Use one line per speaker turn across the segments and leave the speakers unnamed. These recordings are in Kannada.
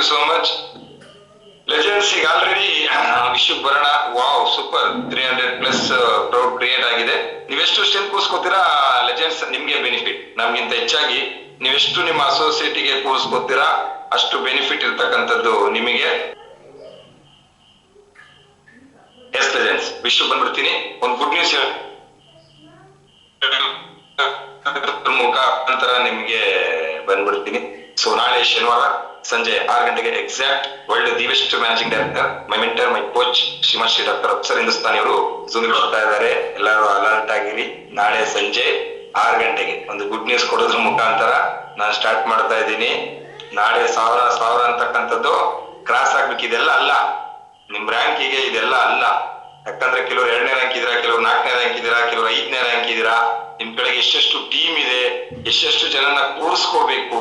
You so much legends. ಈಗ ಆಲ್ರೆಡಿ ವಿಶ್ವಕ್ಕೆ ಬರೋಣ. ವಾವ್ ಸೂಪರ್, 300+ ಕ್ರೌಡ್ ಕ್ರಿಯೇಟ್ ಆಗಿದೆ. ನೀವೆಷ್ಟು ಸ್ಟ್ರೆಂತ್ ಕೂರಿಸ್ಕೋತೀರಾ ಲೆಜೆಂಡ್ಸ್, ನಿಮ್ಗೆ ಬೆನಿಫಿಟ್. ನಮ್ಗಿಂತ ಹೆಚ್ಚಾಗಿ ನೀವೆಷ್ಟು ನಿಮ್ಮ ಅಸೋಸಿಯೇಟಿಗೆ ಕೂರಿಸ್ಕೋತೀರಾ ಅಷ್ಟು ಬೆನಿಫಿಟ್ ಇರ್ತಕ್ಕಂಥದ್ದು ನಿಮಗೆ. ಎಸ್ ಲೆಜೆಂಡ್ಸ್, ವಿಶ್ವ ಬಂದ್ಬಿಡ್ತೀನಿ. ಒಂದು ಗುಡ್ ನ್ಯೂಸ್ ಮುಖಾಂತರ ನಿಮ್ಗೆ ಬಂದ್ಬಿಡ್ತೀನಿ. ಸೊ ನಾಳೆ ಶನಿವಾರ ಸಂಜೆ 6 ಗಂಟೆಗೆ exact world the best managing director, my mentor, my coach Shrimant Shri doctor Afsar Hindustani ಅವರು ಜೂಮ್ ಕೊಡ್ತಾ ಇದ್ದಾರೆ. ಎಲ್ಲರೂ ಅಲರ್ಟ್ ಆಗಿರಿ. ನಾಳೆ ಸಂಜೆ 6 ಗಂಟೆಗೆ ಒಂದು ಗುಡ್ ನ್ಯೂಸ್ ಕೊಡೋದ್ರ ಮುಖಾಂತರ ನಾನು ಸ್ಟಾರ್ಟ್ ಮಾಡ್ತಾ ಇದ್ದೀನಿ. ನಾಳೆ 1000 ಅಂತಕ್ಕಂಥದ್ದು ಕ್ರಾಸ್ ಆಗ್ಬೇಕು. ಇದೆಲ್ಲ ಅಲ್ಲ, ನಿಮ್ ರ್ಯಾಂಕಿಗೆ ಇದೆಲ್ಲ ಅಲ್ಲ. ಯಾಕಂದ್ರೆ ಕೆಲವರು 2ನೇ ರ್ಯಾಂಕ್ ಇದ್ದೀರಾ, ಕೆಲವರು 4ನೇ ರ್ಯಾಂಕ್ ಇದ್ದೀರಾ, ಕೆಲವರು 5ನೇ ರ್ಯಾಂಕ್ ಇದ್ದೀರಾ. ನಿಮ್ ಕಡೆಗೆ ಎಷ್ಟೆಷ್ಟು ಟೀಮ್ ಇದೆ, ಎಷ್ಟೆಷ್ಟು ಜನನ ಕೂರಿಸ್ಕೋಬೇಕು,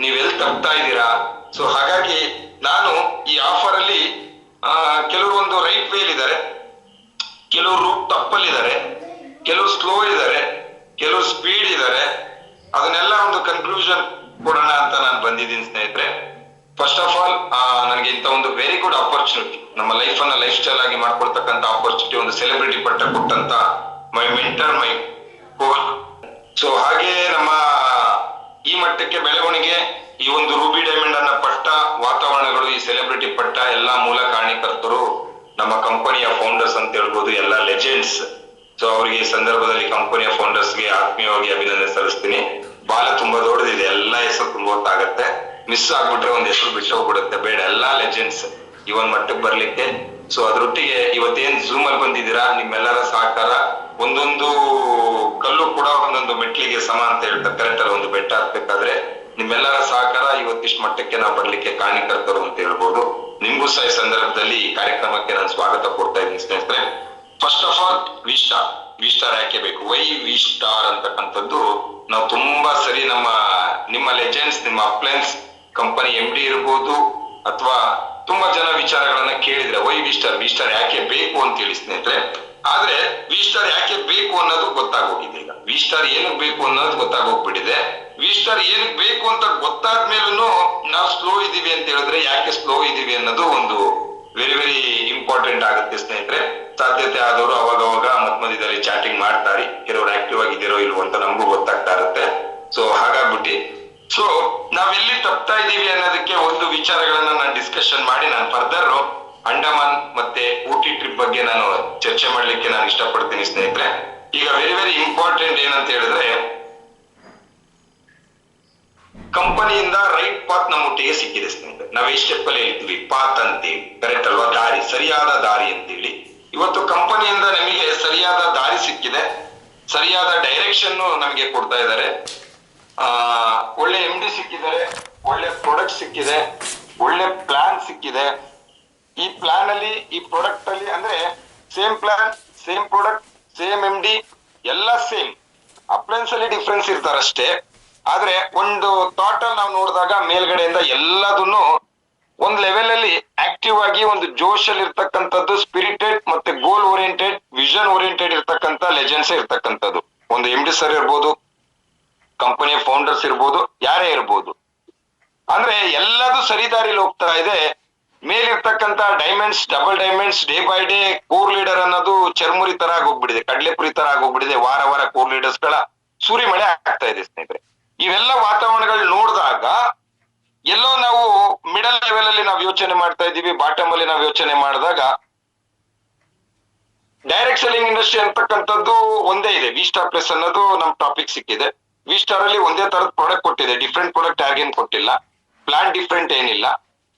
ನೀವೆಲ್ಲಿ ತಪ್ತಾ ಇದ್ದೀರಾ. ಸೊ ಹಾಗಾಗಿ ನಾನು ಈ ಆಫರ್ ಅಲ್ಲಿ ಕೆಲವರು ಒಂದು ರೈಟ್ ವೇಲ್ ಇದ್ದಾರೆ, ಕೆಲವರು ರೂಟ್ ತಪ್ಪಲ್ಲಿದ್ದಾರೆ, ಕೆಲವರು ಸ್ಲೋ ಇದ್ದಾರೆ, ಕೆಲವರು ಸ್ಪೀಡ್ ಇದ್ದಾರೆ. ಅದನ್ನೆಲ್ಲ ಒಂದು ಕನ್ಕ್ಲೂಷನ್ ಕೊಡೋಣ ಅಂತ ನಾನು ಬಂದಿದ್ದೀನಿ ಸ್ನೇಹಿತರೆ. ಫಸ್ಟ್ ಆಫ್ ಆಲ್ ನನಗೆ ಇಂಥ ಒಂದು ವೆರಿ ಗುಡ್ ಆಪರ್ಚುನಿಟಿ, ನಮ್ಮ ಲೈಫ್ ಅನ್ನ ಲೈಫ್ ಸ್ಟೈಲ್ ಆಗಿ ಮಾಡ್ಕೊಳ್ತಕ್ಕಂಥ ಆಪರ್ಚುನಿಟಿ, ಒಂದು ಸೆಲೆಬ್ರಿಟಿ ಪಟ್ಟ ಕೊಟ್ಟಂತ ಮೈ ಮೆಂಟರ್, ಮೈ ಕೋಚ್. ಸೊ ಹಾಗೆ ನಮ್ಮ ಈ ಮಟ್ಟಕ್ಕೆ ಬೆಳವಣಿಗೆ, ಈ ಒಂದು ರೂಬಿ ಡೈಮಂಡ್ ಅನ್ನ ಪಟ್ಟ ವಾತಾವರಣಗಳು, ಈ ಸೆಲೆಬ್ರಿಟಿ ಪಟ್ಟ ಎಲ್ಲ ಮೂಲ ಕಾರಣಕರ್ತರು ನಮ್ಮ ಕಂಪನಿಯ ಫೌಂಡರ್ಸ್ ಅಂತ ಹೇಳ್ಬೋದು, ಎಲ್ಲ ಲೆಜೆಂಡ್ಸ್. ಸೊ ಅವರಿಗೆ ಈ ಸಂದರ್ಭದಲ್ಲಿ ಕಂಪನಿಯ ಫೌಂಡರ್ಸ್ಗೆ ಆತ್ಮೀಯವಾಗಿ ಅಭಿನಂದನೆ ಸಲ್ಲಿಸ್ತೀನಿ. ಬಾಲ ತುಂಬಾ ದೊಡ್ಡದಿದೆ, ಎಲ್ಲ ಹೆಸರು ತುಂಬ ಹೊತ್ತಾಗತ್ತೆ. ಮಿಸ್ ಆಗ್ಬಿಟ್ರೆ ಒಂದ್ ಹೆಸರು ಬಿಟ್ಟು ಹೋಗ್ಬಿಡುತ್ತೆ. ಬೇಡ, ಎಲ್ಲಾ ಲೆಜೆಂಡ್ಸ್ ಈ ಒಂದ್ ಮಟ್ಟಕ್ಕೆ ಬರ್ಲಿಕ್ಕೆ. ಸೊ ಅದ್ರೊಟ್ಟಿಗೆ ಇವತ್ತೇನ್ ಝೂಮ್ ಅಲ್ಲಿ ಬಂದಿದ್ದೀರಾ, ನಿಮ್ಮೆಲ್ಲರ ಸಹಕಾರ, ಒಂದೊಂದು ಕಲ್ಲು ಕೂಡ ಒಂದೊಂದು ಮೆಟ್ಲಿಗೆ ಸಮ ಅಂತ ಹೇಳ್ತಾರೆ ಕರೆಕ್ಟ್ ಅಲ್ಲ. ಒಂದು ಬೆಟ್ಟ ಹತ್ಬೇಕಾದ್ರೆ ನಿಮ್ಮೆಲ್ಲರ ಸಹಕಾರ ಇವತ್ತಿಷ್ಟು ಮಟ್ಟಕ್ಕೆ ನಾವು ಬರ್ಲಿಕ್ಕೆ ಕಾರಣಕರ್ತರು ಅಂತ ಹೇಳ್ಬೋದು. ನಿಮ್ಗೂ ಸಹ ಈ ಸಂದರ್ಭದಲ್ಲಿ ಈ ಕಾರ್ಯಕ್ರಮಕ್ಕೆ ನಾನು ಸ್ವಾಗತ ಕೊಡ್ತಾ ಇದ್ದೀನಿ ಸ್ನೇಹಿತರೆ. First of all we star ಯಾಕೆ ಬೇಕು, ವೈ ವಿ ಸ್ಟಾರ್ ಅಂತಕ್ಕಂಥದ್ದು ನಾವು ತುಂಬಾ ಸರಿ ನಿಮ್ಮ ಲೆಜೆಂಡ್ಸ್, ನಿಮ್ಮ ಅಪ್ಲೈನ್ಸ್ ಕಂಪನಿ MD ಇರ್ಬೋದು ಅಥವಾ ತುಂಬಾ ಜನ ವಿಚಾರಗಳನ್ನ ಕೇಳಿದ್ರೆ ವೈ ವಿ ಸ್ಟಾರ್ ಯಾಕೆ ಬೇಕು ಅಂತ ಹೇಳಿ ಸ್ನೇಹಿತರೆ. ಆದ್ರೆ ವಿ ಸ್ಟಾರ್ ಯಾಕೆ ಬೇಕು ಅನ್ನೋದು ಗೊತ್ತಾಗೋಗಿದೆ. ಈಗ ವಿ ಸ್ಟಾರ್ ಏನಕ್ಕೆ ಬೇಕು ಅನ್ನೋದು ಗೊತ್ತಾಗೋಗ್ಬಿಟ್ಟಿದೆ. ವಿ ಸ್ಟಾರ್ ಏನಕ್ಕೆ ಬೇಕು ಅಂತ ಗೊತ್ತಾದ್ಮೇಲೂ ನಾವು ಸ್ಲೋ ಇದೀವಿ ಅಂತ ಹೇಳಿದ್ರೆ ಯಾಕೆ ಸ್ಲೋ ಇದೀವಿ ಅನ್ನೋದು ಒಂದು ವೆರಿ ವೆರಿ ಇಂಪಾರ್ಟೆಂಟ್ ಆಗುತ್ತೆ ಸ್ನೇಹಿತರೆ. ಸಾಧ್ಯತೆ ಆದವರು ಅವಾಗವಾಗ ಮಧ್ಯದಲ್ಲಿ ಚಾಟಿಂಗ್ ಮಾಡ್ತಾರೆ, ಕೆಲವರು ಆಕ್ಟಿವ್ ಆಗಿದ್ದೀರೋ ಇಲ್ವೋ ಅಂತ ನಮಗೂ ಗೊತ್ತಾಗ್ತಾ ಇರುತ್ತೆ. ಸೊ ಹಾಗಾಗ್ಬಿಟ್ಟು ಸೊ ನಾವೆಲ್ಲಿ ತಪ್ತಾ ಇದೀವಿ ಅನ್ನೋದಕ್ಕೆ ಒಂದು ವಿಚಾರಗಳನ್ನ ನಾನು ಡಿಸ್ಕಷನ್ ಮಾಡಿ ನಾನು ಫರ್ದರ್ ಅಂಡಮಾನ್ ಮತ್ತೆ ಊಟಿ ಟ್ರಿಪ್ ಬಗ್ಗೆ ನಾನು ಚರ್ಚೆ ಮಾಡ್ಲಿಕ್ಕೆ ನಾನು ಇಷ್ಟಪಡ್ತೀನಿ ಸ್ನೇಹಿತರೆ. ಈಗ ವೆರಿ ವೆರಿ ಇಂಪಾರ್ಟೆಂಟ್ ಏನಂತ ಹೇಳಿದ್ರೆ, ಕಂಪನಿಯಿಂದ ರೈಟ್ ಪಾತ್ ನಮ್ಮ ಒಟ್ಟಿಗೆ ಸಿಕ್ಕಿದೆ ಸ್ನೇಹಿತರೆ. ನಾವ್ ಈ ಸ್ಟೆಪ್ ಅಲ್ಲಿ ಹೇಳ್ತೀವಿ ಪಾತ್ ಅಂತೇಳಿ, ಕರೆಕ್ಟ್ ಅಲ್ವಾ, ದಾರಿ, ಸರಿಯಾದ ದಾರಿ ಅಂತೇಳಿ. ಇವತ್ತು ಕಂಪನಿಯಿಂದ ನಮಗೆ ಸರಿಯಾದ ದಾರಿ ಸಿಕ್ಕಿದೆ, ಸರಿಯಾದ ಡೈರೆಕ್ಷನ್ ನಮಗೆ ಕೊಡ್ತಾ ಇದ್ದಾರೆ. ಒಳ್ಳೆ MD ಸಿಕ್ಕಿದ್ದಾರೆ, ಒಳ್ಳೆ ಪ್ರಾಡಕ್ಟ್ ಸಿಕ್ಕಿದೆ, ಒಳ್ಳೆ ಪ್ಲಾನ್ ಸಿಕ್ಕಿದೆ. ಈ ಪ್ಲಾನ್ ಅಲ್ಲಿ, ಈ ಪ್ರಾಡಕ್ಟ್ ಅಲ್ಲಿ ಅಂದ್ರೆ same plan, same product, same MD ಎಲ್ಲ ಸೇಮ್. ಅಪ್ಲೈನ್ಸ್ ಅಲ್ಲಿ ಡಿಫ್ರೆನ್ಸ್ ಇರ್ತಾರಷ್ಟೇ. ಆದ್ರೆ ಒಂದು ಥಾಟ್ ಅಲ್ಲಿ ನಾವು ನೋಡಿದಾಗ ಮೇಲ್ಗಡೆಯಿಂದ ಎಲ್ಲದನ್ನು ಒಂದ್ ಲೆವೆಲ್ ಅಲ್ಲಿ ಆಕ್ಟಿವ್ ಆಗಿ ಒಂದು ಜೋಶ್ ಅಲ್ಲಿ ಇರ್ತಕ್ಕಂಥದ್ದು, ಸ್ಪಿರಿಟೆಡ್ ಮತ್ತೆ ಗೋಲ್ ಓರಿಯೆಂಟೆಡ್, ವಿಷನ್ ಓರಿಯೆಂಟೆಡ್ ಇರ್ತಕ್ಕಂಥ ಲೆಜೆಂಡ್ಸ್ ಇರ್ತಕ್ಕಂಥದ್ದು. ಒಂದು MD ಸರ್ ಇರ್ಬೋದು, ಕಂಪನಿಯ ಫೌಂಡರ್ಸ್ ಇರ್ಬೋದು, ಯಾರೇ ಇರ್ಬೋದು. ಅಂದ್ರೆ ಎಲ್ಲದೂ ಸರಿದಾರಿಲಿ ಹೋಗ್ತಾ ಇದೆ. ಮೇಲಿರ್ತಕ್ಕಂಥ diamonds, double diamonds, day by day core leader ಅನ್ನೋದು ಚರ್ಮುರಿ ತರ ಆಗೋಗ್ಬಿಟ್ಟಿದೆ, ಕಡ್ಲೆಪುರಿ ತರ ಆಗೋಗ್ಬಿಟ್ಟಿದೆ. ವಾರ ವಾರ ಕೋರ್ ಲೀಡರ್ಸ್ ಗಳ ಸೂರಿ ಮಳೆ ಆಗ್ತಾ ಇದೆ ಸ್ನೇಹಿತರೆ. ಇವೆಲ್ಲ ವಾತಾವರಣಗಳು ನೋಡಿದಾಗ ಎಲ್ಲೋ ನಾವು ಮಿಡಲ್ ಲೆವೆಲ್ ಅಲ್ಲಿ ನಾವು ಯೋಚನೆ ಮಾಡ್ತಾ ಇದೀವಿ, ಬಾಟಮ್ ಅಲ್ಲಿ ನಾವು ಯೋಚನೆ ಮಾಡಿದಾಗ ಡೈರೆಕ್ಟ್ ಸೆಲ್ಲಿಂಗ್ ಇಂಡಸ್ಟ್ರಿ ಅಂತಕ್ಕಂಥದ್ದು ಒಂದೇ ಇದೆ. ವಿ ಸ್ಟಾರ್ ಪ್ಲಸ್ ಅನ್ನೋದು ನಮ್ ಟಾಪಿಕ್ ಸಿಕ್ಕಿದೆ. ವಿ ಸ್ಟಾರ್ ಅಲ್ಲಿ ಒಂದೇ ತರದ ಪ್ರಾಡಕ್ಟ್ ಕೊಟ್ಟಿದೆ, ಡಿಫ್ರೆಂಟ್ ಪ್ರಾಡಕ್ಟ್ ಯಾರಿಗೇನು ಕೊಟ್ಟಿಲ್ಲ. ಪ್ಲಾನ್ ಡಿಫ್ರೆಂಟ್ ಏನಿಲ್ಲ,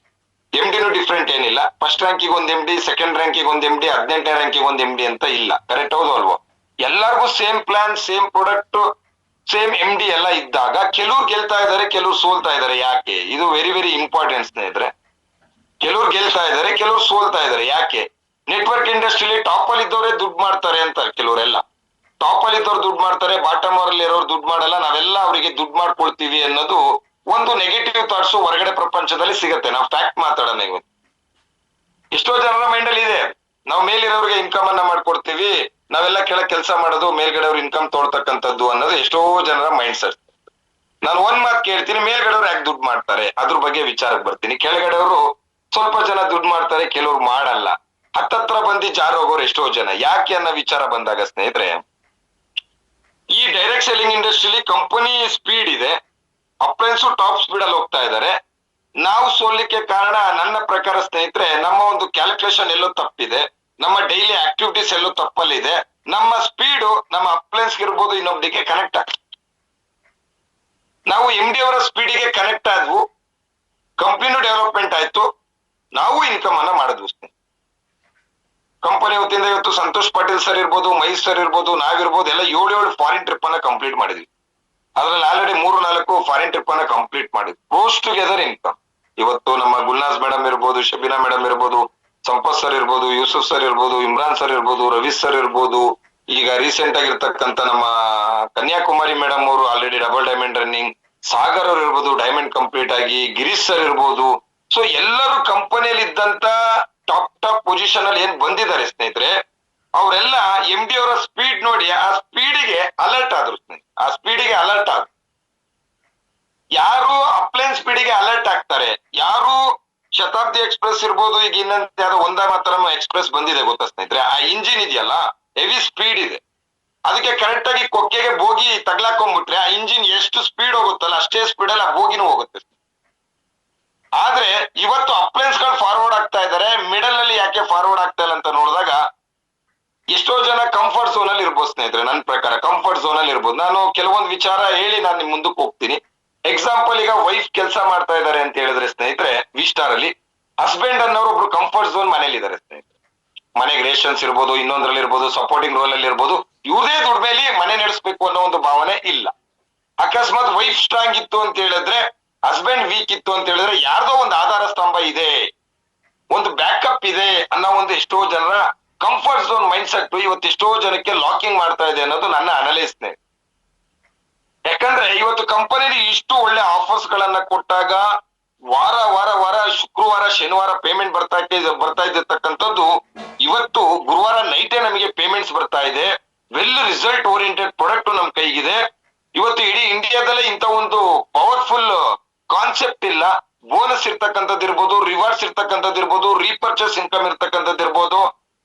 MDನೂ ಡಿಫ್ರೆಂಟ್ ಏನಿಲ್ಲ. ಫಸ್ಟ್ ರ್ಯಾಂಕಿಗೆ ಒಂದ್ MD, ಸೆಕೆಂಡ್ ರ್ಯಾಂಕಿಗೆ ಒಂದ್ MD, 18ನೇ ರ್ಯಾಂಕಿಗೆ ಒಂದ್ MD ಅಂತ ಇಲ್ಲ. ಕರೆಕ್ಟ್ ಹೌದು ಅಲ್ವೋ? ಎಲ್ಲರಿಗೂ same plan, same product, same MD ಎಲ್ಲ ಇದ್ದಾಗ ಕೆಲವ್ರು ಗೆಲ್ತಾ ಇದಾರೆ, ಕೆಲವ್ರು ಸೋಲ್ತಾ ಇದಾರೆ. ಯಾಕೆ? ಇದು ವೆರಿ ವೆರಿ ಇಂಪಾರ್ಟೆಂಟ್ ಸ್ನೇಹಿತರೆ. ಕೆಲವ್ರು ಗೆಲ್ತಾ ಇದಾರೆ, ಕೆಲವ್ರು ಸೋಲ್ತಾ ಇದಾರೆ. ಯಾಕೆ? ನೆಟ್ವರ್ಕ್ ಇಂಡಸ್ಟ್ರಿಲಿ ಟಾಪ್ ಅಲ್ಲಿ ಇದ್ದವರೇ ದುಡ್ಡು ಮಾಡ್ತಾರೆ ಅಂತ. ಕೆಲವರೆಲ್ಲ ಟಾಪ್ ಅಲ್ಲಿ ಇದ್ದವ್ರು ದುಡ್ಡು ಮಾಡ್ತಾರೆ, ಬಾಟಮ್ ಅಲ್ಲಿ ಇರೋರು ದುಡ್ಡು ಮಾಡಲ್ಲ, ನಾವೆಲ್ಲ ಅವರಿಗೆ ದುಡ್ಡು ಮಾಡ್ಕೊಳ್ತೀವಿ ಅನ್ನೋದು ಒಂದು ನೆಗೆಟಿವ್ ಥಾಟ್ಸ್ ಹೊರಗಡೆ ಪ್ರಪಂಚದಲ್ಲಿ ಸಿಗುತ್ತೆ. ನಾವು ಫ್ಯಾಕ್ಟ್ ಮಾತಾಡೋಣ ಇವತ್ತು. ಎಷ್ಟೋ ಜನರ ಮೈಂಡ್ ಅಲ್ಲಿ ಇದೆ, ನಾವು ಮೇಲಿರೋರಿಗೆ ಇನ್ಕಮ್ ಅನ್ನ ಮಾಡ್ಕೊಡ್ತೀವಿ, ನಾವೆಲ್ಲ ಕೆಳಗೆ ಕೆಲಸ ಮಾಡೋದು, ಮೇಲ್ಗಡೆ ಅವ್ರ ಇನ್ಕಮ್ ತೋಡ್ತಕ್ಕಂಥದ್ದು ಅನ್ನೋದು ಎಷ್ಟೋ ಜನರ ಮೈಂಡ್ ಸೆಟ್. ನಾನು ಒಂದ್ ಮಾತು ಕೇಳ್ತೀನಿ, ಮೇಲ್ಗಡೆಯವ್ರು ಯಾಕೆ ದುಡ್ಡು ಮಾಡ್ತಾರೆ ಅದ್ರ ಬಗ್ಗೆ ವಿಚಾರಕ್ಕೆ ಬರ್ತೀನಿ. ಕೆಳಗಡೆಯವರು ಸ್ವಲ್ಪ ಜನ ದುಡ್ಡು ಮಾಡ್ತಾರೆ, ಕೆಲವ್ರು ಮಾಡಲ್ಲ. ಹತ್ತತ್ರ ಬಂದು ಜಾರ್ ಹೋಗೋರು ಎಷ್ಟೋ ಜನ. ಯಾಕೆ ಅನ್ನೋ ವಿಚಾರ ಬಂದಾಗ ಸ್ನೇಹಿತರೆ, ಈ ಡೈರೆಕ್ಟ್ ಸೆಲ್ಲಿಂಗ್ ಇಂಡಸ್ಟ್ರಿಲಿ ಕಂಪನಿ ಸ್ಪೀಡ್ ಇದೆ, ಅಪ್ಲೈನ್ಸ್ ಟಾಪ್ ಸ್ಪೀಡ್ ಅಲ್ಲಿ ಹೋಗ್ತಾ ಇದ್ದಾರೆ. ನಾವು ಸೋಲಿಕ್ಕೆ ಕಾರಣ ನನ್ನ ಪ್ರಕಾರ ಸ್ನೇಹಿತರೆ, ನಮ್ಮ ಒಂದು ಕ್ಯಾಲ್ಕುಲೇಷನ್ ಎಲ್ಲೋ ತಪ್ಪಿದೆ, ನಮ್ಮ ಡೈಲಿ ಆಕ್ಟಿವಿಟೀಸ್ ಎಲ್ಲೋ ತಪ್ಪಲ್ಲಿದೆ. ನಮ್ಮ ಸ್ಪೀಡು ನಮ್ಮ ಅಪ್ಲೈನ್ಸ್ ಇರ್ಬೋದು, ಇನ್ನೊಬ್ರಿಗೆ ಕನೆಕ್ಟ್ ಆಗ್ತದೆ. ನಾವು MD ಅವರ ಸ್ಪೀಡಿಗೆ ಕನೆಕ್ಟ್ ಆದ್ವು, ಕಂಪನಿನೂ ಡೆವಲಪ್ಮೆಂಟ್ ಆಯ್ತು, ನಾವು ಇನ್ಕಮ್ ಅನ್ನ ಮಾಡಿದ್ವು. ಕಂಪನಿ ವತಿಯಿಂದ ಇವತ್ತು ಸಂತೋಷ್ ಪಾಟೀಲ್ ಸರ್ ಇರ್ಬೋದು, ಮಹೇಶ್ ಸರ್ ಇರ್ಬೋದು, ನಾವಿರ್ಬೋದು, ಎಲ್ಲ 7 ಫಾರಿನ್ ಟ್ರಿಪ್ ಅನ್ನ ಕಂಪ್ಲೀಟ್ ಮಾಡಿದ್ವಿ. ಅದ್ರಲ್ಲಿ ಆಲ್ರೆಡಿ 3-4 ಫಾರಿನ್ ಟ್ರಿಪ್ ಅನ್ನ ಕಂಪ್ಲೀಟ್ ಮಾಡಿದ್ವಿ. Close together income. ಇವತ್ತು ನಮ್ಮ ಗುಲ್ನಾಸ್ ಮೇಡಮ್ ಇರ್ಬೋದು, ಶಬೀನಾ ಮೇಡಮ್ ಇರ್ಬೋದು, ಸಂಪತ್ ಸರ್ ಇರ್ಬೋದು, ಯೂಸುಫ್ ಸರ್ ಇರ್ಬೋದು, ಇಮ್ರಾನ್ ಸರ್ ಇರ್ಬೋದು, ರವಿ ಸರ್ ಇರ್ಬೋದು, ಈಗ ರೀಸೆಂಟ್ ಆಗಿರ್ತಕ್ಕಂಥ ನಮ್ಮ ಕನ್ಯಾಕುಮಾರಿ ಮೇಡಮ್ ಅವರು already double diamond running, Sagar ಅವ್ರು ಇರ್ಬೋದು ಡೈಮಂಡ್ ಕಂಪ್ಲೀಟ್ ಆಗಿ, ಗಿರೀಶ್ ಸರ್ ಇರ್ಬೋದು. ಸೊ ಎಲ್ಲರೂ ಕಂಪನಿಯಲ್ಲಿ ಇದ್ದಂತ ಟಾಪ್ ಪೊಸಿಷನ್ ಅಲ್ಲಿ ಏನ್ ಬಂದಿದ್ದಾರೆ ಸ್ನೇಹಿತರೆ, ಅವರೆಲ್ಲ MD ಅವರ ಸ್ಪೀಡ್ ನೋಡಿ ಆ ಸ್ಪೀಡಿಗೆ ಅಲರ್ಟ್ ಆದ್ರು ಸ್ನೇಹಿತರೆ. ಆ ಸ್ಪೀಡಿಗೆ ಅಲರ್ಟ್ ಆದ್ರು. ಯಾರು ಅಪ್ಲೈನ್ ಸ್ಪೀಡಿಗೆ ಅಲರ್ಟ್ ಆಗ್ತಾರೆ, ಯಾರು ಶತಾಬ್ದಿ ಎಕ್ಸ್ಪ್ರೆಸ್ ಇರ್ಬೋದು, ಈಗ ಇನ್ನೊಂದು ಯಾವ್ದೋ ಒಂದೇ ಮಾತ್ರ ಎಕ್ಸ್ಪ್ರೆಸ್ ಬಂದಿದೆ ಗೊತ್ತಾ ಸ್ನೇಹಿತರೆ, ಆ ಇಂಜಿನ್ ಇದೆಯಲ್ಲ ಹೆವಿ ಸ್ಪೀಡ್ ಇದೆ, ಅದಕ್ಕೆ ಕರೆಕ್ಟ್ ಆಗಿ ಕೊಕ್ಕೆಗೆ ಬೋಗಿ ತಗ್ಲಾಕೊಂಡ್ಬಿಟ್ರೆ ಆ ಇಂಜಿನ್ ಎಷ್ಟು ಸ್ಪೀಡ್ ಹೋಗುತ್ತಲ್ಲ ಅಷ್ಟೇ ಸ್ಪೀಡ್ ಅಲ್ಲಿ ಆ ಬೋಗಿನೂ ಹೋಗುತ್ತೆ. ಆದ್ರೆ ಇವತ್ತು ಅಪ್ಲೈನ್ಸ್ ಗಳು ಫಾರ್ವರ್ಡ್ ಆಗ್ತಾ ಇದಾರೆ, ಮಿಡಲ್ ಅಲ್ಲಿ ಯಾಕೆ ಫಾರ್ವರ್ಡ್ ಆಗ್ತಾ ಇಲ್ಲ ಅಂತ ನೋಡಿದಾಗ ಎಷ್ಟೋ ಜನ ಕಂಫರ್ಟ್ ಝೋನ್ ಅಲ್ಲಿ ಇರ್ಬೋದು ಸ್ನೇಹಿತರೆ. ನನ್ನ ಪ್ರಕಾರ ಕಂಫರ್ಟ್ ಝೋನ್ ಅಲ್ಲಿ ಇರ್ಬೋದು. ನಾನು ಕೆಲವೊಂದು ವಿಚಾರ ಹೇಳಿ ನಾನು ನಿಮ್ ಮುಂದಕ್ಕೆ ಹೋಗ್ತೀನಿ. ಎಕ್ಸಾಂಪಲ್, ಈಗ ವೈಫ್ ಕೆಲಸ ಮಾಡ್ತಾ ಇದಾರೆ ಅಂತ ಹೇಳಿದ್ರೆ ಸ್ನೇಹಿತರೆ, ವಿಸ್ಟಾರ್ ಅಲ್ಲಿ ಹಸ್ಬೆಂಡ್ ಅನ್ನೋರು ಒಬ್ರು ಕಂಫರ್ಟ್ ಝೋನ್ ಮನೇಲಿ ಇದಾರೆ ಸ್ನೇಹಿತರೆ. ಮನೆಗೆ ರೇಷನ್ಸ್ ಇರ್ಬೋದು, ಇನ್ನೊಂದ್ರಲ್ಲಿ ಇರ್ಬೋದು, ಸಪೋರ್ಟಿಂಗ್ ರೋಲ್ ಅಲ್ಲಿ ಇರ್ಬೋದು, ಇವ್ರದೇ ದುಡ್ಮೇಲಿ ಮನೆ ನಡೆಸಬೇಕು ಅನ್ನೋ ಒಂದು ಭಾವನೆ ಇಲ್ಲ. ಅಕಸ್ಮಾತ್ ವೈಫ್ ಸ್ಟ್ರಾಂಗ್ ಇತ್ತು ಅಂತ ಹೇಳಿದ್ರೆ, ಹಸ್ಬೆಂಡ್ ವೀಕ್ ಇತ್ತು ಅಂತ ಹೇಳಿದ್ರೆ, ಯಾರ್ದೋ ಒಂದು ಆಧಾರ ಸ್ತಂಭ ಇದೆ, ಒಂದು ಬ್ಯಾಕಪ್ ಇದೆ ಅನ್ನೋ ಒಂದು ಎಷ್ಟೋ ಜನರ ಕಂಫರ್ಟ್ ಝೋನ್ ಮೈಂಡ್ ಸೆಟ್ ಇವತ್ತು ಎಷ್ಟೋ ಜನಕ್ಕೆ ಲಾಕಿಂಗ್ ಮಾಡ್ತಾ ಇದೆ ಅನ್ನೋದು ನನ್ನ ಅನಲೈಸ್ನೆ. ಯಾಕಂದ್ರೆ ಇವತ್ತು ಕಂಪನಿಲಿ ಇಷ್ಟು ಒಳ್ಳೆ ಆಫರ್ಸ್ ಗಳನ್ನ ಕೊಟ್ಟಾಗ ವಾರ ಶುಕ್ರವಾರ ಶನಿವಾರ ಪೇಮೆಂಟ್ ಬರ್ತಾ ಇದ್ದಿರ್ತಕ್ಕಂಥದ್ದು ಇವತ್ತು ಗುರುವಾರ ನೈಟೇ ನಮಗೆ ಪೇಮೆಂಟ್ಸ್ ಬರ್ತಾ ಇದೆ. ವೆಲ್ ರಿಸಲ್ಟ್ ಓರಿಯೆಂಟೆಡ್ ಪ್ರಾಡಕ್ಟ್ ನಮ್ ಕೈಗಿದೆ. ಇವತ್ತು ಇಡೀ ಇಂಡಿಯಾದಲ್ಲೇ ಇಂತ ಒಂದು ಪವರ್ಫುಲ್ ಕಾನ್ಸೆಪ್ಟ್ ಇಲ್ಲ. ಬೋನಸ್ ಇರ್ತಕ್ಕಂಥದ್ದು ಇರ್ಬೋದು, ರಿವಾರ್ಡ್ಸ್ ಇರ್ತಕ್ಕಂಥದ್ದು ಇರ್ಬೋದು, ರೀಪರ್ಚೇಸ್ ಇನ್ಕಮ್ ಇರ್ತಕ್ಕಂಥದ್ದು ಇರ್ಬೋದು,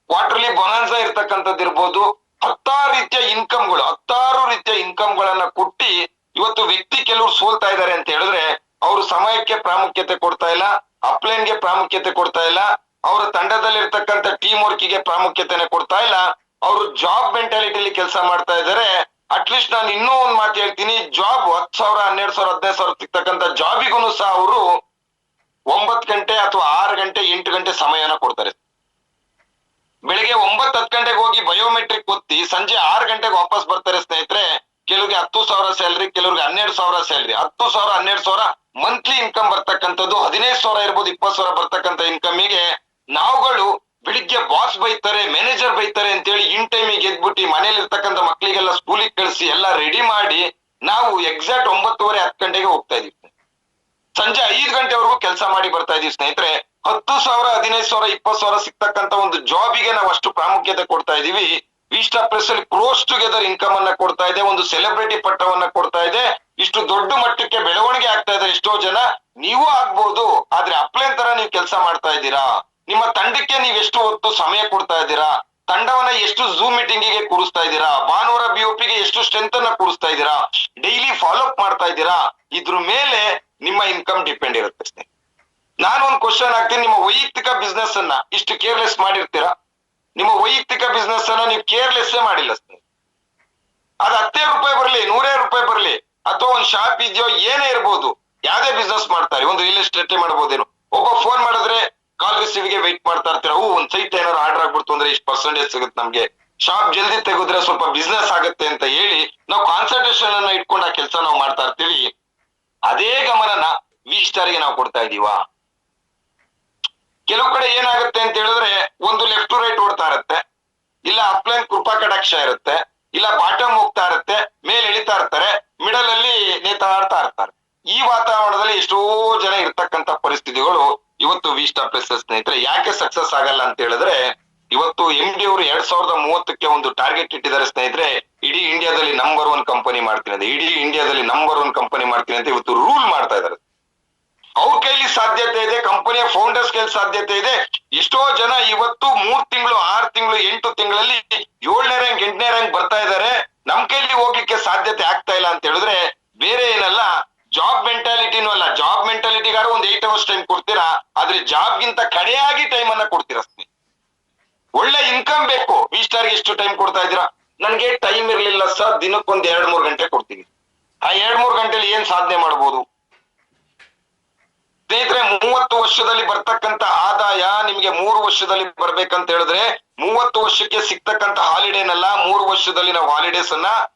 ಕ್ವಾರ್ಟರ್ಲಿ ಬೊನಾನ್ಸಾ ಇರ್ತಕ್ಕಂಥದ್ದು ಇರ್ಬೋದು, ಹತ್ತಾರು ರೀತಿಯ ಇನ್ಕಮ್ಗಳನ್ನ ಕೊಟ್ಟಿ ಇವತ್ತು ವ್ಯಕ್ತಿ ಕೆಲವರು ಸೋಲ್ತಾ ಇದ್ದಾರೆ ಅಂತ ಹೇಳಿದ್ರೆ, ಅವರು ಸಮಯಕ್ಕೆ ಪ್ರಾಮುಖ್ಯತೆ ಕೊಡ್ತಾ ಇಲ್ಲ, ಅಪ್ಲೈನ್ಗೆ ಪ್ರಾಮುಖ್ಯತೆ ಕೊಡ್ತಾ ಇಲ್ಲ, ಅವರ ತಂಡದಲ್ಲಿ ಇರ್ತಕ್ಕಂಥ ಟೀಮ್ ವರ್ಕಿಗೆ ಪ್ರಾಮುಖ್ಯತೆನೆ ಕೊಡ್ತಾ ಇಲ್ಲ, ಅವರು ಜಾಬ್ ಮೆಂಟಾಲಿಟಿಲಿ ಕೆಲಸ ಮಾಡ್ತಾ ಇದ್ದಾರೆ. ಅಟ್ಲೀಸ್ಟ್ ನಾನು ಇನ್ನೂ ಒಂದ್ ಮಾತು ಹೇಳ್ತೀನಿ, ಜಾಬ್ 10,000, 12,000, 15,000 ಸಿಗ್ತಕ್ಕಂಥ ಜಾಬಿಗೂ ಸಹ ಅವರು 9 ಗಂಟೆ ಅಥವಾ 6 ಗಂಟೆ 8 ಗಂಟೆ ಸಮಯನ ಕೊಡ್ತಾರೆ. ಬೆಳಿಗ್ಗೆ 9-10 ಗಂಟೆಗೆ ಹೋಗಿ ಬಯೋಮೆಟ್ರಿಕ್ ಒತ್ತಿ ಸಂಜೆ 6 ಗಂಟೆಗೆ ವಾಪಸ್ ಬರ್ತಾರೆ ಸ್ನೇಹಿತರೆ. ಕೆಲವ್ರಿಗೆ 10,000 ಸ್ಯಾಲ್ರಿ, ಕೆಲವ್ರಿಗೆ 12,000 ಸ್ಯಾಲ್ರಿ. 10,000 12,000 ಮಂತ್ಲಿ ಇನ್ಕಮ್ ಬರ್ತಕ್ಕಂಥದ್ದು, 15,000 ಇರ್ಬೋದು, 20,000 ಬರ್ತಕ್ಕಂಥ ಇನ್ಕಮಿಗೆ ನಾವುಗಳು ಬೆಳಿಗ್ಗೆ ಬಾಸ್ ಬೈತಾರೆ, ಮ್ಯಾನೇಜರ್ ಬೈತಾರೆ ಅಂತೇಳಿ ಇನ್ ಟೈಮಿಗೆ ಎದ್ಬಿಟ್ಟು ಮನೇಲಿ ಇರ್ತಕ್ಕಂಥ ಮಕ್ಳಿಗೆಲ್ಲ ಸ್ಕೂಲಿಗೆ ಕಳಿಸಿ ಎಲ್ಲ ರೆಡಿ ಮಾಡಿ ನಾವು ಎಕ್ಸಾಕ್ಟ್ 9:30-10 ಗಂಟೆಗೆ ಹೋಗ್ತಾ ಇದೀವಿ. ಸಂಜೆ 5 ಗಂಟೆವರೆಗೂ ಕೆಲಸ ಮಾಡಿ ಬರ್ತಾ ಇದೀವಿ ಸ್ನೇಹಿತರೆ. 10,000 15,000 20,000 ಸಿಗ್ತಕ್ಕಂಥ ಒಂದು ಜಾಬಿಗೆ ನಾವು ಅಷ್ಟು ಪ್ರಾಮುಖ್ಯತೆ ಕೊಡ್ತಾ ಇದೀವಿ. ವಿಸ್ಟಾ ಪ್ರೆಸ್ ಅಲ್ಲಿ ಕ್ಲೋಸ್ ಟುಗೆದರ್ ಇನ್ಕಮ್ ಅನ್ನ ಕೊಡ್ತಾ ಇದೆ, ಒಂದು ಸೆಲೆಬ್ರಿಟಿ ಪಟ್ಟವನ್ನ ಕೊಡ್ತಾ ಇದೆ. ಇಷ್ಟು ದೊಡ್ಡ ಮಟ್ಟಕ್ಕೆ ಬೆಳವಣಿಗೆ ಆಗ್ತಾ ಇದೆ. ಎಷ್ಟೋ ಜನ ನೀವು ಆಗ್ಬಹುದು, ಆದ್ರೆ ಅಪ್ಲೈನ್ ತರ ನೀವು ಕೆಲಸ ಮಾಡ್ತಾ ಇದ್ದೀರಾ. ನಿಮ್ಮ ತಂಡಕ್ಕೆ ನೀವು ಎಷ್ಟು ಹೊತ್ತು ಸಮಯ ಕೊಡ್ತಾ ಇದ್ದೀರಾ, ತಂಡವನ್ನ ಎಷ್ಟು ಝೂಮ್ ಮೀಟಿಂಗ್ ಗೆ ಕೂರಿಸ್ತಾ ಇದ್ದೀರಾ, ಭಾನುವಾರ BOP ಗೆ ಎಷ್ಟು ಸ್ಟ್ರೆಂತ್ ಅನ್ನ ಕೂರಿಸ್ತಾ ಇದ್ದೀರಾ, ಡೈಲಿ ಫಾಲೋ ಅಪ್ ಮಾಡ್ತಾ ಇದ್ದೀರಾ, ಇದ್ರ ಮೇಲೆ ನಿಮ್ಮ ಇನ್ಕಮ್ ಡಿಪೆಂಡ್ ಇರುತ್ತೆ. ನಾನು ಒಂದು ಕ್ವಶನ್ ಹಾಕ್ತೀನಿ, ನಿಮ್ಮ ವೈಯಕ್ತಿಕ ಬಿಸ್ನೆಸ್ ಅನ್ನ ಇಷ್ಟು ಕೇರ್ಲೆಸ್ ಮಾಡಿರ್ತೀರಾ? ನಿಮ್ಮ ವೈಯಕ್ತಿಕ ಬಿಸ್ನೆಸ್ ಅನ್ನ ನೀವು ಕೇರ್ಲೆಸ್ ಮಾಡಿಲ್ಲ ಸ್ನೇಹಿತರೆ. ಅದು 10 ರೂಪಾಯಿ ಬರ್ಲಿ, 100 ರೂಪಾಯಿ ಬರ್ಲಿ, ಅಥವಾ ಒಂದು ಶಾಪ್ ಇದೆಯೋ ಏನೇ ಇರ್ಬೋದು, ಯಾವ್ದೇ ಬಿಸ್ನೆಸ್ ಮಾಡ್ತಾರೆ, ಒಂದು ರಿಯಲ್ ಎಸ್ಟೇಟ್ ಮಾಡ್ಬೋದೇನು. ಒಬ್ಬ ಫೋನ್ ಮಾಡಿದ್ರೆ ಕಾಲ್ ರಿಸೀವ್ ಗೆ ವೆಯ್ಟ್ ಮಾಡ್ತಾ ಇರ್ತೀರಾ. ಒಂದ್ ಸೈಟ್ ಏನಾದ್ರು ಆರ್ಡರ್ ಆಗ್ಬಿಡ್ತು ಅಂದ್ರೆ ಇಷ್ಟು ಪರ್ಸೆಂಟೇಜ್ ಸಿಗುತ್ತೆ ನಮ್ಗೆ, ಶಾಪ್ ಜಲ್ದಿ ತೆಗೆದ್ರೆ ಸ್ವಲ್ಪ ಬಿಸ್ನೆಸ್ ಆಗುತ್ತೆ ಅಂತ ಹೇಳಿ ನಾವು ಕಾನ್ಸಂಟ್ರೇಷನ್ ಅನ್ನ ಇಟ್ಕೊಂಡು ಆ ಕೆಲಸ ನಾವು ಮಾಡ್ತಾ ಇರ್ತೀವಿ. ಅದೇ ಗಮನನ ವಿಸ್ಟಾರ್ಗೆ ನಾವು ಕೊಡ್ತಾ ಇದೀವಾ? ಕೆಲವು ಕಡೆ ಏನಾಗುತ್ತೆ ಅಂತ ಹೇಳಿದ್ರೆ, ಒಂದು ಲೆಫ್ಟ್ ಟು ರೈಟ್ ಓಡ್ತಾ ಇರುತ್ತೆ, ಇಲ್ಲ ಅಪ್ಲೈನ್ ಕೃಪಾ ಕಟಾಕ್ಷ ಇರುತ್ತೆ, ಇಲ್ಲ ಬಾಟಮ್ ಹೋಗ್ತಾ ಇರುತ್ತೆ, ಮೇಲೆ ಎಳಿತಾ ಇರ್ತಾರೆ, ಮಿಡಲ್ ಅಲ್ಲಿ ನೇತಾಡ್ತಾ ಇರ್ತಾರೆ. ಈ ವಾತಾವರಣದಲ್ಲಿ ಎಷ್ಟೋ ಜನ ಇರ್ತಕ್ಕಂಥ ಪರಿಸ್ಥಿತಿಗಳು ಇವತ್ತು ವಿಸ್ಟಾ ಪ್ರೆಸ್ ಸ್ನೇಹಿತರೆ. ಯಾಕೆ ಸಕ್ಸಸ್ ಆಗಲ್ಲ ಅಂತ ಹೇಳಿದ್ರೆ, ಇವತ್ತು MD ಅವರು 2030ಕ್ಕೆ ಒಂದು ಟಾರ್ಗೆಟ್ ಇಟ್ಟಿದ್ದಾರೆ ಸ್ನೇಹಿತರೆ, ಇಡೀ ಇಂಡಿಯಾದಲ್ಲಿ ನಂಬರ್ 1 ಕಂಪನಿ ಮಾಡ್ತೀನಿ ಅಂತ, ಇಡೀ ಇಂಡಿಯಾದಲ್ಲಿ ನಂಬರ್ 1 ಕಂಪನಿ ಮಾಡ್ತೀನಿ ಅಂತ ಇವತ್ತು ರೂಲ್ ಮಾಡ್ತಾ ಇದ್ದಾರೆ. ಅವ್ರ ಕೈಲಿ ಸಾಧ್ಯತೆ ಇದೆ, ಕಂಪನಿಯ ಫೌಂಡರ್ಸ್ ಕೈಲಿ ಸಾಧ್ಯತೆ ಇದೆ. ಎಷ್ಟೋ ಜನ ಇವತ್ತು 3 ತಿಂಗಳು 6 ತಿಂಗಳು 8 ತಿಂಗಳಲ್ಲಿ 7ನೇ ರ್ಯಾಂಕ್ 8ನೇ ರ್ಯಾಂಕ್ ಬರ್ತಾ ಇದ್ದಾರೆ. ನಮ್ ಕೈಲಿ ಹೋಗ್ಲಿಕ್ಕೆ ಸಾಧ್ಯತೆ ಆಗ್ತಾ ಇಲ್ಲ ಅಂತ ಹೇಳಿದ್ರೆ ಬೇರೆ ಏನಲ್ಲ, ಜಾಬ್ ಮೆಂಟಾಲಿಟಿನೂ ಅಲ್ಲ. ಜಾಬ್ ಮೆಂಟಾಲಿಟಿಗಾರು ಒಂದು 8 ಅವರ್ಸ್ ಟೈಮ್ ಕೊಡ್ತೀರಾ, ಆದ್ರೆ ಜಾಬ್ ಗಿಂತ ಕಡೆಯಾಗಿ ಟೈಮ್ ಅನ್ನ ಕೊಡ್ತೀರಾ. ಒಳ್ಳೆ ಇನ್ಕಮ್ ಬೇಕು. V-Starಗೆ ಎಷ್ಟು ಟೈಮ್ ಕೊಡ್ತಾ ಇದ್ದೀರಾ? ನನ್ಗೆ ಟೈಮ್ ಇರ್ಲಿಲ್ಲ ಸರ್, ದಿನಕ್ಕೊಂದ್ 2-3 ಗಂಟೆ ಕೊಡ್ತೀನಿ. ಆ 2-3 ಗಂಟೆಲಿ ಏನ್ ಸಾಧನೆ ಮಾಡ್ಬೋದು ಸ್ನೇಹಿತರೆ? 30 ವರ್ಷದಲ್ಲಿ ಬರ್ತಕ್ಕಂತ ಆದಾಯ ನಿಮ್ಗೆ 3 ವರ್ಷದಲ್ಲಿ ಬರ್ಬೇಕಂತ ಹೇಳಿದ್ರೆ 30 ವರ್ಷಕ್ಕೆ ಸಿಗ್ತಕ್ಕಂತ ಹಾಲಿಡೇನಲ್ಲ, 3 ವರ್ಷದಲ್ಲಿ ನಾವು ಹಾಲಿಡೇಸ್ ಅನ್ನ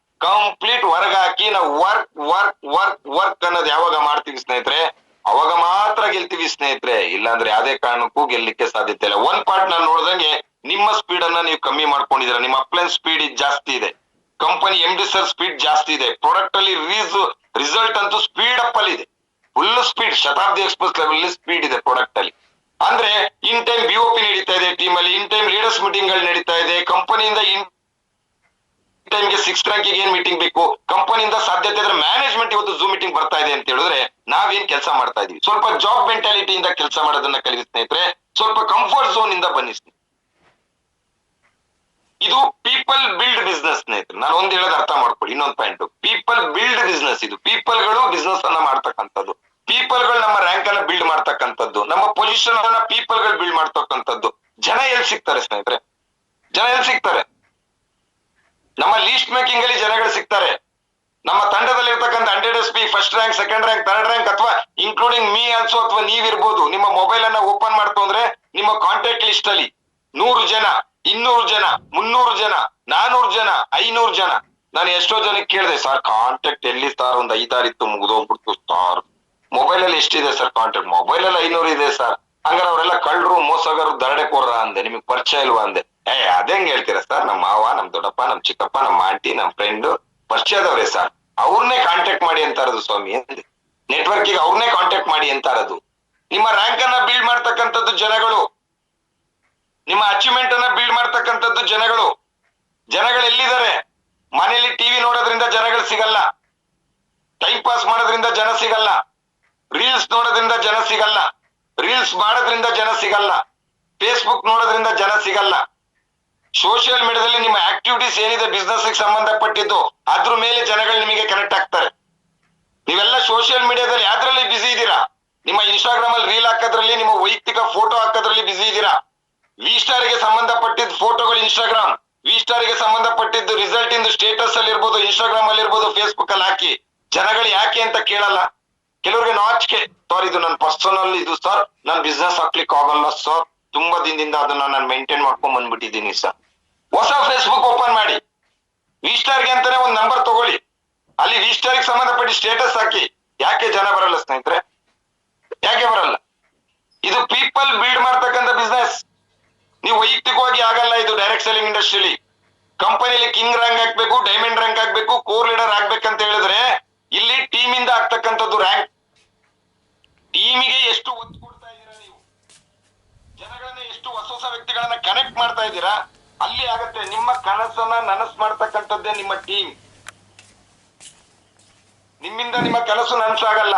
ಕಂಪ್ಲೀಟ್ ಹೊರಗಾಕಿ ನಾವು ವರ್ಕ್ ವರ್ಕ್ ವರ್ಕ್ ವರ್ಕ್ ಅನ್ನೋದು ಯಾವಾಗ ಮಾಡ್ತೀವಿ ಸ್ನೇಹಿತರೆ, ಅವಾಗ ಮಾತ್ರ ಗೆಲ್ತೀವಿ ಸ್ನೇಹಿತರೆ. ಇಲ್ಲಾಂದ್ರೆ ಯಾವ್ದೇ ಕಾರಣಕ್ಕೂ ಗೆಲ್ಲಿಕ್ಕೆ ಸಾಧ್ಯತೆ ಇಲ್ಲ. ಒಂದ್ ಪಾರ್ಟ್ ನಾನು ನೋಡ್ದಂಗೆ ನಿಮ್ಮ ಸ್ಪೀಡ್ ಅನ್ನ ನೀವು ಕಮ್ಮಿ ಮಾಡ್ಕೊಂಡಿದ್ದೀರಾ. ನಿಮ್ಮ ಅಪ್ಲೈನ್ ಸ್ಪೀಡ್ ಜಾಸ್ತಿ ಇದೆ, ಕಂಪನಿ MD ಸರ್ ಸ್ಪೀಡ್ ಜಾಸ್ತಿ ಇದೆ, ಪ್ರಾಡಕ್ಟ್ ಅಲ್ಲಿ ರಿಸಲ್ಟ್ ಅಂತೂ ಸ್ಪೀಡ್ ಅಪ್ ಅಲ್ಲಿ ಇದೆ, full speed. Shatabdi express level speed ಇದೆ ಪ್ರಾಡಕ್ಟ್ ಅಲ್ಲಿ. ಅಂದ್ರೆ ಇನ್ ಟೈಮ್ BOP ನಡೀತಾ ಇದೆ ಟೀಮ್ ಅಲ್ಲಿ, ಇನ್ ಟೈಮ್ ಲೀಡರ್ಸ್ ಮೀಟಿಂಗ್ ಗಳು ನಡೀತಾ ಇದೆ. ಕಂಪನಿಯಿಂದ ಇನ್ ಟೈಮ್ಗೆ 6th ರ್ಯಾಂಕಿಗೆ ಏನ್ ಮೀಟಿಂಗ್ ಬೇಕು, ಕಂಪನಿಯಿಂದ ಸಾಧ್ಯತೆ ಇದ್ರೆ ಮ್ಯಾನೇಜ್ಮೆಂಟ್ ಇವತ್ತು ಝೂಮ್ ಮೀಟಿಂಗ್ ಬರ್ತಾ ಇದೆ ಅಂತ ಹೇಳಿದ್ರೆ ನಾವೇನ್ ಕೆಲಸ ಮಾಡ್ತಾ ಇದೀವಿ? ಸ್ವಲ್ಪ ಜಾಬ್ ಮೆಂಟಾಲಿಟಿಯಿಂದ ಕೆಲಸ ಮಾಡೋದನ್ನ ಕಲಿಸಿ ಸ್ನೇಹಿತರೆ, ಸ್ವಲ್ಪ ಕಂಫರ್ಟ್ ಝೋನ್ ಇಂದ ಬನ್ನಿ. ಇದು ಪೀಪಲ್ ಬಿಲ್ಡ್ ಬಿಸ್ನೆಸ್ ಸ್ನೇಹಿತರೆ. ನಾನು ಒಂದ್ ಹೇಳೋದು ಅರ್ಥ ಮಾಡ್ಕೊಳ್ಳಿ. ಇನ್ನೊಂದು ಪಾಯಿಂಟ್, ಪೀಪಲ್ ಬಿಲ್ಡ್ ಬಿಸ್ನೆಸ್. ಇದು ಪೀಪಲ್ ಗಳು ಬಿಸ್ನೆಸ್ ಅನ್ನ ಮಾಡ್ತಕ್ಕಂಥದ್ದು, ಪೀಪಲ್ ಗಳು ನಮ್ಮ ರ್ಯಾಂಕ್ ಅನ್ನ ಬಿಲ್ಡ್ ಮಾಡ್ತಕ್ಕಂಥದ್ದು, ನಮ್ಮ ಪೊಸಿಷನ್ ಅನ್ನ ಪೀಪಲ್ ಗಳು ಬಿಲ್ಡ್ ಮಾಡ್ತಕ್ಕಂಥದ್ದು. ಜನ ಎಲ್ಲಿ ಸಿಗ್ತಾರೆ ಸ್ನೇಹಿತರೆ? ಜನ ಎಲ್ಲಿ ಸಿಗ್ತಾರೆ? ನಮ್ಮ ಲೀಸ್ಟ್ ಮೇಕಿಂಗ್ ಅಲ್ಲಿ ಜನಗಳು ಸಿಗ್ತಾರೆ. ನಮ್ಮ ತಂಡದಲ್ಲಿ ಇರ್ತಕ್ಕಂಥ 100 SP first rank, second rank, third rank, ಅಥವಾ ಇನ್ಕ್ಲೂಡಿಂಗ್ ಮೀ ಆಲ್ಸೋ, ಅಥವಾ ನೀವಿರ್ಬೋದು. ನಿಮ್ಮ ಮೊಬೈಲ್ ಅನ್ನ ಓಪನ್ ಮಾಡ್ತು ಅಂದ್ರೆ ನಿಮ್ಮ ಕಾಂಟ್ಯಾಕ್ಟ್ ಲಿಸ್ಟ್ ಅಲ್ಲಿ 100 ಜನ, 200 ಜನ, 300 ಜನ, 400 ಜನ, 500 ಜನ. ನಾನು ಎಷ್ಟೋ ಜನಕ್ಕೆ ಕೇಳಿದೆ, ಸರ್ ಕಾಂಟ್ಯಾಕ್ಟ್ ಎಲ್ಲಿ ಸರ್? ಒಂದ್ 5-6 ಇತ್ತು, ಮುಗಿದೋಗ್ಬಿಡ್ತು ಸರ್. ಮೊಬೈಲ್ ಅಲ್ಲಿ ಎಷ್ಟಿದೆ ಸರ್ ಕಾಂಟ್ಯಾಕ್ಟ್? ಮೊಬೈಲ್ ಅಲ್ಲಿ 500 ಇದೆ ಸರ್. ಹಂಗಾರೆ ಅವರೆಲ್ಲ ಕಳ್ಳರು, ಮೋಸಗಾರರು, ದರಡೆಕೋರ ಅಂದೆ. ನಿಮಗ್ ಪರಿಚಯ ಇಲ್ವಾ ಅಂದೆ. ಅದೇಂಗ್ ಹೇಳ್ತೀರಾ ಸರ್? ನಮ್ಮ ಮಾವ, ನಮ್ ದೊಡ್ಡಪ್ಪ, ನಮ್ ಚಿಕ್ಕಪ್ಪ, ನಮ್ಮ ಆಂಟಿ, ನಮ್ ಫ್ರೆಂಡ್ ಪರಿಚಯದವ್ರೆ ಸರ್, ಅವ್ರನ್ನೇ ಕಾಂಟ್ಯಾಕ್ಟ್ ಮಾಡಿ ಅಂತ ಇರೋದು ಸ್ವಾಮಿ ಅಂದೆ. ನೆಟ್ವರ್ಕಿಗೆ ಅವ್ರನ್ನೇ ಕಾಂಟ್ಯಾಕ್ಟ್ ಮಾಡಿ ಅಂತ ಇರೋದು. ನಿಮ್ಮ ರ್ಯಾಂಕ್ ಅನ್ನ ಬಿಲ್ಡ್ ಮಾಡ್ತಕ್ಕಂಥದ್ದು ಜನಗಳು, ನಿಮ್ಮ ಅಚೀವ್ಮೆಂಟ್ ಅನ್ನ ಬಿಲ್ಡ್ ಮಾಡ್ತಕ್ಕಂಥದ್ದು ಜನಗಳು. ಜನಗಳು ಎಲ್ಲಿದ್ದಾರೆ? ಮನೆಯಲ್ಲಿ ಟಿವಿ ನೋಡೋದ್ರಿಂದ ಜನಗಳು ಸಿಗಲ್ಲ, ಟೈಮ್ ಪಾಸ್ ಮಾಡೋದ್ರಿಂದ ಜನ ಸಿಗಲ್ಲ, ರೀಲ್ಸ್ ನೋಡೋದ್ರಿಂದ ಜನ ಸಿಗಲ್ಲ, ರೀಲ್ಸ್ ಮಾಡೋದ್ರಿಂದ ಜನ ಸಿಗಲ್ಲ, ಫೇಸ್ಬುಕ್ ನೋಡೋದ್ರಿಂದ ಜನ ಸಿಗಲ್ಲ. ಸೋಷಿಯಲ್ ಮೀಡಿಯಾದಲ್ಲಿ ನಿಮ್ಮ ಆಕ್ಟಿವಿಟೀಸ್ ಏನಿದೆ ಬಿಸ್ನೆಸ್ ಸಂಬಂಧಪಟ್ಟಿದ್ದು ಅದ್ರ ಮೇಲೆ ಜನಗಳು ನಿಮಗೆ ಕನೆಕ್ಟ್ ಆಗ್ತಾರೆ. ನೀವೆಲ್ಲ ಸೋಷಿಯಲ್ ಮೀಡಿಯಾದಲ್ಲಿ ಯಾವ್ದ್ರಲ್ಲಿ ಬಿಸಿ ಇದ್ದೀರಾ? ನಿಮ್ಮ ಇನ್ಸ್ಟಾಗ್ರಾಮ್ ಅಲ್ಲಿ ರೀಲ್ ಹಾಕೋದ್ರಲ್ಲಿ, ನಿಮ್ಮ ವೈಯಕ್ತಿಕ ಫೋಟೋ ಹಾಕೋದ್ರಲ್ಲಿ ಬಿಸಿ ಇದ್ದೀರಾ. V-Starಗೆ ಸಂಬಂಧಪಟ್ಟಿದ್ದ ಫೋಟೋಗಳು ಇನ್ಸ್ಟಾಗ್ರಾಮ್, V-Starಗೆ ಸಂಬಂಧಪಟ್ಟಿದ್ದು ರಿಸಲ್ಟ್ ಇಂದು ಸ್ಟೇಟಸ್ ಅಲ್ಲಿ ಇರ್ಬೋದು, ಇನ್ಸ್ಟಾಗ್ರಾಮ್ ಅಲ್ಲಿ ಇರ್ಬೋದು, ಫೇಸ್ಬುಕ್ ಅಲ್ಲಿ ಹಾಕಿ. ಜನಗಳು ಯಾಕೆ ಅಂತ ಕೇಳಲ್ಲ. ಕೆಲವರಿಗೆ ನಾಚಿಕೆ, ಸರ್ ಇದು ನನ್ನ ಪರ್ಸನಲ್ ಇದು ಸರ್, ನಾನು ಬಿಸ್ನೆಸ್ ಹಾಕ್ಲಿಕ್ಕೆ ಆಗಲ್ಲ ಸರ್, ತುಂಬಾ ದಿನದಿಂದ ಅದನ್ನ ನಾನು ಮೇಂಟೈನ್ ಮಾಡ್ಕೊಂಡ್ ಬಂದ್ಬಿಟ್ಟಿದ್ದೀನಿ ಸರ್. ಹೊಸ ಫೇಸ್ಬುಕ್ ಓಪನ್ ಮಾಡಿ, V-Starಗೆ ಅಂತಾನೆ ಒಂದು ನಂಬರ್ ತಗೊಳ್ಳಿ, ಅಲ್ಲಿ V-Starಗೆ ಸಂಬಂಧಪಟ್ಟ ಸ್ಟೇಟಸ್ ಹಾಕಿ. ಯಾಕೆ ಜನ ಬರಲ್ಲ ಸ್ನೇಹಿತರೆ? ಯಾಕೆ ಬರಲ್ಲ? ಇದು ಪೀಪಲ್ ಬಿಲ್ಡ್ ಮಾಡ್ತಕ್ಕಂಥ ಬಿಸ್ನೆಸ್. ನೀವು ವೈಯಕ್ತಿಕವಾಗಿ ಆಗಲ್ಲ ಇದು. ಡೈರೆಕ್ಟ್ ಸೆಲ್ಲಿಂಗ್ ಇಂಡಸ್ಟ್ರಿಯಲ್ಲಿ ಕಂಪನಿಯಲ್ಲಿ ಕಿಂಗ್ ರ್ಯಾಂಕ್ ಆಗ್ಬೇಕು, ಡೈಮಂಡ್ ರ್ಯಾಂಕ್ ಆಗ್ಬೇಕು, ಕೋರ್ ಲೀಡರ್ ಆಗ್ಬೇಕಂತ ಹೇಳಿದ್ರೆ ಇಲ್ಲಿ ಟೀಮ್ ಇಂದ ಆಗ್ತಕ್ಕಂಥದ್ದು ರ್ಯಾಂಕ್. ಟೀಮಿಗೆ ಎಷ್ಟು ಒತ್ತು ಕೊಡ್ತಾ ಇದ್ದೀರಾ ನೀವು, ಜನಗಳನ್ನ ಎಷ್ಟು ಹೊಸ ಹೊಸ ವ್ಯಕ್ತಿಗಳನ್ನ ಕನೆಕ್ಟ್ ಮಾಡ್ತಾ ಇದ್ದೀರಾ, ಅಲ್ಲಿ ಆಗತ್ತೆ. ನಿಮ್ಮ ಕನಸನ್ನ ನನಸು ಮಾಡ್ತಕ್ಕಂಥದ್ದೇ ನಿಮ್ಮ ಟೀಮ್. ನಿಮ್ಮಿಂದ ನಿಮ್ಮ ಕನಸು ನನಸಾಗಲ್ಲ.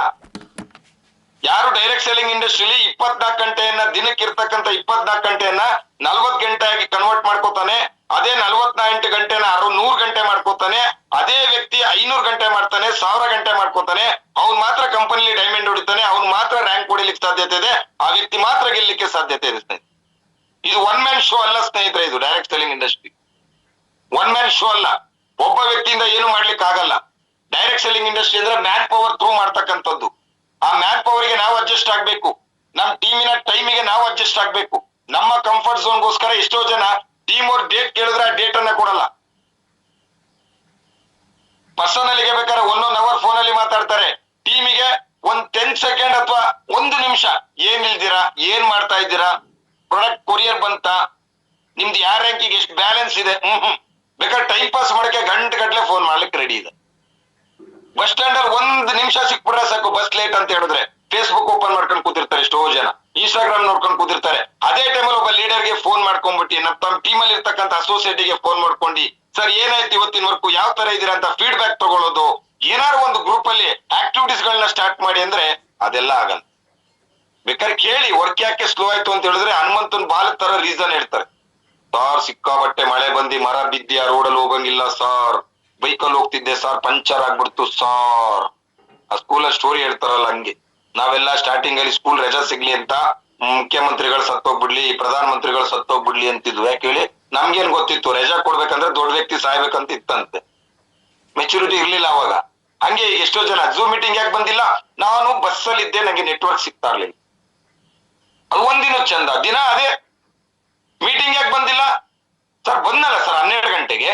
ಯಾರು ಡೈರೆಕ್ಟ್ ಸೆಲ್ಲಿಂಗ್ ಇಂಡಸ್ಟ್ರಿಯಲ್ಲಿ 24 ಗಂಟೆಯನ್ನ, ದಿನಕ್ಕೆ ಇರ್ತಕ್ಕಂಥ 24 ಗಂಟೆಯನ್ನ 40 ಗಂಟೆಯಾಗಿ ಕನ್ವರ್ಟ್ ಮಾಡ್ಕೋತಾನೆ, ಅದೇ 48 ಗಂಟೆನ 100 ಗಂಟೆ ಮಾಡ್ಕೋತಾನೆ, ಅದೇ ವ್ಯಕ್ತಿ 500 ಗಂಟೆ ಮಾಡ್ತಾನೆ, 1000 ಗಂಟೆ ಮಾಡ್ಕೋತಾನೆ, ಅವ್ನು ಮಾತ್ರ ಕಂಪನಿಲಿ ಡೈಮಂಡ್ ಹೊಡಿತಾನೆ, ಅವ್ನು ಮಾತ್ರ ರ್ಯಾಂಕ್ ಹೊಡಿಲಿಕ್ಕೆ ಸಾಧ್ಯತೆ ಇದೆ, ಆ ವ್ಯಕ್ತಿ ಮಾತ್ರ ಗೆಲ್ಲಲಿಕ್ಕೆ ಸಾಧ್ಯತೆ ಇದೆ ಸ್ನೇಹಿತರೆ. ಇದು ಒನ್ ಮ್ಯಾನ್ ಶೋ ಅಲ್ಲ ಸ್ನೇಹಿತರೆ. ಇದು direct selling industry one man show ಅಲ್ಲ. ಒಬ್ಬ ವ್ಯಕ್ತಿಯಿಂದ ಏನು ಮಾಡ್ಲಿಕ್ಕೆ ಆಗಲ್ಲ. ಡೈರೆಕ್ಟ್ ಸೆಲ್ಲಿಂಗ್ ಇಂಡಸ್ಟ್ರಿ ಅಂದ್ರೆ ಮ್ಯಾನ್ ಪವರ್ ಥ್ರೂ ಮಾಡ್ತಕ್ಕಂಥದ್ದು. ಆ ಮ್ಯಾನ್ ಪವರ್ಗೆ ನಾವು ಅಡ್ಜಸ್ಟ್ ಆಗ್ಬೇಕು, ನಮ್ಮ ಟೀಮಿನ ಟೈಮಿಗೆ ನಾವು ಅಡ್ಜಸ್ಟ್ ಆಗ್ಬೇಕು. ನಮ್ಮ ಕಂಫರ್ಟ್ ಝೋನ್ಗೋಸ್ಕರ ಎಷ್ಟೋ ಜನ ಟೀಮ್ ಅವ್ರ ಡೇಟ್ ಕೇಳಿದ್ರೆ ಆ ಡೇಟ್ ಅನ್ನ ಕೊಡಲ್ಲ. ಪರ್ಸನಲ್ ಗೆ ಬೇಕಾದ್ರೆ 1 ಅವರ್ ಫೋನ್ ಅಲ್ಲಿ ಮಾತಾಡ್ತಾರೆ. ಟೀಮಿಗೆ ಒಂದ್ 10 ಸೆಕೆಂಡ್ ಅಥವಾ 1 ನಿಮಿಷ ಏನ್ ಇಲ್ದಿರಾ, ಏನ್ ಮಾಡ್ತಾ ಇದ್ದೀರಾ, ಪ್ರಾಡಕ್ಟ್ ಕೊರಿಯರ್ ಬಂತ, ನಿಮ್ದು ಯಾರ ರ್ಯಾಂಕಿಗೆ ಎಷ್ಟು ಬ್ಯಾಲೆನ್ಸ್ ಇದೆ, ಬೇಕಾದ್ರೆ ಟೈಮ್ ಪಾಸ್ ಮಾಡಕ್ಕೆ ಗಂಟೆ ಫೋನ್ ಮಾಡ್ಲಿಕ್ಕೆ ರೆಡಿ ಇದೆ. ಬಸ್ ಸ್ಟ್ಯಾಂಡ್ ಅಲ್ಲಿ 1 ನಿಮಿಷ ಸಿಕ್ಬಿಟ್ರೆ ಸಾಕು, ಬಸ್ ಲೇಟ್ ಅಂತ ಹೇಳಿದ್ರೆ ಫೇಸ್ಬುಕ್ ಓಪನ್ ಮಾಡ್ಕೊಂಡು ಕೂತಿರ್ತಾರೆ ಎಷ್ಟೋ ಜನ. ಇನ್ಸ್ಟಾಗ್ರಾಮ್ ನೋಡ್ಕೊಂಡು ಕೂತಿರ್ತಾರೆ. ಅದೇ ಟೈಮಲ್ಲಿ ಒಬ್ಬ ಲೀಡರ್ಗೆ ಫೋನ್ ಮಾಡ್ಕೊಂಡ್ಬಿಟ್ಟು ತಮ್ಮ ಟೀಮ್ ಅಲ್ಲಿ ಇರ್ತಕ್ಕಂಥ ಅಸೋಸಿಯೇಟಿಗೆ ಫೋನ್ ಮಾಡ್ಕೊಂಡು ಸರ್ ಏನಾಯ್ತು ಇವತ್ತಿನ ವರ್ಕು, ಯಾವ ತರ ಇದೀರಾ ಅಂತ ಫೀಡ್ಬ್ಯಾಕ್ ತಗೊಳ್ಳೋದು, ಏನಾದ್ರು ಒಂದು ಗ್ರೂಪ್ ಅಲ್ಲಿ ಆಕ್ಟಿವಿಟೀಸ್ ಗಳನ್ನ ಸ್ಟಾರ್ಟ್ ಮಾಡಿ ಅಂದ್ರೆ ಅದೆಲ್ಲ ಆಗಲ್ಲ. ಬೇಕಾದ್ರೆ ಕೇಳಿ ವರ್ಕ್ ಯಾಕೆ ಸ್ಲೋ ಆಯ್ತು ಅಂತ ಹೇಳಿದ್ರೆ ಹನುಮಂತನ್ ಬಾಲ ತರ ರೀಸನ್ ಹೇಳ್ತಾರೆ. ಸಾರ್ ಸಿಕ್ಕಾಬಟ್ಟೆ ಮಳೆ ಬಂದಿ ಮರ ಬಿದ್ದಿ ಆ ರೋಡಲ್ಲಿ ಹೋಗಂಗಿಲ್ಲ ಸಾರ್, ಬೈಕಲ್ಲಿ ಹೋಗ್ತಿದ್ದೆ ಸಾರ್ ಪಂಚರ್ ಆಗ್ಬಿಡ್ತು ಸಾರ್. ಆ ಸ್ಕೂಲಲ್ಲಿ ಸ್ಟೋರಿ ಹೇಳ್ತಾರಲ್ಲ ಹಂಗೆ. ನಾವೆಲ್ಲ ಸ್ಟಾರ್ಟಿಂಗ್ ಅಲ್ಲಿ ಸ್ಕೂಲ್ ರಜಾ ಸಿಗ್ಲಿ ಅಂತ ಮುಖ್ಯಮಂತ್ರಿಗಳು ಸತ್ತೋಗ್ಬಿಡ್ಲಿ, ಪ್ರಧಾನ ಮಂತ್ರಿಗಳು ಸತ್ತೋಗ್ಬಿಡ್ಲಿ ಅಂತಿದ್ವು. ಯಾಕೆ ಹೇಳಿ, ನಮ್ಗೇನ್ ಗೊತ್ತಿತ್ತು ರಜಾ ಕೊಡ್ಬೇಕಂದ್ರೆ ದೊಡ್ಡ ವ್ಯಕ್ತಿ ಸಾಯ್ಬೇಕಂತ ಇತ್ತಂತೆ, ಮೆಚುರಿಟಿ ಇರ್ಲಿಲ್ಲ ಅವಾಗ. ಹಂಗೆ ಈಗ ಎಷ್ಟೋ ಜನ ಝೂಮ್ ಮೀಟಿಂಗ್ ಯಾಕೆ ಬಂದಿಲ್ಲ, ನಾನು ಬಸ್ಸಲ್ಲಿ ಇದ್ದೆ ನಂಗೆ ನೆಟ್ವರ್ಕ್ ಸಿಗ್ತಾ ಇರ್ಲಿಲ್ಲ. ಅದು ಒಂದಿನ ಚಂದ, ದಿನ ಅದೇ ಮೀಟಿಂಗ್ ಯಾಕೆ ಬಂದಿಲ್ಲ ಸರ್, ಬಂದಲ್ಲ ಸರ್ 12 ಗಂಟೆಗೆ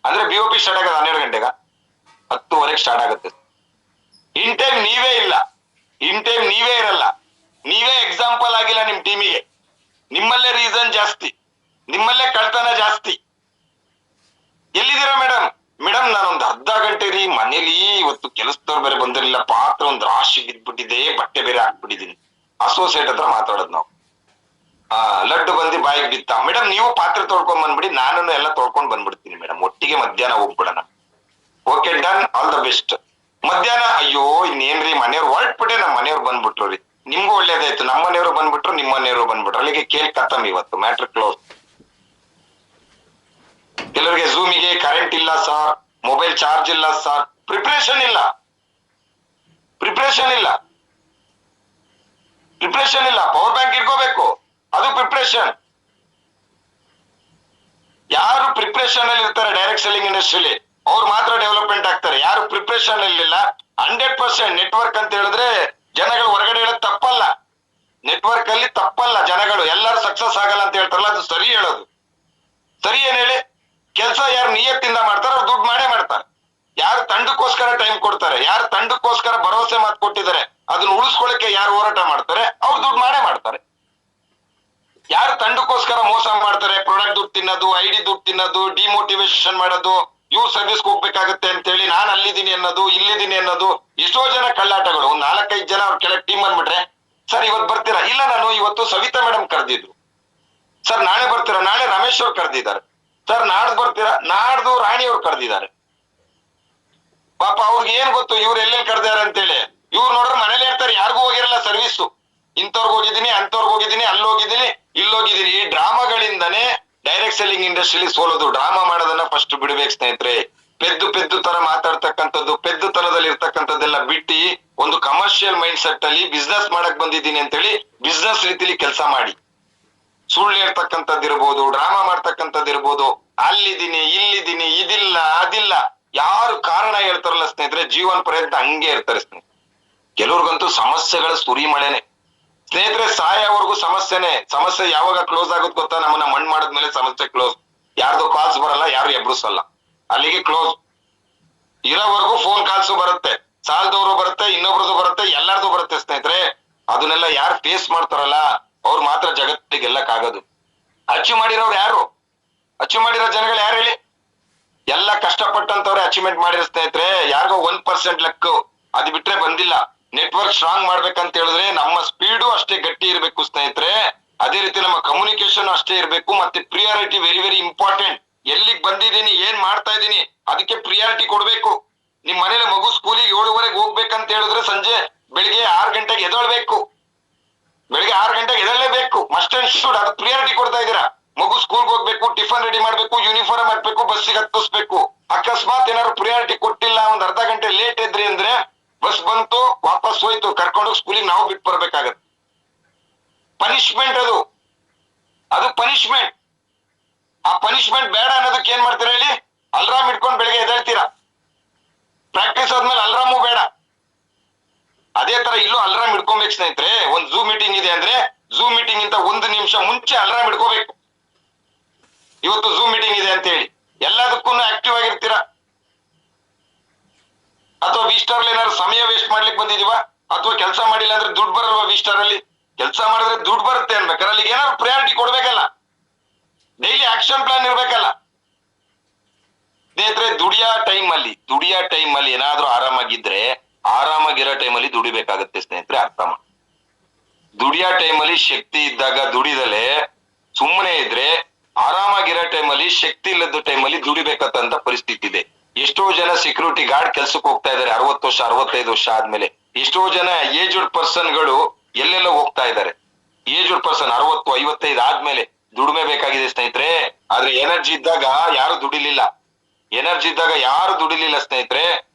ಅಂದ್ರೆ BOP ಸ್ಟಾರ್ಟ್ ಆಗೋದು 12 ಗಂಟೆಗ, 10:30 ಸ್ಟಾರ್ಟ್ ಆಗುತ್ತೆ. ಇನ್ ಟೈಮ್ ನೀವೇ ಇಲ್ಲ, ಇನ್ ಟೈಮ್ ನೀವೇ ಇರಲ್ಲ, ನೀವೇ ಎಕ್ಸಾಂಪಲ್ ಆಗಿಲ್ಲ ನಿಮ್ ಟೀಮಿಗೆ. ನಿಮ್ಮಲ್ಲೇ ರೀಸನ್ ಜಾಸ್ತಿ, ನಿಮ್ಮಲ್ಲೇ ಕಳ್ತನ ಜಾಸ್ತಿ. ಎಲ್ಲಿದ್ದೀರಾ ಮೇಡಮ್? ಮೇಡಮ್ ನಾನೊಂದು ಅರ್ಧ ಗಂಟೆ ರೀ ಮನೇಲಿ, ಇವತ್ತು ಕೆಲಸದವ್ರು ಬೇರೆ ಬಂದಿರಲಿಲ್ಲ, ಪಾತ್ರ ಒಂದು ರಾಶಿ ಬಿದ್ಬಿಟ್ಟಿದೆ, ಬಟ್ಟೆ ಬೇರೆ ಹಾಕ್ಬಿಟ್ಟಿದೀನಿ. ಅಸೋಸಿಯೇಟ್ ಹತ್ರ ಮಾತಾಡೋದು ನಾವು. ಲಡ್ಡು ಬಂದು ಬಾಯಿಗೆ ಬಿತ್ತ, ಮೇಡಮ್ ನೀವು ಪಾತ್ರೆ ತೊಳ್ಕೊಂಡ್ ಬಂದ್ಬಿಡಿ, ನಾನು ಎಲ್ಲ ತೊಳ್ಕೊಂಡ್ ಬಂದ್ಬಿಡ್ತೀನಿ ಮೇಡಮ್, ಒಟ್ಟಿಗೆ ಮಧ್ಯಾಹ್ನ ಹೋಗ್ಬಿಡೋಣ. Okay done, all the best. ಮಧ್ಯಾಹ್ನ ಅಯ್ಯೋ ಇನ್ನೇನ್ರಿ ಮನೆಯವ್ರು ಹೊರಟ್ಬಿಟ್ಟೆ, ನಮ್ಮ ಮನೆಯವ್ರು ಬಂದ್ಬಿಟ್ರು ರೀ, ನಿಮ್ಗೂ ಒಳ್ಳೇದಾಯ್ತು, ನಮ್ಮ ಮನೆಯವರು ಬಂದ್ಬಿಟ್ರು, ನಿಮ್ಮ ಮನೆಯವರು ಬಂದ್ಬಿಟ್ರು, ಅಲ್ಲಿಗೆ ಕೇಳ್ ಖತಮ್, ಇವತ್ತು ಮ್ಯಾಟ್ರ್ ಕ್ಲೋಸ್. ಕೆಲವರಿಗೆ ಝೂಮಿಗೆ ಕರೆಂಟ್ ಇಲ್ಲ ಸರ್, ಮೊಬೈಲ್ ಚಾರ್ಜ್ ಇಲ್ಲ ಸರ್, ಪ್ರಿಪ್ರೇಷನ್ ಇಲ್ಲ, ಪ್ರಿಪ್ರೇಷನ್ ಇಲ್ಲ, ಪ್ರಿಪ್ರೇಷನ್ ಇಲ್ಲ. ಪವರ್ ಬ್ಯಾಂಕ್ ಇಟ್ಕೋಬೇಕು, ಅದು ಪ್ರಿಪ್ರೇಷನ್. ಯಾರು ಪ್ರಿಪ್ರೇಷನ್ ಅಲ್ಲಿ ಇರ್ತಾರೆ ಡೈರೆಕ್ಟ್ ಸೆಲ್ಲಿಂಗ್ ಇಂಡಸ್ಟ್ರಿಲಿ ಅವ್ರು ಮಾತ್ರ ಡೆವಲಪ್ಮೆಂಟ್ ಆಗ್ತಾರೆ. ಯಾರು ಪ್ರಿಪ್ರೇಷನ್ ಅಲ್ಲಿ ಇಲ್ಲ 100% ನೆಟ್ವರ್ಕ್ ಅಂತ ಹೇಳಿದ್ರೆ ಜನಗಳು ಹೊರಗಡೆ ಹೇಳೋದು ತಪ್ಪಲ್ಲ, ನೆಟ್ವರ್ಕ್ ಅಲ್ಲಿ ತಪ್ಪಲ್ಲ. ಜನಗಳು ಎಲ್ಲರೂ ಸಕ್ಸಸ್ ಆಗಲ್ಲ ಅಂತ ಹೇಳ್ತಾರಲ್ಲ, ಅದು ಸರಿ ಹೇಳೋದು. ಸರಿ ಏನ್ ಹೇಳಿ, ಕೆಲಸ ಯಾರು ನಿಯತ್ತಿಂದ ಮಾಡ್ತಾರೆ ಅವ್ರು ದುಡ್ಡು ಮಾಡೇ ಮಾಡ್ತಾರೆ. ಯಾರು ತಂಡಕ್ಕೋಸ್ಕರ ಟೈಮ್ ಕೊಡ್ತಾರೆ, ಯಾರು ತಂಡಕ್ಕೋಸ್ಕರ ಭರವಸೆ ಮಾತು ಕೊಟ್ಟಿದ್ದಾರೆ ಅದನ್ನ ಉಳಿಸ್ಕೊಳ್ಳಕ್ಕೆ ಯಾರು ಹೋರಾಟ ಮಾಡ್ತಾರೆ ಅವ್ರು ದುಡ್ಡು ಮಾಡೇ ಮಾಡ್ತಾರೆ. ಯಾರು ತಂಡಕ್ಕೋಸ್ಕರ ಮೋಸ ಮಾಡ್ತಾರೆ, ಪ್ರಾಡಕ್ಟ್ ದುಡ್ಡು ತಿನ್ನೋದು, ID ದುಡ್ಡು ತಿನ್ನೋದು, ಡಿಮೋಟಿವೇಶನ್ ಮಾಡೋದು, ಇವ್ರು ಸರ್ವಿಸ್ಗೆ ಹೋಗ್ಬೇಕಾಗತ್ತೆ ಅಂತ ಹೇಳಿ ನಾನು ಅಲ್ಲಿದ್ದೀನಿ ಅನ್ನೋದು, ಇಲ್ಲಿದ್ದೀನಿ ಅನ್ನೋದು, ಎಷ್ಟೋ ಜನ ಕಳ್ಳಾಟಗಳು. ಒಂದ್ 4-5 ಜನ ಅವ್ರ ಕೆಳಗೆ ಟೀಮ್ ಬಂದ್ಬಿಟ್ರೆ ಸರ್ ಇವತ್ತು ಬರ್ತೀರಾ, ಇಲ್ಲ ನಾನು ಇವತ್ತು ಸವಿತಾ ಮೇಡಮ್ ಕರೆದಿದ್ರು ಸರ್, ನಾಳೆ ಬರ್ತೀರಾ, ನಾಳೆ ರಮೇಶ್ ಅವ್ರು ಕರೆದಿದ್ದಾರೆ ಸರ್, ನಾಡ್ದು ಬರ್ತೀರಾ, ನಾಡ್ದು ರಾಣಿ ಅವ್ರು ಕರೆದಿದ್ದಾರೆ. ಪಾಪ ಅವ್ರಿಗೆ ಏನ್ ಗೊತ್ತು ಇವ್ರು ಎಲ್ಲೆಲ್ಲಿ ಕರೆದಾರೆ ಅಂತೇಳಿ. ಇವ್ರು ನೋಡ್ರೆ ಮನೇಲಿ ಇರ್ತಾರೆ, ಯಾರಿಗೂ ಹೋಗಿರಲ್ಲ ಸರ್ವಿಸ್. ಇಂಥವ್ರಿಗೆ ಹೋಗಿದ್ದೀನಿ, ಅಂತವ್ರಿಗೆ ಹೋಗಿದ್ದೀನಿ, ಅಲ್ಲಿ ಹೋಗಿದ್ದೀನಿ, ಇಲ್ಲಿ ಹೋಗಿದ್ದೀನಿ. ಈ ಡ್ರಾಮಾಗಳಿಂದಾನೇ ಡೈರೆಕ್ಟ್ ಸೆಲ್ಲಿಂಗ್ ಇಂಡಸ್ಟ್ರಿಲಿ ಸೋಲೋದು. ಡ್ರಾಮಾ ಮಾಡೋದನ್ನ ಫಸ್ಟ್ ಬಿಡ್ಬೇಕು ಸ್ನೇಹಿತರೆ. ಪೆದ್ದು ತರ ಮಾತಾಡ್ತಕ್ಕಂಥದ್ದು, ಪೆದ್ದು ತರದಲ್ಲಿ ಇರ್ತಕ್ಕಂಥದ್ದೆಲ್ಲ ಬಿಟ್ಟು ಒಂದು ಕಮರ್ಷಿಯಲ್ ಮೈಂಡ್ ಸೆಟ್ ಅಲ್ಲಿ ಬಿಸ್ನೆಸ್ ಮಾಡಕ್ ಬಂದಿದ್ದೀನಿ ಅಂತೇಳಿ ಬಿಸ್ನೆಸ್ ರೀತಿಲಿ ಕೆಲಸ ಮಾಡಿ. ಸುಳ್ಳು ಹೇಳ್ತಕ್ಕಂಥದ್ದಿರ್ಬೋದು, ಡ್ರಾಮಾ ಮಾಡ್ತಕ್ಕಂಥದ್ದಿರ್ಬೋದು, ಅಲ್ಲಿದ್ದೀನಿ ಇಲ್ಲಿದ್ದೀನಿ ಇದಿಲ್ಲ ಅದಿಲ್ಲ, ಯಾರು ಕಾರಣ ಹೇಳ್ತಾರಲ್ಲ ಸ್ನೇಹಿತರೆ ಜೀವನ ಪರ್ಯಂತ ಹಂಗೆ ಇರ್ತಾರೆ ಸ್ನೇಹಿತರೆ. ಕೆಲವ್ರಿಗಂತೂ ಸಮಸ್ಯೆಗಳ ಸುರಿಮಳೆನೆ ಸ್ನೇಹಿತರೆ, ಸಾಯೋವರೆಗೂ ಸಮಸ್ಯೆನೆ. ಸಮಸ್ಯೆ ಯಾವಾಗ ಕ್ಲೋಸ್ ಆಗುತ್ತೆ ಗೊತ್ತಾ, ನಮ್ಮನ್ನ ಮಣ್ಣು ಮಾಡಿದ್ಮೇಲೆ ಸಮಸ್ಯೆ ಕ್ಲೋಸ್. ಯಾರ್ದು ಕಾಲ್ಸ್ ಬರಲ್ಲ, ಯಾರು ಎಬ್ರಿಸಲ್ಲ, ಅಲ್ಲಿಗೆ ಕ್ಲೋಸ್. ಇರೋವರೆಗೂ ಫೋನ್ ಕಾಲ್ಸು ಬರುತ್ತೆ, ಸಾಲದವರು ಬರುತ್ತೆ, ಇನ್ನೊಬ್ರದ್ದು ಬರುತ್ತೆ, ಎಲ್ಲಾರ್ದು ಬರುತ್ತೆ ಸ್ನೇಹಿತರೆ. ಅದನ್ನೆಲ್ಲ ಯಾರು ಫೇಸ್ ಮಾಡ್ತಾರಲ್ಲ ಅವ್ರು ಮಾತ್ರ ಜಗತ್ತಿಗೆ ಗೆಲ್ಲಕ್ಕಾಗೋದು. ಅಚೀವ್ ಮಾಡಿರೋರು ಯಾರು, ಅಚೀವ್ ಮಾಡಿರೋ ಜನಗಳು ಯಾರು ಹೇಳಿ? ಎಲ್ಲ ಕಷ್ಟಪಟ್ಟಂತವ್ರೆ ಅಚೀವ್ಮೆಂಟ್ ಮಾಡಿರೋ ಸ್ನೇಹಿತರೆ. ಯಾರಿಗೋ 1% ಲಕ್, ಅದು ಬಿಟ್ರೆ ಬಂದಿಲ್ಲ. ನೆಟ್ವರ್ಕ್ ಸ್ಟ್ರಾಂಗ್ ಮಾಡ್ಬೇಕಂತ ಹೇಳಿದ್ರೆ ನಮ್ಮ ಸ್ಪೀಡು ಅಷ್ಟೇ ಗಟ್ಟಿ ಇರ್ಬೇಕು ಸ್ನೇಹಿತರೆ. ಅದೇ ರೀತಿ ನಮ್ಮ ಕಮ್ಯುನಿಕೇಶನ್ ಅಷ್ಟೇ ಇರ್ಬೇಕು. ಮತ್ತೆ ಪ್ರಿಯಾರಿಟಿ ವೆರಿ ವೆರಿ ಇಂಪಾರ್ಟೆಂಟ್. ಎಲ್ಲಿಗೆ ಬಂದಿದ್ದೀನಿ, ಏನ್ ಮಾಡ್ತಾ ಇದ್ದೀನಿ ಅದಕ್ಕೆ ಪ್ರಿಯಾರಿಟಿ ಕೊಡ್ಬೇಕು. ನಿಮ್ ಮನೇಲಿ ಮಗು ಸ್ಕೂಲಿಗೆ 7:30 ಹೋಗ್ಬೇಕಂತ ಹೇಳಿದ್ರೆ ಸಂಜೆ ಬೆಳಿಗ್ಗೆ 6 ಗಂಟೆಗೆ ಎದ್ದೇಳ್ಬೇಕು, ಬೆಳಿಗ್ಗೆ 6 ಗಂಟೆಗೆ ಎದ್ದೇಳಲೇಬೇಕು. ಮಸ್ಟ್ ಅಂಡ್ ಶುಡ್, ಅದು ಪ್ರಿಯಾರಿಟಿ ಕೊಡ್ತಾ ಇದ್ದೀರಾ. ಮಗು ಸ್ಕೂಲ್ಗೆ ಹೋಗ್ಬೇಕು, ಟಿಫನ್ ರೆಡಿ ಮಾಡ್ಬೇಕು, ಯೂನಿಫಾರ್ಮ್ ಹಾಕ್ಬೇಕು, ಬಸ್ಸಿಗೆ ಹತ್ತಿಸ್ಬೇಕು. ಅಕಸ್ಮಾತ್ ಏನಾದ್ರು ಪ್ರಿಯಾರಿಟಿ ಕೊಟ್ಟಿಲ್ಲ, ಒಂದ್ ಅರ್ಧ ಗಂಟೆ ಲೇಟ್ ಇದ್ರಿ ಅಂದ್ರೆ ಬಸ್ ಬಂತು ವಾಪಸ್ ಹೋಯ್ತು, ಕರ್ಕೊಂಡು ಸ್ಕೂಲಿಗೆ ನಾವು ಬಿಟ್ಟು ಬರ್ಬೇಕಾಗತ್ತೆ. ಪನಿಷ್ಮೆಂಟ್ ಅದು, ಅದು ಪನಿಷ್ಮೆಂಟ್. ಆ ಪನಿಷ್ಮೆಂಟ್ ಬೇಡ ಅನ್ನೋದಕ್ಕೆ ಏನ್ ಮಾಡ್ತೀರಾ ಹೇಳಿ? ಅಲ್ರಾಮ್ ಇಟ್ಕೊಂಡು ಬೆಳಿಗ್ಗೆ ಎದ್ದೇಳ್ತೀರಾ. ಪ್ರಾಕ್ಟೀಸ್ ಆದ್ಮೇಲೆ ಅಲ್ರಾಮು ಬೇಡ. ಅದೇ ತರ ಇಲ್ಲೂ ಅಲ್ರಾಮ್ ಇಟ್ಕೊಬೇಕು ಸ್ನೇಹಿತರೆ. ಒಂದ್ ಝೂಮ್ ಮೀಟಿಂಗ್ ಇದೆ ಅಂದ್ರೆ ಝೂಮ್ ಮೀಟಿಂಗ್ ಇಂತ 1 ನಿಮಿಷ ಮುಂಚೆ ಅಲ್ರಾಮ್ ಇಟ್ಕೋಬೇಕು. ಇವತ್ತು ಝೂಮ್ ಮೀಟಿಂಗ್ ಇದೆ ಅಂತ ಹೇಳಿ ಎಲ್ಲದಕ್ಕೂ ಆಕ್ಟಿವ್ ಆಗಿರ್ತೀರಾ. ಅಥವಾ ವಿ ಸ್ಟಾರ್ ಏನಾದ್ರು ಸಮಯ ವೇಸ್ಟ್ ಮಾಡ್ಲಿಕ್ಕೆ ಬಂದಿದೀವ, ಅಥವಾ ಕೆಲಸ ಮಾಡಿಲ್ಲ ಅಂದ್ರೆ ದುಡ್ಡು ಬರಲ್ವಾ? ವಿ ಸ್ಟಾರ್ ಅಲ್ಲಿ ಕೆಲಸ ಮಾಡಿದ್ರೆ ದುಡ್ಡು ಬರುತ್ತೆ ಅನ್ಬೇಕಾದ್ರೆ ಅಲ್ಲಿಗೆ ಏನಾದ್ರು ಪ್ರಯಾರಿಟಿ ಕೊಡ್ಬೇಕಲ್ಲ, ಡೈಲಿ ಆಕ್ಷನ್ ಪ್ಲಾನ್ ಇರ್ಬೇಕಲ್ಲ ಸ್ನೇಹಿತರೆ. ದುಡಿಯೋ ಟೈಮ್ ಅಲ್ಲಿ ಏನಾದ್ರೂ ಆರಾಮಾಗಿದ್ರೆ ಆರಾಮಾಗಿರೋ ಟೈಮಲ್ಲಿ ದುಡಿಬೇಕಾಗತ್ತೆ ಸ್ನೇಹಿತರೆ, ಅರ್ಥ ಮಾಡಿ. ದುಡಿಯೋ ಟೈಮಲ್ಲಿ ಶಕ್ತಿ ಇದ್ದಾಗ ದುಡಿದಲೆ ಸುಮ್ಮನೆ ಇದ್ರೆ ಆರಾಮಾಗಿರೋ ಟೈಮಲ್ಲಿ ಶಕ್ತಿ ಇಲ್ಲದ ಟೈಮಲ್ಲಿ ದುಡಿಬೇಕಂತ ಪರಿಸ್ಥಿತಿ ಇದೆ. ಎಷ್ಟೋ ಜನ ಸೆಕ್ಯೂರಿಟಿ ಗಾರ್ಡ್ ಕೆಲ್ಸಕ್ಕೆ ಹೋಗ್ತಾ ಇದಾರೆ 60 ವರ್ಷ 65 ವರ್ಷ ಆದ್ಮೇಲೆ. ಎಷ್ಟೋ ಜನ ಏಜ್ಡ್ ಪರ್ಸನ್ಗಳು ಎಲ್ಲೆಲ್ಲ ಹೋಗ್ತಾ ಇದ್ದಾರೆ. ಏಜ್ಡ್ ಪರ್ಸನ್ 60 55 ಆದ್ಮೇಲೆ ದುಡಿಮೆ ಬೇಕಾಗಿದೆ ಸ್ನೇಹಿತರೆ. ಆದ್ರೆ ಎನರ್ಜಿ ಇದ್ದಾಗ ಯಾರು ದುಡಿಲಿಲ್ಲ, ಎನರ್ಜಿ ಇದ್ದಾಗ ಯಾರು ದುಡಿಲಿಲ್ಲ ಸ್ನೇಹಿತರೆ.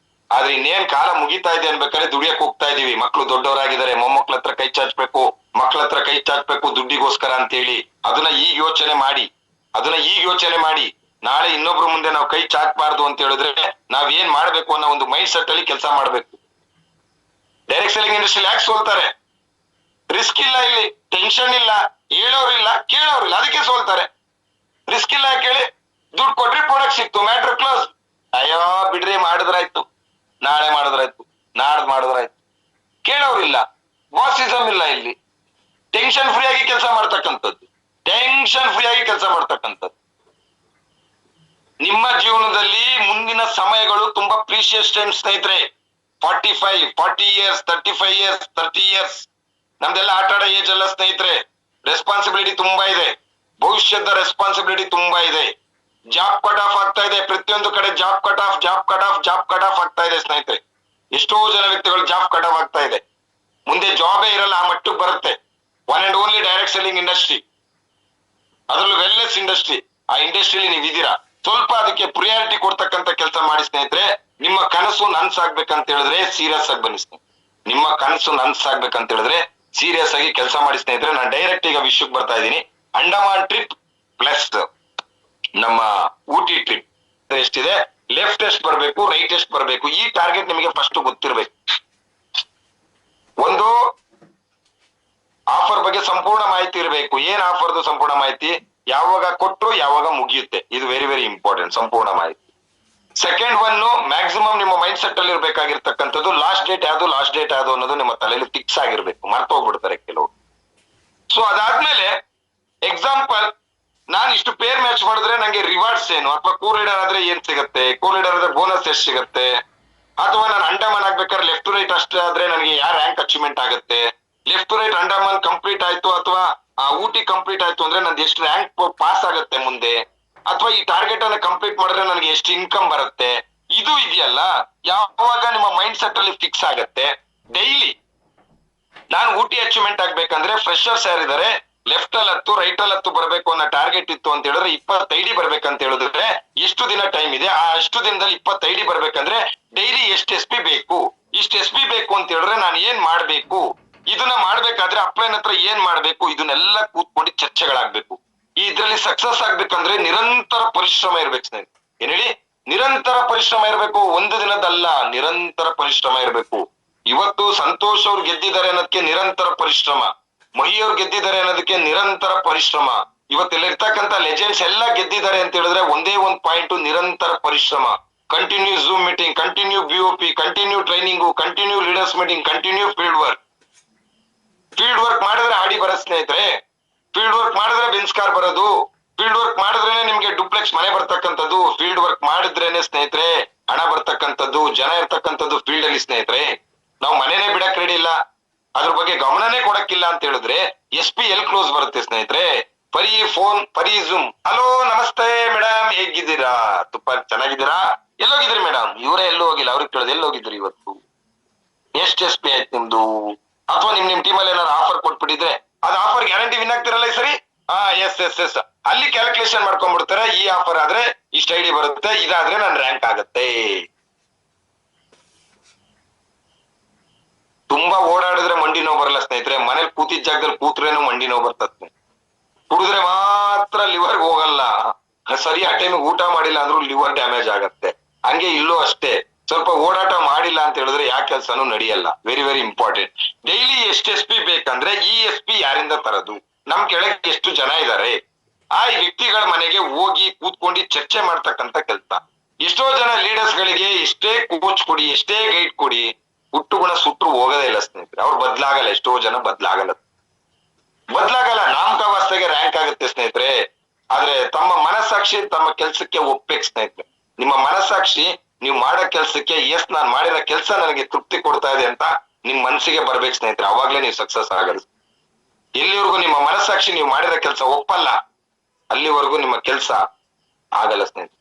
ಆದ್ರೆ ಇನ್ನೇನ್ ಕಾಲ ಮುಗಿತಾ ಇದೆ ಅನ್ಬೇಕಾದ್ರೆ ದುಡಿಯಕ್ ಹೋಗ್ತಾ ಇದೀವಿ. ಮಕ್ಳು ದೊಡ್ಡವರಾಗಿದ್ದಾರೆ, ಮೊಮ್ಮಕ್ಳ ಹತ್ರ ಕೈ ಚಾಚ್ಬೇಕು, ಮಕ್ಳ ಹತ್ರ ಕೈ ಚಾಚ್ಬೇಕು ದುಡ್ಡಿಗೋಸ್ಕರ ಅಂತ ಹೇಳಿ. ಅದನ್ನ ಈಗ ಯೋಚನೆ ಮಾಡಿ, ಅದನ್ನ ಈಗ ಯೋಚನೆ ಮಾಡಿ. ನಾಳೆ ಇನ್ನೊಬ್ರು ಮುಂದೆ ನಾವು ಕೈ ಚಾಚಬಾರ್ದು ಅಂತ ಹೇಳಿದ್ರೆ ನಾವ್ ಏನ್ ಮಾಡ್ಬೇಕು ಅನ್ನೋ ಒಂದು ಮೈಂಡ್ ಸೆಟ್ ಅಲ್ಲಿ ಕೆಲಸ ಮಾಡ್ಬೇಕು. ಡೈರೆಕ್ಟ್ ಸೆಲ್ಲಿಂಗ್ ಇಂಡಸ್ಟ್ರಿಯಲ್ಲಿ ಯಾಕೆ ಸೋಲ್ತಾರೆ? ರಿಸ್ಕ್ ಇಲ್ಲ, ಇಲ್ಲಿ ಟೆನ್ಷನ್ ಇಲ್ಲ, ಹೇಳೋರಿಲ್ಲ ಕೇಳೋರಿಲ್ಲ, ಅದಕ್ಕೆ ಸೋಲ್ತಾರೆ. ರಿಸ್ಕ್ ಇಲ್ಲ ಕೇಳಿ, ದುಡ್ಡು ಕೊಟ್ರಿ ಪ್ರಾಡಕ್ಟ್ ಸಿಕ್ತು, ಮ್ಯಾಟ್ರ್ ಕ್ಲೋಸ್. ಅಯ್ಯೋ ಬಿಡ್ರಿ, ಮಾಡಿದ್ರಾಯ್ತು, ನಾಳೆ ಮಾಡಿದ್ರಾಯ್ತು, ನಾಡ್ದು ಮಾಡಿದ್ರಾಯ್ತು. ಕೇಳೋರಿಲ್ಲ, ಬಾಸಿಸಮ್ ಇಲ್ಲ ಇಲ್ಲಿ. ಟೆನ್ಷನ್ ಫ್ರೀ ಆಗಿ ಕೆಲಸ ಮಾಡ್ತಕ್ಕಂಥದ್ದು, ಟೆನ್ಷನ್ ಫ್ರೀ ಆಗಿ ಕೆಲಸ ಮಾಡ್ತಕ್ಕಂಥದ್ದು. ನಿಮ್ಮ ಜೀವನದಲ್ಲಿ ಮುಂದಿನ ಸಮಯಗಳು ತುಂಬಾ ಪ್ರೀಶಿಯಸ್ ಟೈಮ್ ಸ್ನೇಹಿತರೆ. 45, 40 ಇಯರ್ಸ್, 35 ಇಯರ್ಸ್, 30 ಇಯರ್ಸ್ ನಮ್ದೆಲ್ಲ ಆಟ ಆಡೋ ಏಜ್ ಅಲ್ಲ ಸ್ನೇಹಿತರೆ. ರೆಸ್ಪಾನ್ಸಿಬಿಲಿಟಿ ತುಂಬಾ ಇದೆ, ಭವಿಷ್ಯದ ರೆಸ್ಪಾನ್ಸಿಬಿಲಿಟಿ ತುಂಬಾ ಇದೆ. ಜಾಬ್ ಕಟ್ ಆಫ್ ಆಗ್ತಾ ಇದೆ, ಪ್ರತಿಯೊಂದು ಕಡೆ job cut off, job cut off, job cut off ಆಗ್ತಾ ಇದೆ ಸ್ನೇಹಿತರೆ. ಎಷ್ಟೋ ಜನ ವ್ಯಕ್ತಿಗಳು ಜಾಬ್ ಕಟ್ ಆಫ್ ಆಗ್ತಾ ಇದೆ. ಮುಂದೆ ಜಾಬೇ ಇರಲ್ಲ, ಆ ಮಟ್ಟಕ್ಕೆ ಬರುತ್ತೆ. One and only direct selling industry, ಅದ್ರಲ್ಲೂ ವೆಲ್ನೆಸ್ ಇಂಡಸ್ಟ್ರಿ. ಆ ಇಂಡಸ್ಟ್ರಿಯಲ್ಲಿ ನೀವು ಇದೀರಾ, ಸ್ವಲ್ಪ ಅದಕ್ಕೆ ಪ್ರಿಯಾರಿಟಿ ಕೊಡ್ತಕ್ಕಂತ ಕೆಲಸ ಮಾಡಿ ಸ್ನೇಹಿತರೆ. ನಿಮ್ಮ ಕನಸು ನನ್ಸಾಗ್ಬೇಕಂತ ಹೇಳಿದ್ರೆ ಸೀರಿಯಸ್ ಆಗಿ ಬನ್ನಿ ಸ್ನೇಹಿತರೆ. ನಿಮ್ಮ ಕನಸು ನನ್ಸಾಗ್ಬೇಕಂತ ಹೇಳಿದ್ರೆ ಸೀರಿಯಸ್ ಆಗಿ ಕೆಲಸ ಮಾಡಿ ಸ್ನೇಹಿತರೆ. ನಾನು ಡೈರೆಕ್ಟ್ ಈಗ ವಿಷಯಕ್ಕೆ ಬರ್ತಾ ಇದ್ದೀನಿ. ಅಂಡಮಾನ್ ಟ್ರಿಪ್ ಪ್ಲಸ್ ನಮ್ಮ ಊಟಿ ಟ್ರಿಪ್ ಎಷ್ಟಿದೆ, ಲೆಫ್ಟ್ ಎಷ್ಟು ಬರ್ಬೇಕು, ರೈಟ್ ಎಷ್ಟು ಬರ್ಬೇಕು, ಈ ಟಾರ್ಗೆಟ್ ನಿಮಗೆ ಫಸ್ಟ್ ಗೊತ್ತಿರ್ಬೇಕು. ಒಂದು ಆಫರ್ ಬಗ್ಗೆ ಸಂಪೂರ್ಣ ಮಾಹಿತಿ ಇರಬೇಕು. ಏನ್ ಆಫರ್ದು ಸಂಪೂರ್ಣ ಮಾಹಿತಿ, ಯಾವಾಗ ಕೊಟ್ಟರು ಯಾವಾಗ ಮುಗಿಯುತ್ತೆ, ಇದು ವೆರಿ ವೆರಿ ಇಂಪಾರ್ಟೆಂಟ್, ಸಂಪೂರ್ಣ ಮಾಹಿತಿ. ಸೆಕೆಂಡ್ ಒನ್, ಮ್ಯಾಕ್ಸಿಮಮ್ ನಿಮ್ಮ ಮೈಂಡ್ ಸೆಟ್ ಅಲ್ಲಿ ಇರ್ಬೇಕಾಗಿರ್ತಕ್ಕಂಥದ್ದು ಲಾಸ್ಟ್ ಡೇಟ್ ಯಾವುದು, ಲಾಸ್ಟ್ ಡೇಟ್ ಯಾವುದು ಅನ್ನೋದು ನಿಮ್ಮ ತಲೆಯಲ್ಲಿ ಫಿಕ್ಸ್ ಆಗಿರ್ಬೇಕು. ಮರ್ತೋಗ್ಬಿಡ್ತಾರೆ ಕೆಲವರು. ಸೊ ಅದಾದ್ಮೇಲೆ ಎಕ್ಸಾಂಪಲ್, ನಾನು ಇಷ್ಟು ಪೇರ್ ಮ್ಯಾಚ್ ಮಾಡಿದ್ರೆ ನಂಗೆ ರಿವಾರ್ಡ್ಸ್ ಏನು, ಅಥವಾ ಕೋ ಲೀಡರ್ ಆದ್ರೆ ಏನ್ ಸಿಗುತ್ತೆ, ಕೋ ಲೀಡರ್ ಆದ್ರೆ ಬೋನಸ್ ಎಷ್ಟು ಸಿಗುತ್ತೆ, ಅಥವಾ ನಾನು ಅಂಡಮಾನ್ ಆಗ್ಬೇಕಾದ್ರೆ ಲೆಫ್ಟ್ ಟು ರೈಟ್ ಅಷ್ಟೇ ಆದ್ರೆ ನನಗೆ ಯಾವ ರ್ಯಾಂಕ್ ಅಚೀವ್ಮೆಂಟ್ ಆಗುತ್ತೆ, left to right Andaman complete ಆಯ್ತು ಅಥವಾ ಊಟಿ ಕಂಪ್ಲೀಟ್ ಆಯ್ತು ಅಂದ್ರೆ ನಂದು ಎಷ್ಟು ರ್ಯಾಂಕ್ ಪಾಸ್ ಆಗುತ್ತೆ ಮುಂದೆ, ಅಥವಾ ಈ ಟಾರ್ಗೆಟ್ ಅನ್ನ ಕಂಪ್ಲೀಟ್ ಮಾಡಿದ್ರೆ ನನಗೆ ಎಷ್ಟು ಇನ್ಕಮ್ ಬರುತ್ತೆ, ಇದು ಇದೆಯಲ್ಲ, ಯಾವಾಗ ನಿಮ್ಮ ಮೈಂಡ್ ಸೆಟ್ ಅಲ್ಲಿ ಫಿಕ್ಸ್ ಆಗತ್ತೆ. ಡೈಲಿ ನಾನು ಊಟಿ ಅಚೀವ್ಮೆಂಟ್ ಆಗ್ಬೇಕಂದ್ರೆ ಫ್ರೆಶರ್ಸ್ ಯಾರಿದ್ದಾರೆ ಲೆಫ್ಟ್ ಅಲ್ಲಿ 10 ರೈಟ್ ಅಲ್ಲಿ 10 ಬರ್ಬೇಕು ಅನ್ನೋ ಟಾರ್ಗೆಟ್ ಇತ್ತು ಅಂತ ಹೇಳಿದ್ರೆ 20 ID ಬರ್ಬೇಕಂತ ಹೇಳಿದ್ರೆ ಎಷ್ಟು ದಿನ ಟೈಮ್ ಇದೆ, ಆ ಅಷ್ಟು ದಿನದಲ್ಲಿ 20 ID ಬರ್ಬೇಕಂದ್ರೆ ಡೈಲಿ ಎಷ್ಟು SP ಬೇಕು, ಇಷ್ಟು SP ಬೇಕು ಅಂತ ಹೇಳಿದ್ರೆ ನಾನು ಏನ್ ಮಾಡ್ಬೇಕು, ಇದನ್ನ ಮಾಡ್ಬೇಕಾದ್ರೆ ಅಪ್ಲೈನ್ ಹತ್ರ ಏನ್ ಮಾಡ್ಬೇಕು, ಇದನ್ನೆಲ್ಲ ಕೂತ್ಕೊಂಡು ಚರ್ಚೆಗಳಾಗ್ಬೇಕು. ಇದ್ರಲ್ಲಿ ಸಕ್ಸಸ್ ಆಗ್ಬೇಕಂದ್ರೆ ನಿರಂತರ ಪರಿಶ್ರಮ ಇರ್ಬೇಕು ಸ್ನೇಹಿತರೆ. ಏನ್ ಹೇಳಿ, ನಿರಂತರ ಪರಿಶ್ರಮ ಇರ್ಬೇಕು. ಒಂದು ದಿನದಲ್ಲ, ನಿರಂತರ ಪರಿಶ್ರಮ ಇರ್ಬೇಕು. ಇವತ್ತು ಸಂತೋಷ್ ಅವ್ರು ಗೆದ್ದಿದ್ದಾರೆ ಅನ್ನೋದಕ್ಕೆ ನಿರಂತರ ಪರಿಶ್ರಮ, ಮಹಿ ಅವ್ರು ಗೆದ್ದಿದ್ದಾರೆ ಅನ್ನೋದಕ್ಕೆ ನಿರಂತರ ಪರಿಶ್ರಮ. ಇವತ್ತೆಲ್ಲ ಇರ್ತಕ್ಕಂತ ಲೆಜೆಂಡ್ಸ್ ಎಲ್ಲ ಗೆದ್ದಿದ್ದಾರೆ ಅಂತ ಹೇಳಿದ್ರೆ ಒಂದೇ ಒಂದು ಪಾಯಿಂಟ್, ನಿರಂತರ ಪರಿಶ್ರಮ. Continue zoom meeting, continue BOP, continue training, continue leaders meeting, continue field work. Field work ಮಾಡಿದ್ರೆ ಆಡಿ ಬರೋ ಸ್ನೇಹಿತರೆ, ಫೀಲ್ಡ್ ವರ್ಕ್ ಮಾಡಿದ್ರೆ ಬೆನ್ಸ್ಕಾರ್ ಬರೋದು, ಫೀಲ್ಡ್ ವರ್ಕ್ ಮಾಡಿದ್ರೇನೆ ನಿಮ್ಗೆ ಡುಪ್ಲೆಕ್ಸ್ ಮನೆ ಬರ್ತಕ್ಕಂಥದ್ದು, ಫೀಲ್ಡ್ ವರ್ಕ್ ಮಾಡಿದ್ರೇನೆ ಸ್ನೇಹಿತರೆ ಹಣ ಬರ್ತಕ್ಕಂಥದ್ದು, ಜನ ಇರ್ತಕ್ಕಂಥದ್ದು ಫೀಲ್ಡ್ ಅಲ್ಲಿ ಸ್ನೇಹಿತರೆ. ನಾವು ಮನೆನೇ ಬಿಡಕ್ ರೆಡಿ ಇಲ್ಲ, ಅದ್ರ ಬಗ್ಗೆ ಗಮನನೇ ಕೊಡಕ್ಕಿಲ್ಲ ಅಂತ ಹೇಳಿದ್ರೆ SP ಎಲ್ ಕ್ಲೋಸ್ ಬರುತ್ತೆ ಸ್ನೇಹಿತರೆ. ಪರಿ ಫೋನ್, ಪರಿ ಝೂಮ್, ಹಲೋ ನಮಸ್ತೆ ಮೇಡಮ್ ಹೇಗಿದ್ದೀರಾ, ತುಪ್ಪ ಚೆನ್ನಾಗಿದ್ದೀರಾ, ಎಲ್ಲೋಗಿದ್ರಿ ಮೇಡಮ್, ಇವರೇ ಎಲ್ಲೂ ಹೋಗಿಲ್ಲ, ಅವ್ರಿಗೆ ಕೇಳೋದು ಎಲ್ಲೋಗಿದ್ರಿ ಇವತ್ತು, ಎಷ್ಟು SP ಆಯ್ತು ನಿಮ್ದು, ಅಥವಾ ನಿಮ್ ಟೀಮಲ್ಲಿ ಏನಾದ್ರು ಆಫರ್ ಕೊಟ್ಬಿಟ್ಟಿದ್ರೆ ಅದು ಆಫರ್ ಗ್ಯಾರಂಟಿ ವಿನ್ ಆಗ್ತಿರಲ್ಲ ಈ ಸರಿ. ಎಸ್ ಅಲ್ಲಿ ಕ್ಯಾಲ್ಕುಲೇಷನ್ ಮಾಡ್ಕೊಂಡ್ಬಿಡ್ತಾರೆ. ಈ ಆಫರ್ ಆದ್ರೆ ಇಷ್ಟ ID ಬರುತ್ತೆ, ಇದಾದ್ರೆ ನನ್ ರ್ಯಾಂಕ್ ಆಗತ್ತೆ. ತುಂಬಾ ಓಡಾಡಿದ್ರೆ ಮಂಡಿ ನೋವು ಬರಲ್ಲ ಸ್ನೇಹಿತರೆ. ಮನೇಲಿ ಕೂತಿದ್ದ ಜಾಗದಲ್ಲಿ ಕೂತ್ರೇನು ಮಂಡಿ ನೋವು ಬರ್ತದೆ. ಕುಡಿದ್ರೆ ಮಾತ್ರ ಲಿವರ್ ಹೋಗಲ್ಲ. ಸರಿ ಆ ಟೈಮ್ ಊಟ ಮಾಡಿಲ್ಲ ಅಂದ್ರೂ ಲಿವರ್ ಡ್ಯಾಮೇಜ್ ಆಗತ್ತೆ. ಹಂಗೆ ಇಲ್ಲೂ ಅಷ್ಟೇ, ಸ್ವಲ್ಪ ಓಡಾಟ ಮಾಡಿಲ್ಲ ಅಂತ ಹೇಳಿದ್ರೆ ಯಾವ ಕೆಲ್ಸನೂ ನಡೆಯಲ್ಲ. Very very important. ಡೈಲಿ ಎಷ್ಟು SP ಬೇಕಂದ್ರೆ ಈ SP ಯಾರಿಂದ ತರದು, ನಮ್ ಕೆಳಗೆ ಎಷ್ಟು ಜನ ಇದ್ದಾರೆ, ಆ ವ್ಯಕ್ತಿಗಳ ಮನೆಗೆ ಹೋಗಿ ಕೂತ್ಕೊಂಡು ಚರ್ಚೆ ಮಾಡ್ತಕ್ಕಂತ ಕೆಲಸ. ಎಷ್ಟೋ ಜನ ಲೀಡರ್ಸ್ ಗಳಿಗೆ ಎಷ್ಟೇ ಕೋಚ್ ಕೊಡಿ, ಎಷ್ಟೇ ಗೈಡ್ ಕೊಡಿ, ಹುಟ್ಟು ಗುಣ ಸುಟ್ರು ಹೋಗೋದೇ ಇಲ್ಲ ಸ್ನೇಹಿತರೆ. ಅವ್ರು ಬದ್ಲಾಗಲ್ಲ, ಎಷ್ಟೋ ಜನ ಬದ್ಲಾಗಲ್ಲ. ನಾಮಕಾವಾಸ್ತೆಗೆ ರ್ಯಾಂಕ್ ಆಗುತ್ತೆ ಸ್ನೇಹಿತರೆ. ಆದ್ರೆ ತಮ್ಮ ಮನಸ್ಸಾಕ್ಷಿ ತಮ್ಮ ಕೆಲ್ಸಕ್ಕೆ ಒಪ್ಬೇಕು ಸ್ನೇಹಿತರೆ. ನಿಮ್ಮ ಮನಸ್ಸಾಕ್ಷಿ ನೀವು ಮಾಡೋ ಕೆಲ್ಸಕ್ಕೆ ಎಸ್ ನಾನ್ ಮಾಡಿರೋ ಕೆಲ್ಸ ನನಗೆ ತೃಪ್ತಿ ಕೊಡ್ತಾ ಇದೆ ಅಂತ ನಿಮ್ ಮನ್ಸಿಗೆ ಬರ್ಬೇಕು ಸ್ನೇಹಿತರೆ. ಅವಾಗ್ಲೇ ನೀವು ಸಕ್ಸಸ್ ಆಗೋದು. ಮನಸ್ಸಾಕ್ಷಿ ನೀವು ಮಾಡಿರೋ ಕೆಲಸ ಒಪ್ಪಲ್ಲ, ಅಲ್ಲಿವರೆಗೂ ನಿಮ್ಮ ಕೆಲಸ ಆಗಲ್ಲ ಸ್ನೇಹಿತರೆ.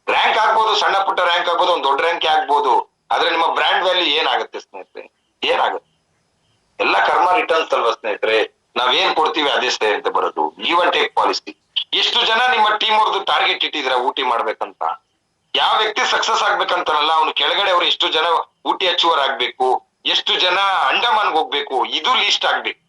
ರ್ಯಾಂಕ್ ಆಗ್ಬೋದು, ಸಣ್ಣ ಪುಟ್ಟ ರ್ಯಾಂಕ್ ಆಗ್ಬೋದು, ಒಂದು ದೊಡ್ಡ ರ್ಯಾಂಕ್ ಆಗ್ಬೋದು, ಆದ್ರೆ ನಿಮ್ಮ ಬ್ರ್ಯಾಂಡ್ ವ್ಯಾಲ್ಯೂ ಏನಾಗುತ್ತೆ ಸ್ನೇಹಿತರೆ? ಏನಾಗುತ್ತೆ? ಎಲ್ಲ ಕರ್ಮ ರಿಟರ್ನ್ಸ್ ಅಲ್ವಾ ಸ್ನೇಹಿತರೆ? ನಾವೇನ್ ಕೊಡ್ತೀವಿ ಅದೇ ಸ್ನೇಹಿತರೆ ಬರೋದು. Give and take policy. ಎಷ್ಟು ಜನ ನಿಮ್ಮ ಟೀಮ್ ಅವ್ರದ್ದು ಟಾರ್ಗೆಟ್ ಇಟ್ಟಿದ್ರ ಊಟಿ ಮಾಡ್ಬೇಕಂತ? ಯಾವ ವ್ಯಕ್ತಿ ಸಕ್ಸಸ್ ಆಗ್ಬೇಕಂತಾರಲ್ಲ ಅವ್ನು ಕೆಳಗಡೆ ಅವ್ರು ಎಷ್ಟು ಜನ ಊಟಿ ಅಚೀವರ್ ಆಗ್ಬೇಕು, ಎಷ್ಟು ಜನ ಅಂಡಮಾನ್ಗೆ ಹೋಗ್ಬೇಕು, ಇದು ಲೀಸ್ಟ್ ಆಗ್ಬೇಕು.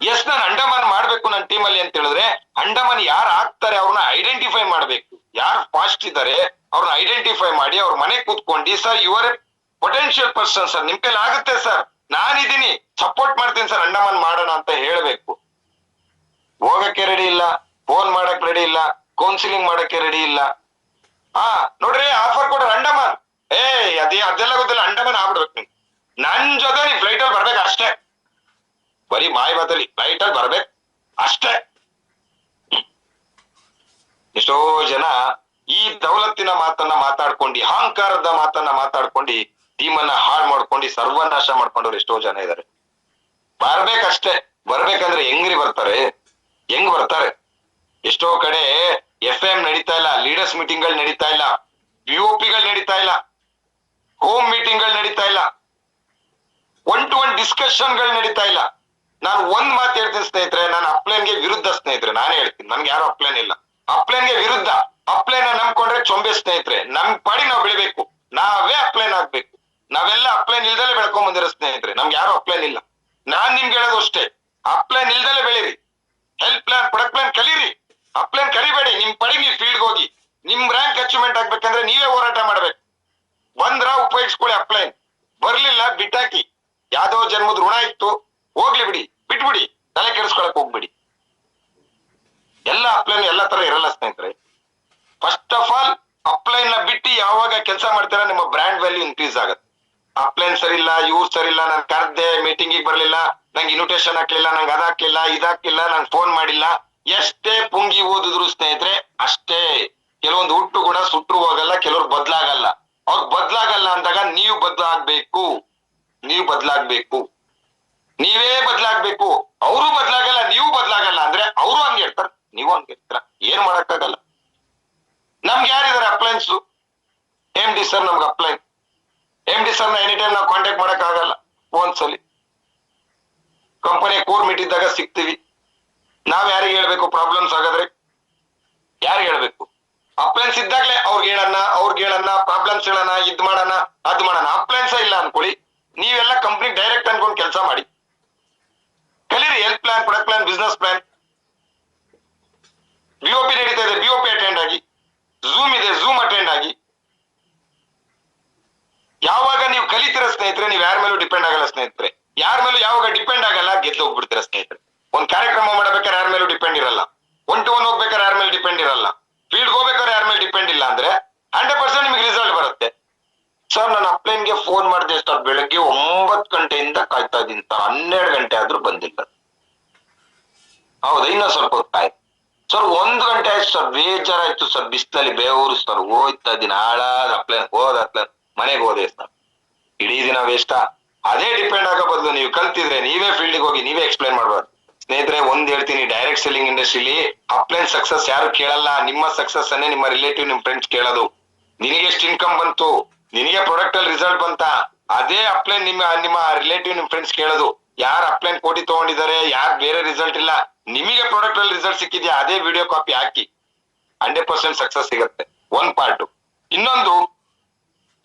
ಎಸ್, ನಾನು ಅಂಡಮಾನ್ ಮಾಡ್ಬೇಕು ನನ್ನ ಟೀಮ್ ಅಲ್ಲಿ ಅಂತ ಹೇಳಿದ್ರೆ ಅಂಡಮಾನ್ ಯಾರು ಆಗ್ತಾರೆ ಅವ್ರನ್ನ ಐಡೆಂಟಿಫೈ ಮಾಡ್ಬೇಕು. ಯಾರು ಫಾಸ್ಟ್ ಇದ್ದಾರೆ ಅವ್ರನ್ನ ಐಡೆಂಟಿಫೈ ಮಾಡಿ ಅವ್ರ ಮನೆ ಕೂತ್ಕೊಂಡು, sir your A potential person sir, ನಿಮ್ ಕೈಲಿ ಆಗುತ್ತೆ ಸರ್, ನಾನಿದ್ದೀನಿ, ಸಪೋರ್ಟ್ ಮಾಡ್ತೀನಿ ಸರ್, ಅಂಡಮಾನ್ ಮಾಡೋಣ ಅಂತ ಹೇಳ್ಬೇಕು. ಹೋಗಕ್ಕೆ ರೆಡಿ ಇಲ್ಲ, ಫೋನ್ ಮಾಡಕ್ ರೆಡಿ ಇಲ್ಲ, ಕೌನ್ಸಿಲಿಂಗ್ ಮಾಡಕ್ಕೆ ರೆಡಿ ಇಲ್ಲ. ನೋಡ್ರಿ ಆಫರ್ ಕೊಡ್ರಿ ಅಂಡಮಾನ್, ಅದೆಲ್ಲ ಗೊತ್ತಿಲ್ಲ, ಅಂಡಮಾನ್ ಆಗ್ಬಿಡ್ಬೇಕು ನೀವು. ನನ್ ಜೊತೆ ನೀವು ಫ್ಲೈಟ್ ಅಲ್ಲಿ ಬರ್ಬೇಕು ಅಷ್ಟೇ, ಬರೀ ಮಾಯಿ ಮಾತಲ್ಲಿ ಫ್ಲೈಟ್ ಅಲ್ಲಿ ಬರ್ಬೇಕು ಅಷ್ಟೇ. ಎಷ್ಟೋ ಜನ ಈ ದೌಲತ್ತಿನ ಮಾತನ್ನ ಮಾತಾಡ್ಕೊಂಡು, ಅಹಂಕಾರದ ಮಾತನ್ನ ಮಾತಾಡ್ಕೊಂಡು ಟೀಮನ್ನ ಹಾಳು ಮಾಡ್ಕೊಂಡು ಸರ್ವನಾಶ ಮಾಡ್ಕೊಂಡವ್ರು ಎಷ್ಟೋ ಜನ ಇದಾರೆ. ಬರ್ಬೇಕಷ್ಟೇ. ಬರ್ಬೇಕಂದ್ರೆ ಹೆಂಗ್ರಿ ಬರ್ತಾರೆ? ಹೆಂಗ್ ಬರ್ತಾರೆ? ಎಷ್ಟೋ ಕಡೆ FM ನಡೀತಾ ಇಲ್ಲ, ಲೀಡರ್ಸ್ ಮೀಟಿಂಗ್ ಗಳು ನಡೀತಾ ಇಲ್ಲ, POPಗಳು ನಡೀತಾ ಇಲ್ಲ, ಹೋಮ್ ಮೀಟಿಂಗ್ ಗಳು ನಡೀತಾ ಇಲ್ಲ, 1-to-1 ಡಿಸ್ಕಷನ್ ಗಳು ನಡೀತಾ ಇಲ್ಲ. ನಾನು ಒಂದ್ ಮಾತು ಹೇಳ್ತೀನಿ ಸ್ನೇಹಿತರೆ, ನಾನು ಅಪ್ಲೈನ್ಗೆ ವಿರುದ್ಧ ಸ್ನೇಹಿತರೆ, ನಾನೇ ಹೇಳ್ತೀನಿ, ನನ್ಗೆ ಯಾರು ಅಪ್ಲೈನ್ ಇಲ್ಲ, ಅಪ್ಲೈನ್ಗೆ ವಿರುದ್ಧ. ಅಪ್ಲೈನ್ ನಂಬ್ಕೊಂಡ್ರೆ ಚೊಂಬೆ ಸ್ನೇಹಿತರೆ, ನಮ್ ಪಾಡಿ ನಾವು ಬೆಳಿಬೇಕು, ನಾವೇ ಅಪ್ಲೈನ್ ಆಗ್ಬೇಕು. ನಾವೆಲ್ಲ ಅಪ್ಲೈನ್ ಇಲ್ದಲೆ ಬೆಳ್ಕೊಂಡ್ ಬಂದಿರೋ ಸ್ನೇಹಿತರೆ, ನಮ್ಗೆ ಯಾರು ಅಪ್ಲೈನ್ ಇಲ್ಲ. ನಾನ್ ನಿಮ್ಗೆ ಹೇಳೋದು ಅಷ್ಟೇ, ಅಪ್ಲೈನ್ ಇಲ್ದಲೆ ಬೆಳೀರಿ, ಹೆಲ್ಪ್ ಪ್ಲಾನ್ ಪ್ರೊಡಕ್ಟ್ ಪ್ಲಾನ್ ಕಲೀರಿ, ಅಪ್ಲೈನ್ ಕಲಿಬೇಡಿ. ನಿಮ್ ಪಡಿ ನೀವು ಫೀಲ್ಡ್ ಹೋಗಿ, ನಿಮ್ ರ್ಯಾಂಕ್ ಅಚೀವ್ಮೆಂಟ್ ಆಗ್ಬೇಕಂದ್ರೆ ನೀವೇ ಹೋರಾಟ ಮಾಡ್ಬೇಕು. ಬಂದ್ರ ಉಪಯೋಗಿಸ್ಕೊಳ್ಳಿ ಅಪ್ಲೈನ್, ಬರ್ಲಿಲ್ಲ ಬಿಟ್ಟಾಕಿ. ಯಾವ್ದೋ ಜನ್ಮದ ಋಣ ಇತ್ತು, ಹೋಗ್ಲಿ ಬಿಡಿ, ಬಿಟ್ಬಿಡಿ, ತಲೆ ಕೆಡಿಸ್ಕೊಳಕ್ ಹೋಗ್ಬಿಡಿ. ಎಲ್ಲ ಅಪ್ಲೈನ್ ಎಲ್ಲ ತರ ಇರಲ್ಲ ಸ್ನೇಹಿತರೆ. ಫಸ್ಟ್ ಆಫ್ ಆಲ್ ಅಪ್ಲೈನ್ ನ ಬಿಟ್ಟು ಯಾವಾಗ ಕೆಲಸ ಮಾಡ್ತೀರಾ ನಿಮ್ಮ ಬ್ರ್ಯಾಂಡ್ ವ್ಯಾಲ್ಯೂ ಇನ್ಕ್ರೀಸ್ ಆಗುತ್ತೆ. ಅಪ್ಲೈನ್ ಸರಿ ಇಲ್ಲ, ಇವ್ರು ಸರಿ ಇಲ್ಲ, ನಾನು ಕರ್ದೆ ಮೀಟಿಂಗಿಗೆ ಬರ್ಲಿಲ್ಲ, ನಂಗೆ ಇನ್ವಿಟೇಷನ್ ಹಾಕ್ಲಿಲ್ಲ, ನಂಗೆ ಅದಾಕ್ಲಿಲ್ಲ, ಇದಾಕ್ಲಿಲ್ಲ, ನಂಗೆ ಫೋನ್ ಮಾಡಿಲ್ಲ, ಎಷ್ಟೇ ಪುಂಗಿ ಓದಿದ್ರು ಸ್ನೇಹಿತರೆ ಅಷ್ಟೇ. ಕೆಲವೊಂದು ಹುಟ್ಟು ಗುಣ ಸುಟ್ರು ಹೋಗಲ್ಲ, ಕೆಲವ್ರು ಬದ್ಲಾಗಲ್ಲ. ಅವ್ರು ಬದ್ಲಾಗಲ್ಲ ಅಂದಾಗ ನೀವು ಬದ್ಲಾಗ್ಬೇಕು, ನೀವು ಬದ್ಲಾಗ್ಬೇಕು, ನೀವೇ ಬದ್ಲಾಗ್ಬೇಕು. ಅವರು ಬದ್ಲಾಗಲ್ಲ, ನೀವು ಬದ್ಲಾಗಲ್ಲ ಅಂದ್ರೆ ಅವರು ಹಂಗೆ ಹೇಳ್ತಾರೆ, ನೀವು ಹಂಗೆ ಹೇಳ್ತಾರ, ಏನ್ ಮಾಡಕ್ಕಾಗಲ್ಲ. ನಮ್ಗೆ ಯಾರಿದಾರೆ ಅಪ್ಲೈನ್ಸ್? MD ಸರ್ ನಮ್ಗೆ ಅಪ್ಲೈನ್. MD ಸರ್ ನ ಎನಿ ಟೈಮ್ ನಾವು ಕಾಂಟ್ಯಾಕ್ಟ್ ಮಾಡಕ್ ಆಗಲ್ಲ, ಒಂದ್ಸಲಿ ಕಂಪನಿ ಕೋರ್ ಮೀಟ್ ಇದ್ದಾಗ ಸಿಗ್ತೀವಿ. ನಾವ್ ಯಾರಿಗೆ ಹೇಳ್ಬೇಕು ಪ್ರಾಬ್ಲಮ್ಸ್ ಆಗಾದ್ರೆ? ಯಾರಿಗೆ ಹೇಳ್ಬೇಕು? ಅಪ್ಲೈನ್ಸ್ ಇದ್ದಾಗ್ಲೇ ಅವ್ರಿಗೆ ಹೇಳನ್ನ ಪ್ರಾಬ್ಲಮ್ಸ್ ಹೇಳೋಣ, ಇದ್ ಮಾಡೋಣ ಅದ್ ಮಾಡೋಣ. ಅಪ್ಲೈನ್ಸ್ ಇಲ್ಲ ಅನ್ಕೊಳ್ಳಿ, ನೀವೆಲ್ಲ ಕಂಪ್ನಿ ಡೈರೆಕ್ಟ್ ಅನ್ಕೊಂಡು ಕೆಲಸ ಮಾಡಿ, ಕಲೀರಿ. Health plan, product plan, business plan. BOP ನಡೀತಾ ಇದೆ, BOP ಅಟೆಂಡ್ ಆಗಿ. ಝೂಮ್ ಇದೆ, ಝೂಮ್ ಅಟೆಂಡ್ ಆಗಿ. ಯಾವಾಗ ನೀವು ಕಲಿತೀರ ಸ್ನೇಹಿತರೆ, ನೀವು ಯಾರ ಮೇಲೂ ಡಿಪೆಂಡ್ ಆಗಲ್ಲ ಸ್ನೇಹಿತರೆ. ಯಾರ ಮೇಲೂ ಯಾವಾಗ ಡಿಪೆಂಡ್ ಆಗಲ್ಲ, ಗೆದ್ದು ಹೋಗ್ಬಿಡ್ತೀರ ಸ್ನೇಹಿತರೆ. ಒಂದ್ ಕಾರ್ಯಕ್ರಮ ಮಾಡ್ಬೇಕಾದ್ರೆ ಯಾರ ಮೇಲೂ ಡಿಪೆಂಡ್ ಇರಲ್ಲ, 1-to-1 ಹೋಗ್ಬೇಕಾದ್ರೆ ಯಾರ ಮೇಲೆ ಡಿಪೆಂಡ್ ಇರಲ್ಲ, ಫೀಲ್ಡ್ ಹೋಗ್ಬೇಕಾದ್ರೆ ಯಾರ ಮೇಲೆ ಡಿಪೆಂಡ್ ಇಲ್ಲ ಅಂದ್ರೆ 100% ನಿಮ್ಗೆ ರಿಸಲ್ಟ್ ಬರುತ್ತೆ. ಸರ್ ನಾನು ಅಪ್ಲೈನ್ಗೆ ಫೋನ್ ಮಾಡಿದೆ ಸರ್, ಬೆಳಗ್ಗೆ 9 ಗಂಟೆಯಿಂದ ಕಾಯ್ತಾ ಇದ್ದೀನಿ ಸರ್, 12 ಗಂಟೆ ಆದ್ರೂ ಬಂದಿಲ್ಲ. ಹೌದಾ, ಇನ್ನೂ ಸ್ವಲ್ಪ ಹೊತ್ತಾಯ್ತು ಸರ್, 1 ಗಂಟೆ ಆಯ್ತು ಸರ್, ಬೇಜಾರಾಯ್ತು ಸರ್, ಬಿಸಿಲಲ್ಲಿ ಬೇವರು ಸರ್, ಹೋಯ್ತಾ ಇದ್ದೀನಿ, ಹಾಳಾದ ಅಪ್ಲೈನ್ ಅಪ್ಲೈನ್ ಮನೆಗೆ ಹೋದೆ ಸರ್, ಇಡೀ ದಿನ ವೇಸ್ಟ್. ಅದೇ ಡಿಪೆಂಡ್ ಆಗೋ ಬದಲು ನೀವು ಕಲ್ತಿದ್ರೆ ನೀವೇ ಫೀಲ್ಡ್ಗೆ ಹೋಗಿ ನೀವೇ ಎಕ್ಸ್ಪ್ಲೈನ್ ಮಾಡ್ಬಾರ್ದು ಸ್ನೇಹಿತರೆ. ಒಂದ್ ಹೇಳ್ತೀನಿ, ಡೈರೆಕ್ಟ್ ಸೆಲ್ಲಿಂಗ್ ಇಂಡಸ್ಟ್ರಿಲಿ ಅಪ್ಲೈನ್ ಸಕ್ಸಸ್ ಯಾರು ಕೇಳಲ್ಲ, ನಿಮ್ಮ ಸಕ್ಸಸ್ ಅನ್ನೇ ನಿಮ್ಮ ರಿಲೇಟಿವ್, ನಿಮ್ ಫ್ರೆಂಡ್ಸ್ ಕೇಳೋದು. ನಿನಗೆ ಎಷ್ಟು ಇನ್ಕಮ್ ಬಂತು, ನಿನಗೆ ಪ್ರಾಡಕ್ಟ್ ಅಲ್ಲಿ ರಿಸಲ್ಟ್ ಬಂತ, ಅದೇ ಅಪ್ಲೈನ್ ನಿಮ್ಮ ರಿಲೇಟಿವ್, ನಿಮ್ ಫ್ರೆಂಡ್ಸ್ ಕೇಳೋದು. ಯಾರು ಅಪ್ಲೈನ್ ಕೋಟಿ ತಗೊಂಡಿದ್ದಾರೆ, ಯಾರು ಬೇರೆ ರಿಸಲ್ಟ್ ಇಲ್ಲ, ನಿಮಗೆ ಪ್ರಾಡಕ್ಟ್ ಅಲ್ಲಿ ರಿಸಲ್ಟ್ ಸಿಕ್ಕಿದ್ಯಾ, ಅದೇ ವಿಡಿಯೋ ಕಾಪಿ ಹಾಕಿ, 100% ಸಕ್ಸಸ್ ಸಿಗುತ್ತೆ. ಒಂದ್ ಪಾರ್ಟ್. ಇನ್ನೊಂದು,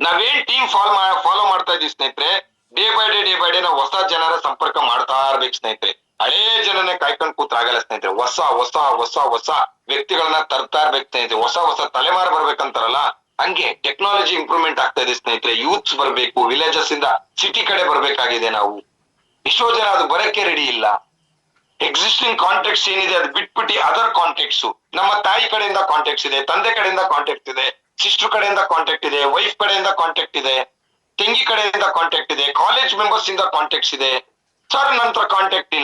ನಾವೇನ್ ಟೀಮ್ ಫಾಲೋ ಮಾಡ್ತಾ ಇದೀವಿ ಸ್ನೇಹಿತರೆ, ಡೇ ಬೈ ಡೇ ನಾವು ಹೊಸ ಜನರ ಸಂಪರ್ಕ ಮಾಡ್ತಾ ಇರ್ಬೇಕು ಸ್ನೇಹಿತರೆ. ಹಳೇ ಜನನೇ ಕಾಯ್ಕೊಂಡ್ ಕೂತ್ರ ಆಗಲ್ಲ ಸ್ನೇಹಿತರೆ. ಹೊಸ ಹೊಸ ಹೊಸ ಹೊಸ ವ್ಯಕ್ತಿಗಳನ್ನ ತರ್ತಾ ಇರ್ಬೇಕು ಸ್ನೇಹಿತರೆ. ಹೊಸ ಹೊಸ ತಲೆಮಾರು ಬರ್ಬೇಕಂತಾರಲ್ಲ, ಹಂಗೆ ಟೆಕ್ನಾಲಜಿ ಇಂಪ್ರೂವ್ಮೆಂಟ್ ಆಗ್ತಾ ಇದೆ ಸ್ನೇಹಿತರೆ. ಯೂತ್ಸ್ ಬರ್ಬೇಕು, ವಿಲೇಜಸ್ ಇಂದ ಸಿಟಿ ಕಡೆ ಬರ್ಬೇಕಾಗಿದೆ. ನಾವು ಎಷ್ಟೋ ಜನ ಅದು ಬರಕ್ಕೆ ರೆಡಿ ಇಲ್ಲ. ಎಕ್ಸಿಸ್ಟಿಂಗ್ ಕಾಂಟ್ಯಾಕ್ಟ್ಸ್ ಏನಿದೆ ಅದು ಬಿಟ್ಬಿಟ್ಟು ಅದರ್ ಕಾಂಟ್ಯಾಕ್ಟ್ಸ್, ನಮ್ಮ ತಾಯಿ ಕಡೆಯಿಂದ ಕಾಂಟ್ಯಾಕ್ಟ್ಸ್ ಇದೆ, ತಂದೆ ಕಡೆಯಿಂದ ಕಾಂಟ್ಯಾಕ್ಟ್ ಇದೆ, ಸಿಸ್ಟರ್ ಕಡೆಯಿಂದ ಕಾಂಟ್ಯಾಕ್ಟ್ ಇದೆ, ವೈಫ್ ಕಡೆಯಿಂದ ಕಾಂಟ್ಯಾಕ್ಟ್ ಇದೆ, ತಂಗಿ ಕಡೆಯಿಂದ ಕಾಂಟ್ಯಾಕ್ಟ್ ಇದೆ, ಕಾಲೇಜ್ ಮೆಂಬರ್ಸ್ ಇಂದ ಕಾಂಟ್ಯಾಕ್ಟ್ಸ್ ಇದೆ. ಸರ್ ನಂತರ ಕಾಂಟ್ಯಾಕ್ಟ್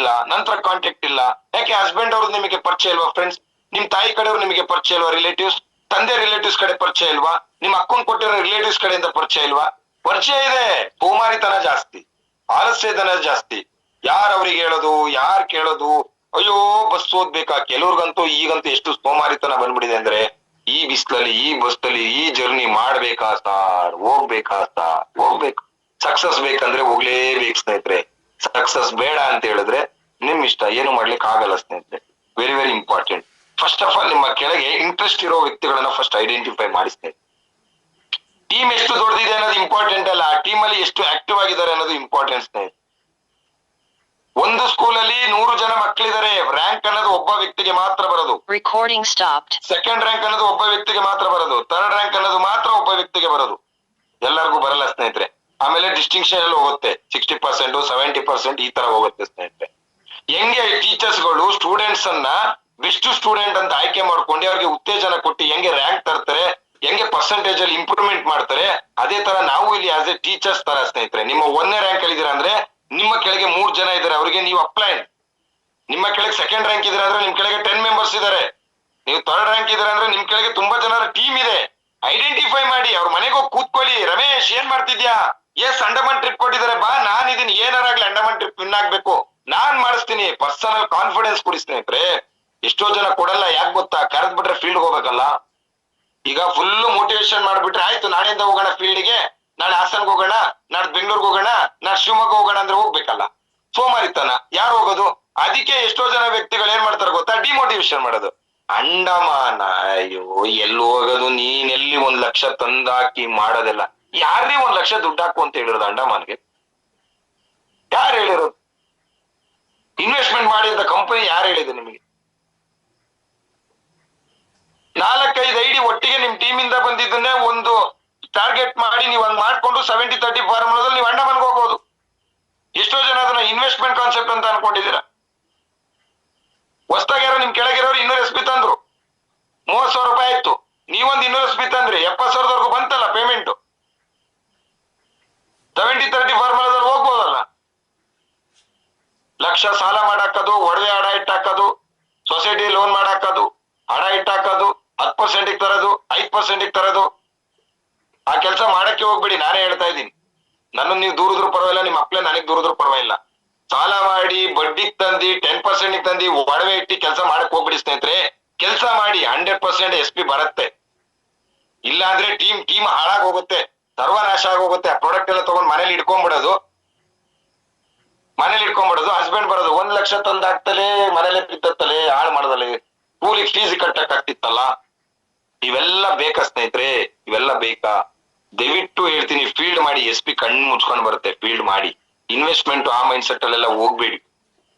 ಇಲ್ಲ, ಯಾಕೆ ಹಸ್ಬೆಂಡ್ ಅವ್ರು ನಿಮಗೆ ಪರಿಚಯ ಇಲ್ವಾ? ಫ್ರೆಂಡ್ಸ್, ನಿಮ್ ತಾಯಿ ಕಡೆಯವ್ರು ನಿಮಗೆ ಪರಿಚಯ ಇಲ್ವಾ? ರಿಲೇಟಿವ್ಸ್, ತಂದೆ ರಿಲೇಟಿವ್ಸ್ ಕಡೆ ಪರಿಚಯ ಇಲ್ವಾ? ನಿಮ್ ಅಕ್ಕನ್ ಕೊಟ್ಟಿರೋ ರಿಲೇಟಿವ್ಸ್ ಕಡೆಯಿಂದ ಪರಿಚಯ ಇಲ್ವಾ? ಪರಿಚಯ ಇದೆ, ಸೋಮಾರಿತನ ಜಾಸ್ತಿ, ಆಲಸ್ಯತನ ಜಾಸ್ತಿ. ಯಾರು ಅವ್ರಿಗೆ ಹೇಳೋದು, ಯಾರು ಕೇಳೋದು, ಅಯ್ಯೋ ಬಸ್ ಓದ್ಬೇಕಾ ಕೆಲವ್ರಿಗಂತೂ ಈಗಂತೂ ಎಷ್ಟು ಸೋಮಾರಿತನ ಬಂದ್ಬಿಟ್ಟಿದೆ ಅಂದ್ರೆ ಈ ಬಿಸ್ಲಲ್ಲಿ ಈ ಬಸ್ಸಲ್ಲಿ ಈ ಜರ್ನಿ ಮಾಡ್ಬೇಕಾ ಸಾರ್ ಹೋಗ್ಬೇಕು ಸಕ್ಸಸ್ ಬೇಕಂದ್ರೆ ಹೋಗ್ಲೇಬೇಕು ಸ್ನೇಹಿತರೆ. ಸಕ್ಸಸ್ ಬೇಡ ಅಂತ ಹೇಳಿದ್ರೆ ನಿಮ್ ಇಷ್ಟ, ಏನು ಮಾಡ್ಲಿಕ್ಕೆ ಆಗಲ್ಲ ಸ್ನೇಹಿತರೆ. Very very important. First of all ನಿಮ್ಮ ಕೆಳಗೆ ಇಂಟ್ರೆಸ್ಟ್ ಇರೋ ವ್ಯಕ್ತಿಗಳನ್ನ ಫಸ್ಟ್ ಐಡೆಂಟಿಫೈ ಮಾಡಿ ಸ್ನೇಹಿತರೆ. ಟೀಮ್ ಎಷ್ಟು ದೊಡ್ಡದಿದೆ ಅನ್ನೋದು ಇಂಪಾರ್ಟೆಂಟ್ ಅಲ್ಲ, ಆ ಟೀಮ್ ಅಲ್ಲಿ ಎಷ್ಟು ಆಕ್ಟಿವ್ ಆಗಿದ್ದಾರೆ ಅನ್ನೋದು ಇಂಪಾರ್ಟೆಂಟ್ ಸ್ನೇಹಿತರೆ. ಒಂದು ಸ್ಕೂಲಲ್ಲಿ 100 ಜನ ಮಕ್ಕಳಿದ್ದಾರೆ, ರ್ಯಾಂಕ್ ಅನ್ನೋದು ಒಬ್ಬ ವ್ಯಕ್ತಿಗೆ ಮಾತ್ರ ಬರೋದು.
Recording stopped.
ಸೆಕೆಂಡ್ ರ್ಯಾಂಕ್ ಅನ್ನೋದು ಒಬ್ಬ ವ್ಯಕ್ತಿಗೆ ಮಾತ್ರ ಬರೋದು. ಥರ್ಡ್ ರ್ಯಾಂಕ್ ಅನ್ನೋದು ಮಾತ್ರ ಒಬ್ಬ ವ್ಯಕ್ತಿಗೆ ಬರೋದು, ಎಲ್ಲರಿಗೂ ಬರಲ್ಲ ಸ್ನೇಹಿತರೆ. ಆಮೇಲೆ ಡಿಸ್ಟಿಂಕ್ಷನ್ ಎಲ್ಲ ಹೋಗುತ್ತೆ, 60%, 70% ಈ ತರ ಹೋಗುತ್ತೆ ಸ್ನೇಹಿತರೆ. ಹೆಂಗೆ ಟೀಚರ್ಸ್ ಗಳು ಸ್ಟೂಡೆಂಟ್ಸ್ ಅನ್ನ ಬೆಸ್ಟ್ ಸ್ಟೂಡೆಂಟ್ ಅಂತ ಆಯ್ಕೆ ಮಾಡ್ಕೊಂಡು ಅವ್ರಿಗೆ ಉತ್ತೇಜನ ಕೊಟ್ಟು ಹೆಂಗೆ ರ್ಯಾಂಕ್ ತರ್ತಾರೆ, ಹೆಂಗೆ ಪರ್ಸೆಂಟೇಜ್ ಅಲ್ಲಿ ಇಂಪ್ರೂವ್ಮೆಂಟ್ ಮಾಡ್ತಾರೆ, ಅದೇ ತರ ನಾವು ಇಲ್ಲಿ ಆಸ್ ಎ ಟೀಚರ್ಸ್ ತರ ಸ್ನೇಹಿತರೆ. ನಿಮ್ಮ 1ನೇ ರ್ಯಾಂಕ್ ಅಲ್ಲಿ ಇದೀರಾ ಅಂದ್ರೆ ನಿಮ್ಮ ಕೆಳಗೆ 3 ಜನ ಇದ್ದಾರೆ, ಅವರಿಗೆ ನೀವು ಅಪ್ಲೈನ್. ನಿಮ್ಮ ಕೆಳಗೆ ಸೆಕೆಂಡ್ ರ್ಯಾಂಕ್ ಇದ್ರೆ ಅಂದ್ರೆ ನಿಮ್ ಕೆಳಗೆ 10 ಮೆಂಬರ್ಸ್ ಇದಾರೆ. ನೀವು ಥರ್ಡ್ ರ್ಯಾಂಕ್ ಇದ್ರೆ ಅಂದ್ರೆ ನಿಮ್ ಕೆಳಗೆ ತುಂಬಾ ಜನರ ಟೀಮ್ ಇದೆ. ಐಡೆಂಟಿಫೈ ಮಾಡಿ, ಅವ್ರ ಮನೆಗೆ ಹೋಗಿ ಕೂತ್ಕೊಳ್ಳಿ. ರಮೇಶ್ ಏನ್ ಮಾಡ್ತಿದ್ಯಾ? ಎಸ್ ಅಂಡಮಾನ್ ಟ್ರಿಪ್ ಕೊಟ್ಟಿದ್ದಾರೆ, ಬಾ ನಾನ್ ಇದೀನಿ, ಏನಾರಾಗ್ಲಿ ಅಂಡಮಾನ್ ಟ್ರಿಪ್ ವಿನ್ ಆಗ್ಬೇಕು, ನಾನ್ ಮಾಡಿಸ್ತೀನಿ. ಪರ್ಸನಲ್ ಕಾನ್ಫಿಡೆನ್ಸ್ ಕೊಡಿ ಸ್ನೇಹಿತರೆ. ಎಷ್ಟೋ ಜನ ಕೊಡಲ್ಲ, ಯಾಕೆ ಗೊತ್ತಾ? ಕರೆದ್ ಬಿಟ್ರೆ ಫೀಲ್ಡ್ ಹೋಗ್ಬೇಕಲ್ಲ. ಈಗ ಫುಲ್ ಮೋಟಿವೇಶನ್ ಮಾಡ್ಬಿಟ್ರೆ ಆಯ್ತು, ನಾಳೆಯಿಂದ ಹೋಗೋಣ ಫೀಲ್ಡ್ಗೆ, ನಾಳೆ ಹಾಸನ್ಗೆ ಹೋಗೋಣ, ನಾಳೆ ಬೆಂಗಳೂರಿಗೆ ಹೋಗೋಣ, ನಾಳೆ ಶಿವಮೊಗ್ಗ ಹೋಗೋಣ ಅಂದ್ರೆ ಹೋಗ್ಬೇಕಲ್ಲ. ಸೋಮಾರಿತನ. ಯಾರು ಹೋಗೋದು? ಅದಕ್ಕೆ ಎಷ್ಟೋ ಜನ ವ್ಯಕ್ತಿಗಳು ಏನ್ ಮಾಡ್ತಾರೆ ಗೊತ್ತಾ? ಡಿಮೋಟಿವೇಶನ್ ಮಾಡೋದು. ಅಂಡಮಾನ, ಅಯ್ಯೋ ಎಲ್ಲಿ ಹೋಗೋದು? ನೀನೆಲ್ಲಿ 1 ಲಕ್ಷ ತಂದಾಕಿ ಮಾಡೋದಿಲ್ಲ. ಯಾರೇ 1 ಲಕ್ಷ ದುಡ್ಡು ಹಾಕು ಅಂತ ಹೇಳಿರೋದು ಅಂಡಮಾನ್ಗೆ? ಯಾರು ಹೇಳಿರೋದು? ಇನ್ವೆಸ್ಟ್ಮೆಂಟ್ ಮಾಡಿದ ಕಂಪನಿ ಯಾರು ಹೇಳಿದೆ ನಿಮಗೆ? 4-5 ಐಡಿ ಒಟ್ಟಿಗೆ ನಿಮ್ ಟೀಮ್ ಇಂದ ಬಂದಿದ್ದನ್ನೇ ಒಂದು ಟಾರ್ಗೆಟ್ ಮಾಡಿ ನೀವು ಹಂಗ್ ಮಾಡ್ಕೊಂಡು 70-30 ಫಾರ್ಮುಲಾದಲ್ಲಿ ನೀವು ಅಂಡಮಾನ್ಗೆ ಹೋಗ್ಬೋದು. ಎಷ್ಟೋ ಜನ ಅದನ್ನ ಇನ್ವೆಸ್ಟ್ಮೆಂಟ್ ಕಾನ್ಸೆಪ್ಟ್ ಅಂತ ಅನ್ಕೊಂಡಿದ್ದೀರಾ. ಹೊಸದಾಗಿ ಯಾರೋ ನಿಮ್ ಕೆಳಗಿರೋರು 200 SB ತಂದ್ರು, 30,000 ರೂಪಾಯಿ ಆಯ್ತು. ನೀವೊಂದು 200 SB ತಂದ್ರಿ, 70,000 ಬಂತಲ್ಲ ಪೇಮೆಂಟ್. 70-30 ಫಾರ್ಮುಲಾದಲ್ಲಿ ಹೋಗ್ಬೋದಲ್ಲ. ಲಕ್ಷ ಸಾಲ ಮಾಡಾಕೋದು, ಒಡವೆ ಹಡ ಇಟ್ಟಾಕೋದು, ಸೊಸೈಟಿ ಲೋನ್ ಮಾಡಾಕೋದು, ಹಡ ಇಟ್ಟಾಕೋದು, 10% ತರೋದು, 5% ತರೋದು. ಆ ಕೆಲಸ ಮಾಡಕ್ಕೆ ಹೋಗ್ಬೇಡಿ, ನಾನೇ ಹೇಳ್ತಾ ಇದ್ದೀನಿ. ನನ್ನ ನೀವು ದೂರಿದ್ರು ಪರವಾಗಿಲ್ಲ, ನಿಮ್ಮ ಮಕ್ಕಳೇ ನನಗ್ ದೂರಿದ್ರು ಪರವಾಗಿಲ್ಲ. ಸಾಲ ಮಾಡಿ ಬಡ್ಡಿಗೆ ತಂದಿ 10% ತಂದಿ ಒಡವೆ ಇಟ್ಟು ಕೆಲಸ ಮಾಡಕ್ ಹೋಗ್ಬಿಡಿ ಸ್ನೇಹಿತರೆ. ಕೆಲಸ ಮಾಡಿ 100% SP ಬರುತ್ತೆ. ಇಲ್ಲ ಅಂದ್ರೆ ಟೀಮ್ ಹಾಳಾಗ್ ಹೋಗುತ್ತೆ, ಸರ್ವನಾಶ ಆಗೋಗುತ್ತೆ. ಆ ಪ್ರಾಡಕ್ಟ್ ಎಲ್ಲ ತಗೊಂಡ್ ಮನೇಲಿ ಇಟ್ಕೊಂಡ್ಬಿಡೋದು. ಹಸ್ಬೆಂಡ್ ಬರೋದು 1 ಲಕ್ಷ ತಂದಾಗ್ತಲೇ ಮನೇಲೆ ಬಿದ್ದತ್ತಲೇ, ಹಾಳು ಮಾಡೋದಲ್ಲೇ, ಕೂಲಿಗೆ ಫೀಸ್ ಕಟ್ಟಕ್ ಆಗ್ತಿತ್ತಲ್ಲ. ಇವೆಲ್ಲ ಬೇಕಾ ಸ್ನೇಹಿತರೆ? ಇವೆಲ್ಲ ಬೇಕಾ? ದಯವಿಟ್ಟು ಹೇಳ್ತೀನಿ, ಫೀಲ್ಡ್ ಮಾಡಿ. SP ಕಣ್ಣು ಮುಚ್ಕೊಂಡು ಬರುತ್ತೆ, ಫೀಲ್ಡ್ ಮಾಡಿ. ಇನ್ವೆಸ್ಟ್ಮೆಂಟ್ ಆ ಮೈಂಡ್ ಸೆಟ್ ಅಲ್ಲೆಲ್ಲ ಹೋಗ್ಬೇಡಿ.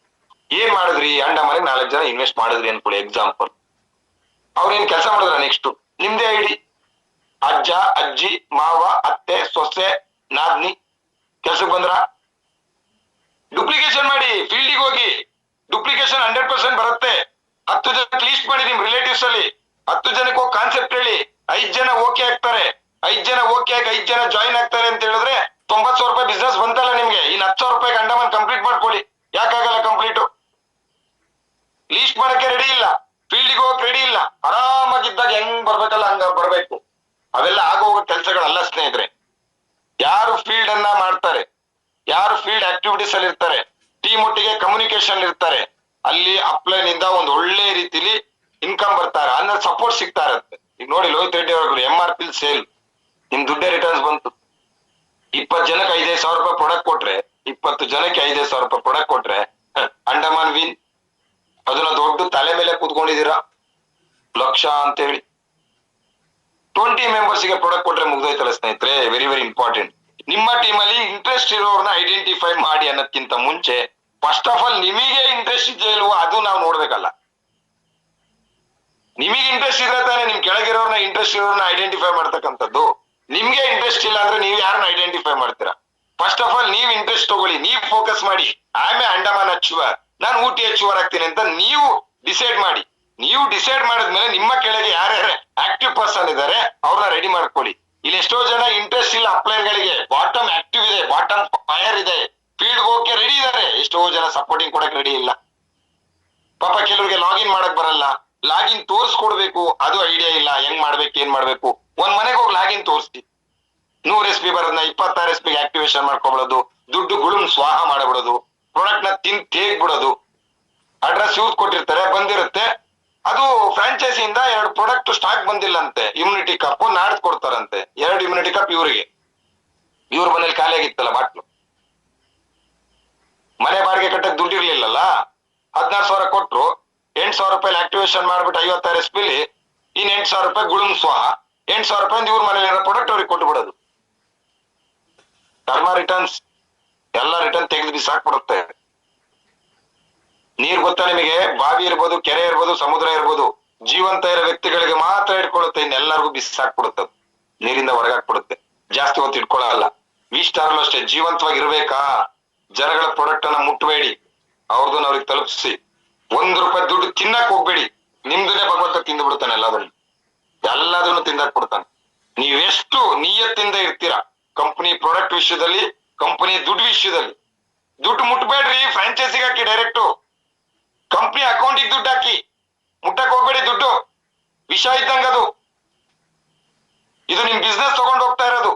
ಏನ್ ಮಾಡಿದ್ರಿ? ಅಂಡಮಾನಿಗೆ 4 ಜನ ಇನ್ವೆಸ್ಟ್ ಮಾಡಿದ್ರಿ ಅನ್ಕೊಳ್ಳಿ, ಎಕ್ಸಾಂಪಲ್. ಅವ್ರೇನ್ ಕೆಲಸ ಮಾಡಿದ್ರ? ನೆಕ್ಸ್ಟ್ ನಿಮ್ದೇ ಐಡಿ, ಅಜ್ಜ, ಅಜ್ಜಿ, ಮಾವ, ಅತ್ತೆ, ಸೊಸೆ, ನಾದ್ನಿ ಕೆಲ್ಸಕ್ಕೆ ಬಂದ್ರ? ಡುಪ್ಲಿಕೇಶನ್ ಮಾಡಿ, ಫೀಲ್ಡಿಗೆ ಹೋಗಿ. ಡುಪ್ಲಿಕೇಶನ್ 100% ಬರುತ್ತೆ. 10 ಜನ ಲೀಸ್ಟ್ ಮಾಡಿ ನಿಮ್ ರಿಲೇಟಿವ್ಸ್ ಅಲ್ಲಿ. 10 ಜನಕ್ಕೆ ಹೋಗಿ ಕಾನ್ಸೆಪ್ಟ್ ಹೇಳಿ, 5 ಜನ ಓಕೆ ಆಗ್ತಾರೆ. 5 ಜನ ಓಕೆ ಆಗಿ 5 ಜನ ಜಾಯಿನ್ ಆಗ್ತಾರೆ ಅಂತ ಹೇಳಿದ್ರೆ 90,000 ರೂಪಾಯಿ ಬಿಸ್ನೆಸ್ ಬಂತಲ್ಲ ನಿಮ್ಗೆ. ಇನ್ 10,000 ರೂಪಾಯಿ ಅಂಡಮಾನ್ ಕಂಪ್ಲೀಟ್ ಮಾಡ್ಕೊಳ್ಳಿ. ಯಾಕಾಗಲ್ಲ ಕಂಪ್ಲೀಟ್? ಲೀಸ್ಟ್ ಮಾಡಕ್ಕೆ ರೆಡಿ ಇಲ್ಲ, ಫೀಲ್ಡ್ಗೆ ಹೋಗಕ್ ರೆಡಿ ಇಲ್ಲ. ಆರಾಮಾಗಿದ್ದಾಗ ಹೆಂಗ್ ಬರ್ಬೇಕಲ್ಲ ಹಂಗ ಬರ್ಬೇಕು. ಅವೆಲ್ಲ ಆಗೋಗೋ ಕೆಲಸಗಳಲ್ಲ ಸ್ನೇಹಿತರೆ. ಯಾರು ಫೀಲ್ಡ್ ಅನ್ನ ಮಾಡ್ತಾರೆ, ಯಾರು ಫೀಲ್ಡ್ ಆಕ್ಟಿವಿಟೀಸ್ ಅಲ್ಲಿ ಇರ್ತಾರೆ, ಟೀಮ್ ಒಟ್ಟಿಗೆ ಕಮ್ಯುನಿಕೇಶನ್ ಇರ್ತಾರೆ, ಅಲ್ಲಿ ಅಪ್ಲೈನ್ ಇಂದ ಒಂದು ಒಳ್ಳೆ ರೀತಿಲಿ ಇನ್ಕಮ್ ಬರ್ತಾರೆ, ಅಂದ್ರೆ ಸಪೋರ್ಟ್ ಸಿಗ್ತಾ ಇರುತ್ತೆ. ಈಗ ನೋಡಿ ಲೋಹಿತ್ ರೆಡ್ಡಿ ಅವರು MRP ಸೇಲ್, ನಿಮ್ ದುಡ್ಡೇ ರಿಟರ್ನ್ಸ್ ಬಂತು. 20 ಜನಕ್ಕೆ 5,000 ರೂಪಾಯಿ ಪ್ರೊಡಕ್ಟ್ ಕೊಟ್ರೆ, 20 ಜನಕ್ಕೆ 5,000 ರೂಪಾಯಿ ಪ್ರೊಡಕ್ಟ್ ಕೊಟ್ರೆ ಅಂಡಮಾನ್ ವಿನ್. ಅದನ್ನ ದೊಡ್ಡ ತಲೆ ಮೇಲೆ ಕೂತ್ಕೊಂಡಿದ್ದೀರಾ ಲಕ್ಷ ಅಂತ ಹೇಳಿ. 20 ಮೆಂಬರ್ಸ್ ಗೆ ಪ್ರೊಡಕ್ಟ್ ಕೊಟ್ರೆ ಮುಗ್ದೋಯ್ತಲ್ಲ ಸ್ನೇಹಿತರೆ. Very very important. ನಿಮ್ಮ ಟೀಮ್ ಅಲ್ಲಿ ಇಂಟ್ರೆಸ್ಟ್ ಇರೋರ್ನ ಐಡೆಂಟಿಫೈ ಮಾಡಿ ಅನ್ನೋದಕ್ಕಿಂತ ಮುಂಚೆ ಫಸ್ಟ್ ಆಫ್ ಆಲ್ ನಿಮಗೆ ಇಂಟ್ರೆಸ್ಟ್ ಇದೆಯೋ ಇಲ್ವೋ ಅದು ನಾವು ನೋಡ್ಬೇಕಲ್ಲ. ನಿಮಗೆ ಇಂಟ್ರೆಸ್ಟ್ ಇದ್ರೆ ತಾನೇ ನಿಮ್ ಕೆಳಗಿರೋರ್ನ ಇಂಟ್ರೆಸ್ಟ್ ಇರೋರ್ನ ಐಡೆಂಟಿಫೈ ಮಾಡ್ತಕ್ಕಂಥದ್ದು. ನಿಮ್ಗೆ ಇಂಟ್ರೆಸ್ಟ್ ಇಲ್ಲ ಅಂದ್ರೆ ನೀವು ಯಾರನ್ನ ಐಡೆಂಟಿಫೈ ಮಾಡ್ತೀರಾ? ಫಸ್ಟ್ ಆಫ್ ಆಲ್ ನೀವ್ ಇಂಟ್ರೆಸ್ಟ್ ತಗೊಳ್ಳಿ, ನೀವ್ ಫೋಕಸ್ ಮಾಡಿ. ಆಮೇಲೆ ಅಂಡಮಾನ್ ಅಚೀವರ್, ನಾನು ಊಟಿ ಅಚೀವರ್ ಆಗ್ತೀನಿ ಅಂತ ನೀವು ಡಿಸೈಡ್ ಮಾಡಿ. ನೀವು ಡಿಸೈಡ್ ಮಾಡಿದ್ಮೇಲೆ ನಿಮ್ಮ ಕೆಳಗೆ ಯಾರ್ಯಾರು ಆಕ್ಟಿವ್ ಪರ್ಸನ್ ಇದಾರೆ ಅವ್ರನ್ನ ರೆಡಿ ಮಾಡ್ಕೊಳ್ಳಿ. ಇಲ್ಲಿ ಎಷ್ಟೋ ಜನ ಇಂಟ್ರೆಸ್ಟ್ ಇಲ್ಲ ಅಪ್ಲೈನ್ ಗಳಿಗೆ, ಬಾಟಮ್ ಆಕ್ಟಿವ್ ಇದೆ, ಬಾಟಮ್ ಫೈರ್ ಇದೆ, ಫೀಲ್ಡ್ ಹೋಗಕ್ಕೆ ರೆಡಿ ಇದಾರೆ. ಎಷ್ಟೋ ಜನ ಸಪೋರ್ಟಿಂಗ್ ಕೊಡಕ್ ರೆಡಿ ಇಲ್ಲ. ಪಾಪ ಕೆಲವ್ರಿಗೆ ಲಾಗಿನ್ ಮಾಡಕ್ ಬರಲ್ಲ, ಲಾಗಿನ್ ತೋರ್ಸ್ಕೊಡ್ಬೇಕು ಅದು ಐಡಿಯಾ ಇಲ್ಲ. ಹೆಂಗ್ ಮಾಡ್ಬೇಕು ಏನ್ ಮಾಡ್ಬೇಕು? ಒಂದ್ ಮನೆಗೆ ಹೋಗಿ ಲಾಗಿನ್ ತೋರಿಸ್ತಿ, 100 SB ಬರೋದನ್ನ 26 SB ಆಕ್ಟಿವೇಶನ್ ಮಾಡ್ಕೊಬಿಡೋದು, ದುಡ್ಡು ಗುಳುಮ್ ಸ್ವಾಹ ಮಾಡಬಿಡೋದು, ಪ್ರಾಡಕ್ಟ್ ನ ತೇಗ್ಬಿಡೋದು. ಅಡ್ರೆಸ್ ಇವ್ರು ಕೊಟ್ಟಿರ್ತಾರೆ, ಬಂದಿರುತ್ತೆ. ಅದು ಫ್ರಾಂಚೈಸಿಯಿಂದ 2 ಪ್ರಾಡಕ್ಟ್ ಸ್ಟಾಕ್ ಬಂದಿಲ್ಲ ಅಂತೆ. ಇಮ್ಯುನಿಟಿ ಕಪ್ ನಾಡ್ದು ಕೊಡ್ತಾರಂತೆ. 2 ಇಮ್ಯುನಿಟಿ ಕಪ್ ಇವರಿಗೆ. ಇವ್ರ ಮನೇಲಿ ಖಾಲಿ ಆಗಿತ್ತಲ್ಲ ಬಾಟ್ಲು. ಮನೆ ಬಾಡಿಗೆ ಕಟ್ಟಕ್ ದುಡ್ಡು ಇರ್ಲಿಲ್ಲಲ್ಲ, 16,000 ಕೊಟ್ರು. 8,000 ರೂಪಾಯಿ ಆಕ್ಟಿವೇಶನ್ ಮಾಡ್ಬಿಟ್ಟು 56 SP ಇನ್ 8,000 ರೂಪಾಯಿ ಗುಳುಮ್ ಸ್ವಾಹ. 8,000 ರೂಪಾಯಿ ಇವ್ರ ಮನೇಲಿ ಇರೋ ಪ್ರಾಡಕ್ಟ್ ಅವ್ರಿಗೆ ಕೊಟ್ಟು ಬಿಡೋದು. ಟರ್ಮ ರಿಟರ್ನ್ಸ್ ಎಲ್ಲ ರಿಟರ್ನ್ ತೆಗೆದು ಬಿಸಾಕ್ಬಿಡುತ್ತೆ. ನೀರ್ ಗೊತ್ತಾ ನಿಮಗೆ? ಬಾವಿ ಇರ್ಬೋದು, ಕೆರೆ ಇರ್ಬೋದು, ಸಮುದ್ರ ಇರ್ಬೋದು, ಜೀವಂತ ಇರೋ ವ್ಯಕ್ತಿಗಳಿಗೆ ಮಾತ್ರ ಇಟ್ಕೊಳ್ಳುತ್ತೆ, ಇನ್ನೆಲ್ಲರಿಗೂ ಬಿಸಾಕ್ಬಿಡುತ್ತೆ. ನೀರಿಂದ ಹೊರಗಾಕ್ಬಿಡುತ್ತೆ. ಜಾಸ್ತಿ ಹೊತ್ತು ಇಟ್ಕೊಳ್ಳಲ್ಲ. ವಿಸ್ಟಾರ್ಲು ಅಷ್ಟೇ, ಜೀವಂತವಾಗಿ ಇರ್ಬೇಕಾ? ಜನಗಳ ಪ್ರಾಡಕ್ಟ್ ಅನ್ನ ಮುಟ್ಬೇಡಿ, ಅವ್ರದನ್ನ ಅವ್ರಿಗೆ ತಲುಪಿಸಿ. 1 ರೂಪಾಯಿ ದುಡ್ಡು ತಿನ್ನಕ್ ಹೋಗ್ಬೇಡಿ. ನಿಮ್ದನ್ನೇ ಭಗವಂತ ತಿಂದು ಬಿಡ್ತಾನೆ. ಎಲ್ಲದನ್ನು ತಿಂದಾಕ್ಬಿಡ್ತಾನೆ. ನೀವೆಷ್ಟು ನಿಯತ್ತಿಂದ ಇರ್ತೀರಾ ಕಂಪನಿ ಪ್ರಾಡಕ್ಟ್ ವಿಷಯದಲ್ಲಿ, ಕಂಪನಿ ದುಡ್ಡು ವಿಷಯದಲ್ಲಿ. ದುಡ್ಡು ಮುಟ್ಬೇಡ್ರಿ, ಫ್ರಾಂಚೈಸಿಗೆ ಹಾಕಿ ಡೈರೆಕ್ಟ್. ಕಂಪನಿ ಅಕೌಂಟಿಗೆ ದುಡ್ಡು ಹಾಕಿ, ಮುಟ್ಟಕ್ ಹೋಗ್ಬೇಡಿ. ದುಡ್ಡು ವಿಷ ಇದ್ದಂಗ ಅದು. ಇದು ನಿಮ್ ಬಿಸ್ನೆಸ್ ತಗೊಂಡು ಹೋಗ್ತಾ ಇರೋದು.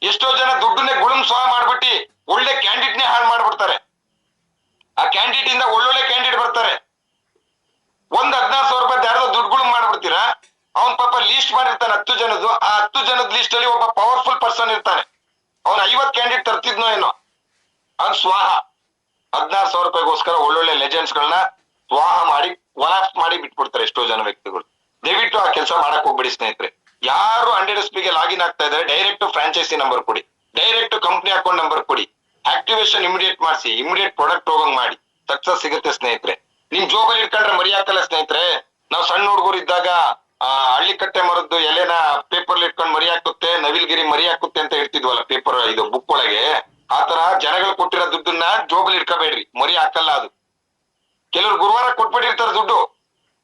ಎಷ್ಟೋ ಜನ ದುಡ್ಡನ್ನೇ ಗುಳುಮ್ ಸ್ವಾಹ ಮಾಡ್ಬಿಟ್ಟು ಒಳ್ಳೆ ಕ್ಯಾಂಡಿಡೇಟ್ನೇ ಹಾಳು ಮಾಡ್ಬಿಡ್ತಾರೆ. ಆ ಕ್ಯಾಂಡಿಡೇಟ್ ಇಂದ ಒಳ್ಳೊಳ್ಳೆ ಕ್ಯಾಂಡಿಡೇಟ್ ಬರ್ತಾರೆ. 16,000 ರೂಪಾಯಿ ಯಾರ್ದೋ ದುಡ್ಡು ಗುಳುಮ್ ಮಾಡ್ಬಿಡ್ತೀರಾ. ಅವ್ನ್ ಪಾಪ ಲೀಸ್ಟ್ ಮಾಡಿರ್ತಾನೆ 10 ಜನದ್ದು. ಆ 10 ಜನದ ಲೀಸ್ಟ್ ಅಲ್ಲಿ ಒಬ್ಬ ಪವರ್ಫುಲ್ ಪರ್ಸನ್ ಇರ್ತಾನೆ. ಅವ್ನು 50 ಕ್ಯಾಂಡಿಡೇಟ್ ತರ್ತಿದ್ನೋ ಏನೋ, ಅವ್ನ್ ಸ್ವಾಹ. 16,000 ರೂಪಾಯಿಗೋಸ್ಕರ ಒಳ್ಳೊಳ್ಳೆ ಲೆಜೆಂಡ್ಸ್ ಗಳನ್ನ ಸ್ವಾಹ ಮಾಡಿ ಕೊಲಾಪ್ಸ್ ಮಾಡಿ ಬಿಟ್ಬಿಡ್ತಾರೆ ಎಷ್ಟೋ ಜನ ವ್ಯಕ್ತಿಗಳು. ದಯವಿಟ್ಟು ಆ ಕೆಲಸ ಮಾಡಕ್ ಹೋಗ್ಬಿಡಿ ಸ್ನೇಹಿತರೆ. ಯಾರು 100 SP ಗೆ ಲಾಗಿನ್ ಆಗ್ತಾ ಇದಾರೆ, ಡೈರೆಕ್ಟ್ ಫ್ರಾಂಚೈಸಿ ನಂಬರ್ ಕೊಡಿ, ಡೈರೆಕ್ಟ್ ಕಂಪನಿ ಅಕೌಂಟ್ ನಂಬರ್ ಕೊಡಿ. ಆಕ್ಟಿವೇಶನ್ ಇಮಿಡಿಯೇಟ್ ಮಾಡಿಸಿ, ಇಮಿಡಿಯೇಟ್ ಪ್ರಾಡಕ್ಟ್ ಹೋಗಂಗ್ ಮಾಡಿ. ಸಕ್ಸಸ್ ಸಿಗುತ್ತೆ ಸ್ನೇಹಿತರೆ. ನಿಮ್ ಜೋಬಲ್ಲಿ ಇಟ್ಕೊಂಡ್ರೆ ಮರಿ ಹಾಕಲ್ಲ ಸ್ನೇಹಿತರೆ. ನಾವು ಸಣ್ಣ ಹುಡುಗರು ಇದ್ದಾಗ ಹಳ್ಳಿಕಟ್ಟೆ ಮರದ್ದು ಎಲೆನ ಪೇಪರ್ ಇಟ್ಕೊಂಡು ಮರಿ ಹಾಕುತ್ತೆ, ನವಿಲ್ಗಿರಿ ಮರಿ ಹಾಕುತ್ತೆ ಅಂತ ಇರ್ತಿದ್ವಲ್ಲ ಪೇಪರ್ ಇದು ಬುಕ್ ಒಳಗೆ. ಆತರ ಜನಗಳು ಕೊಟ್ಟಿರೋ ದುಡ್ಡನ್ನ ಜೋಬಲ್ಲಿ ಇಟ್ಕೋಬೇಡ್ರಿ, ಮರಿ ಹಾಕಲ್ಲ ಅದು. ಕೆಲವರು ಗುರುವಾರ ಕೊಟ್ಬಿಟ್ಟಿರ್ತಾರೆ ದುಡ್ಡು,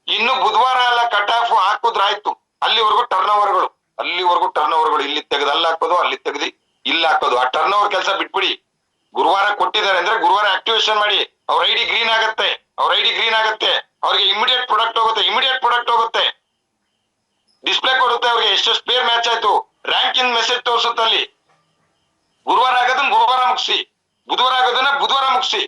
ಇನ್ನು ಬುಧವಾರ ಎಲ್ಲ ಕಟ್ ಆಫ್ ಹಾಕುದ್ರಾಯ್ತು. ಅಲ್ಲಿವರೆಗೂ ಟರ್ನ್ ಓವರ್ಗಳು ಇಲ್ಲಿ ತೆಗೆದು ಅಲ್ಲಿ ಹಾಕೋದು, ಅಲ್ಲಿ ತೆಗೆದು ಇಲ್ಲಿ ಹಾಕೋದು. ಆ ಟರ್ನ್ ಓವರ್ ಕೆಲಸ ಬಿಟ್ಬಿಡಿ. ಗುರುವಾರ ಕೊಟ್ಟಿದ್ದಾರೆ ಅಂದ್ರೆ ಗುರುವಾರ ಆಕ್ಟಿವೇಶನ್ ಮಾಡಿ. ಅವ್ರ ಐಡಿ ಗ್ರೀನ್ ಆಗುತ್ತೆ, ಅವ್ರಿಗೆ ಇಮಿಡಿಯೇಟ್ ಪ್ರಾಡಕ್ಟ್ ಹೋಗುತ್ತೆ. ಡಿಸ್ಪ್ಲೇ ಕೊಡುತ್ತೆ ಅವ್ರಿಗೆ ಎಷ್ಟೆಷ್ಟು ಪೇರ್ ಮ್ಯಾಚ್ ಆಯ್ತು, ರ್ಯಾಂಕ್ ಇನ್ ಮೆಸೇಜ್ ತೋರಿಸುತ್ತೆ ಅಲ್ಲಿ. ಗುರುವಾರ ಆಗೋದನ್ನ ಗುರುವಾರ ಮುಗಿಸಿ, ಬುಧವಾರ ಆಗೋದನ್ನ ಬುಧವಾರ ಮುಗಿಸಿ,